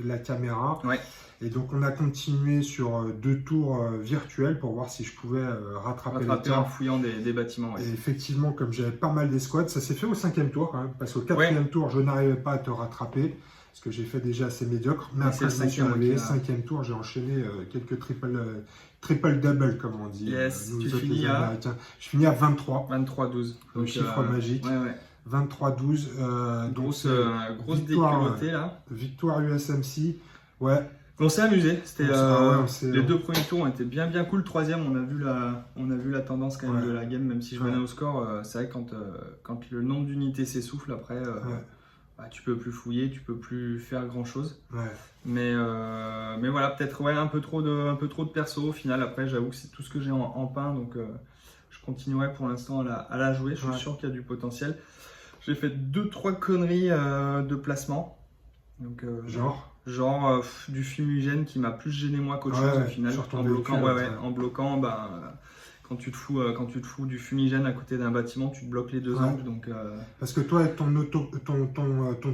la caméra.
Ouais.
Et donc, on a continué sur 2 tours virtuels pour voir si je pouvais rattraper les temps.
En fouillant des bâtiments. Ouais.
Et effectivement, comme j'avais pas mal d'escouades, ça s'est fait au 5e tour quand même. Parce qu'au 4e tour, je n'arrivais pas à te rattraper. Parce que j'ai fait déjà assez médiocre. Mais après, je me suis réveillé. 5e tour, j'ai enchaîné quelques triple-double, comme on dit.
Yes,
nous
tu
autres,
finis
les
à...
Américains. Je finis à 23.
23-12.
Le chiffre magique.
Ouais.
23-12.
Grosse déculottée là.
Victoire USMC. Ouais.
On s'est amusé. C'était les 2 premiers tours ont été bien cool. Le 3e, on a vu la tendance quand même de la game, même si je menais au score. C'est vrai que quand le nombre d'unités s'essouffle, après, tu peux plus fouiller, tu peux plus faire grand chose.
Ouais.
Mais voilà, peut-être un peu trop de perso au final. Après, j'avoue que c'est tout ce que j'ai en pain, donc je continuerai pour l'instant à la jouer. Je suis sûr qu'il y a du potentiel. J'ai fait 2-3 conneries de placement. Donc, genre du fumigène qui m'a plus gêné moi qu'autre chose au final. En bloquant, quand tu te fous du fumigène à côté d'un bâtiment, tu te bloques les 2 angles. Donc,
parce que toi, avec ton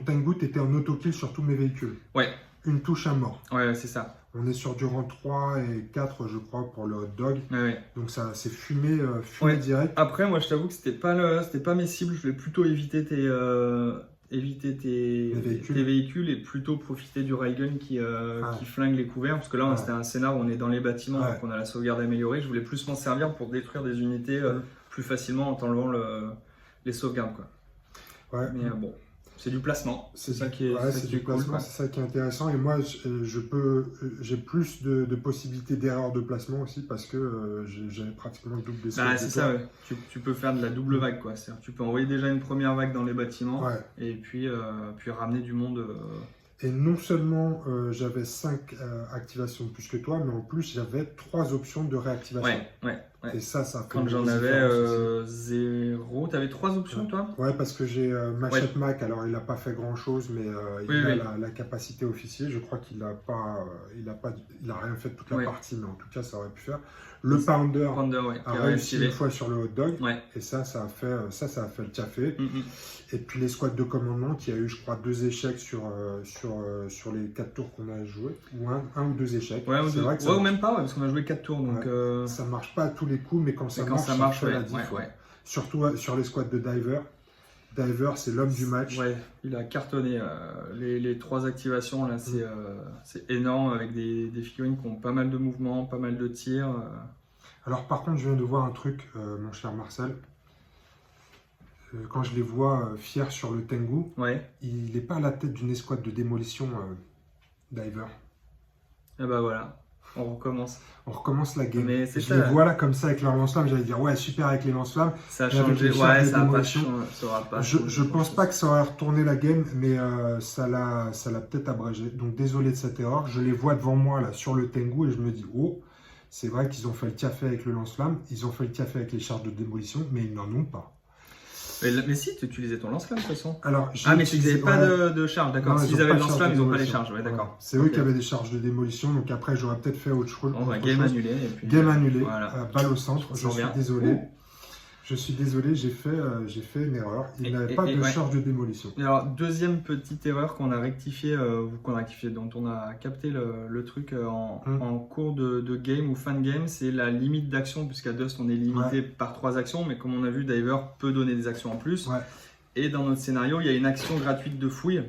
Tengu, tu étais en autokill sur tous mes véhicules.
Ouais.
Une touche à mort.
Ouais, c'est ça.
On est sur du rang 3 et 4, je crois, pour le hot dog.
Ouais.
Donc ça c'est fumé direct.
Après, moi, je t'avoue que c'était pas mes cibles. Je vais plutôt éviter tes véhicules et plutôt profiter du railgun qui flingue les couverts. Parce que là, c'était un scénar où on est dans les bâtiments, donc on a la sauvegarde améliorée. Je voulais plus m'en servir pour détruire des unités plus facilement en t'enlevant les sauvegardes. Quoi.
Ouais.
Mais bon. C'est du placement. C'est ça qui est,
ouais, c'est du placement, cool, c'est ça qui est intéressant. Et moi, j'ai plus de possibilités d'erreur de placement aussi parce que j'avais pratiquement le double des
squats. C'est ça, ouais. Tu peux faire de la double vague, quoi. Tu peux envoyer déjà une première vague dans les bâtiments et puis ramener du monde.
Et non seulement j'avais 5 activations de plus que toi, mais en plus j'avais 3 options de réactivation.
Ouais.
Et ça
quand j'en avais 0, tu avais 3 options toi?
Ouais, parce que j'ai Machette Mac, alors il n'a pas fait grand chose, mais il a la capacité officier. Je crois qu'il n'a rien fait de toute la partie, mais en tout cas ça aurait pu faire. Le Pounder a réussi une fois sur le hot dog, et ça a fait le café. Et puis les squats de commandement qui a eu, je crois, 2 échecs sur les 4 tours qu'on a joué, ou un ou 2 échecs.
Ou même pas, parce qu'on a joué 4 tours. Donc
ça marche pas à tous les coups, mais quand ça marche, fait la diff. Surtout sur les squats de Diver. Diver, c'est l'homme du match.
Ouais, il a cartonné. Les 3 activations, là, c'est énorme, avec des figurines qui ont pas mal de mouvements, pas mal de tirs.
Alors par contre, je viens de voir un truc, mon cher Marcel. Quand je les vois fiers sur le Tengu, il n'est pas à la tête d'une escouade de démolition Diver.
Et bah voilà, on recommence.
On recommence la game.
Mais
je les vois là comme ça avec leurs lance-flammes, j'allais dire ouais super avec les lance-flammes.
Ça a changé, ça aura pas.
Je pense pas que ça aurait retourné la game, mais ça l'a peut-être abrégé. Donc désolé de cette erreur. Je les vois devant moi là sur le Tengu et je me dis oh, c'est vrai qu'ils ont fait le café avec le lance-flamme, ils ont fait le café avec les charges de démolition, mais ils n'en ont pas.
Mais si, tu utilisais ton lance-flamme de toute façon.
Alors,
mais ils n'avaient pas de charge, d'accord. S'ils avaient le lance-flamme, ils n'ont pas les charges, d'accord.
C'est eux qui avaient des charges de démolition, donc après j'aurais peut-être fait autre chose.
Game annulé.
Game annulé, balle au centre, je suis désolé. Je suis désolé, j'ai fait une erreur. Il n'avait pas de charge de démolition.
Et alors, deuxième petite erreur qu'on a rectifiée, dont on a capté le truc en cours de game ou fin de game, c'est la limite d'action, puisqu'à Dust, on est limité par 3 actions, mais comme on a vu, Diver peut donner des actions en plus. Et dans notre scénario, il y a une action gratuite de fouille.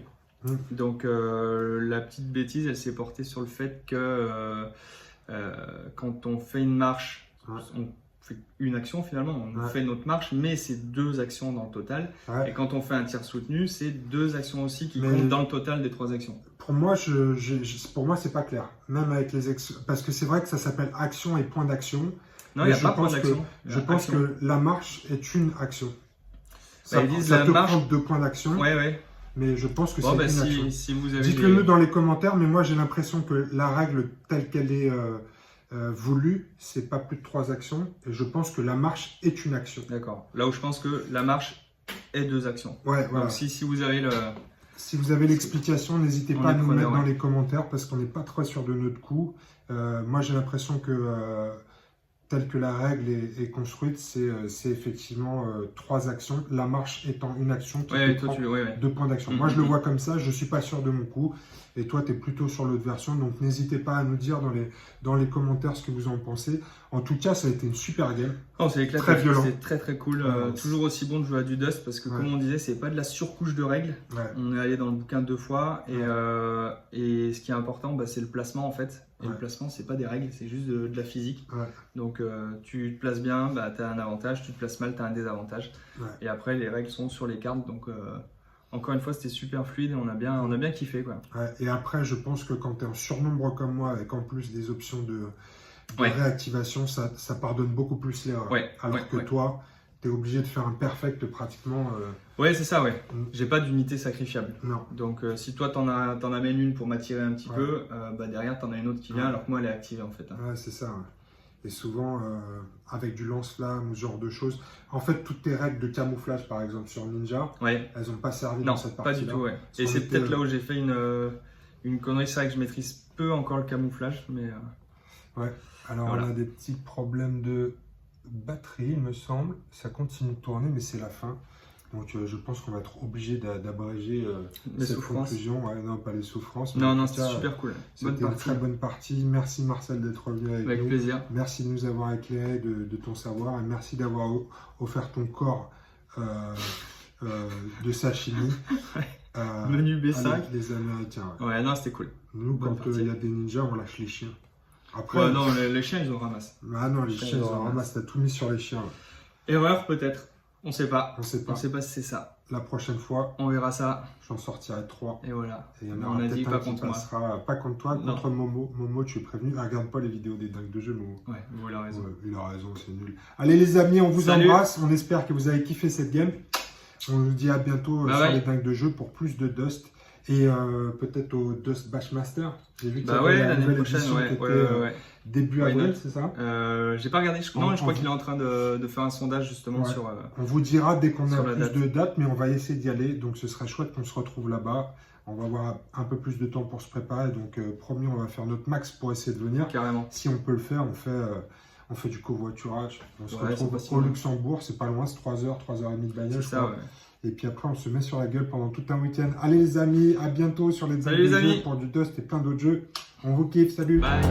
Donc, la petite bêtise, elle s'est portée sur le fait que quand on fait une marche, on fait une action finalement, on fait notre marche, mais c'est 2 actions dans le total. Et quand on fait un tir soutenu, c'est 2 actions aussi qui comptent dans le total des 3 actions.
Pour moi, c'est pas clair. Même avec les parce que c'est vrai que ça s'appelle action et point d'action.
Non, il n'y a pas point d'action.
Je pense que la marche est une action.
Ça peut prendre
2 points d'action. Mais je pense que c'est une action.
Si vous avez
dites-le-nous dans les commentaires, mais moi j'ai l'impression que la règle telle qu'elle est voulu, c'est pas plus de 3 actions, et je pense que la marche est une action.
D'accord. Là où je pense que la marche est 2 actions.
Voilà.
Donc si vous avez
si vous avez l'explication, n'hésitez pas à nous mettre dans les commentaires parce qu'on n'est pas très sûr de notre coup. Moi j'ai l'impression que telle que la règle est construite, c'est effectivement 3 actions, la marche étant une action qui prend 2 points d'action. Moi je le vois comme ça, je suis pas sûr de mon coup. Et toi, tu es plutôt sur l'autre version, donc n'hésitez pas à nous dire dans les commentaires ce que vous en pensez. En tout cas, ça a été une super game.
C'est
très violent.
C'est très cool. Toujours aussi bon de jouer à du Dust parce que comme on disait, c'est pas de la surcouche de règles. On est allé dans le bouquin 2 fois et ce qui est important, c'est le placement en fait. Et le placement, c'est pas des règles, c'est juste de la physique. Donc tu te places bien, tu as un avantage, tu te places mal, tu as un désavantage. Et après, les règles sont sur les cartes, donc... Encore une fois, c'était super fluide et on a bien kiffé, quoi.
Et après, je pense que quand tu es en surnombre comme moi, avec en plus des options de réactivation, ça pardonne beaucoup plus l'erreur. Alors que toi, tu es obligé de faire un perfect pratiquement.
C'est ça, J'ai pas d'unité sacrifiable.
Non.
Donc, si toi, t'en amènes une pour m'attirer un petit peu, derrière, t'en as une autre qui vient, alors que moi, elle est activée, en fait.
C'est ça. Et souvent, avec du lance-flamme ou ce genre de choses. En fait, toutes tes règles de camouflage, par exemple, sur Ninja, elles n'ont pas servi dans cette partie-là.
Non, pas du tout, Et c'est peut-être là où j'ai fait une connerie. C'est vrai que je maîtrise peu encore le camouflage, mais...
Alors on a des petits problèmes de batterie, il me semble. Ça continue de tourner, mais c'est la fin. Donc je pense qu'on va être obligé d'abréger cette conclusion. Non, pas les souffrances.
Non, c'était super cool.
C'était une très bonne partie. Merci Marcel d'être venu avec nous.
Avec plaisir.
Merci de nous avoir éclairé de ton savoir et merci d'avoir offert ton corps de sashimi.
Menu B5.
Les Américains.
Non, c'était cool.
Nous, quand il y a des ninjas, on lâche les chiens. Après,
non, les chiens, ils en ramassent.
Non, les chiens, ils en ramassent. T'as tout mis sur les chiens.
Erreur, peut-être. On sait pas.
On sait pas
si c'est ça.
la prochaine fois,
on verra ça.
J'en sortirai 3.
Et voilà.
Et il y en
on
aura
a dit
peut-être
pas
un qui
contre moi.
passera, pas contre toi,
Non.
contre Momo. Momo, tu es prévenu. Ah, regarde pas les vidéos des dingues de jeu, Momo.
Ouais, vous avez raison.
Ouais, il a raison, c'est nul. Allez les amis, on vous
Salut.
embrasse. On espère que vous avez kiffé cette game. On vous dit à bientôt sur les dingues de jeu pour plus de Dust. Et peut-être au Dust Bashmaster. J'ai vu qu'il y avait la
l'année
nouvelle
prochaine,
édition qui était
ouais.
début
Why
avril,
not?
c'est ça?
J'ai pas regardé. Non, je crois qu'il est en train de faire un sondage justement sur.
On vous dira dès qu'on a
sur la
plus
date.
de dates, mais on va essayer d'y aller. Donc ce serait chouette qu'on se retrouve là-bas. On va avoir un peu plus de temps pour se préparer. Donc promis, on va faire notre max pour essayer de venir.
Carrément.
Si on peut le faire, on fait du covoiturage. On se retrouve
possible,
au Luxembourg, c'est pas loin, c'est 3h, 3h30 de bagnole, je crois.
Ouais.
Et puis après, on se met sur la gueule pendant tout un week-end. Allez les amis, à bientôt sur les
Salut les amis.
jeux pour du Dust et plein d'autres jeux. On vous kiffe, salut.
Bye.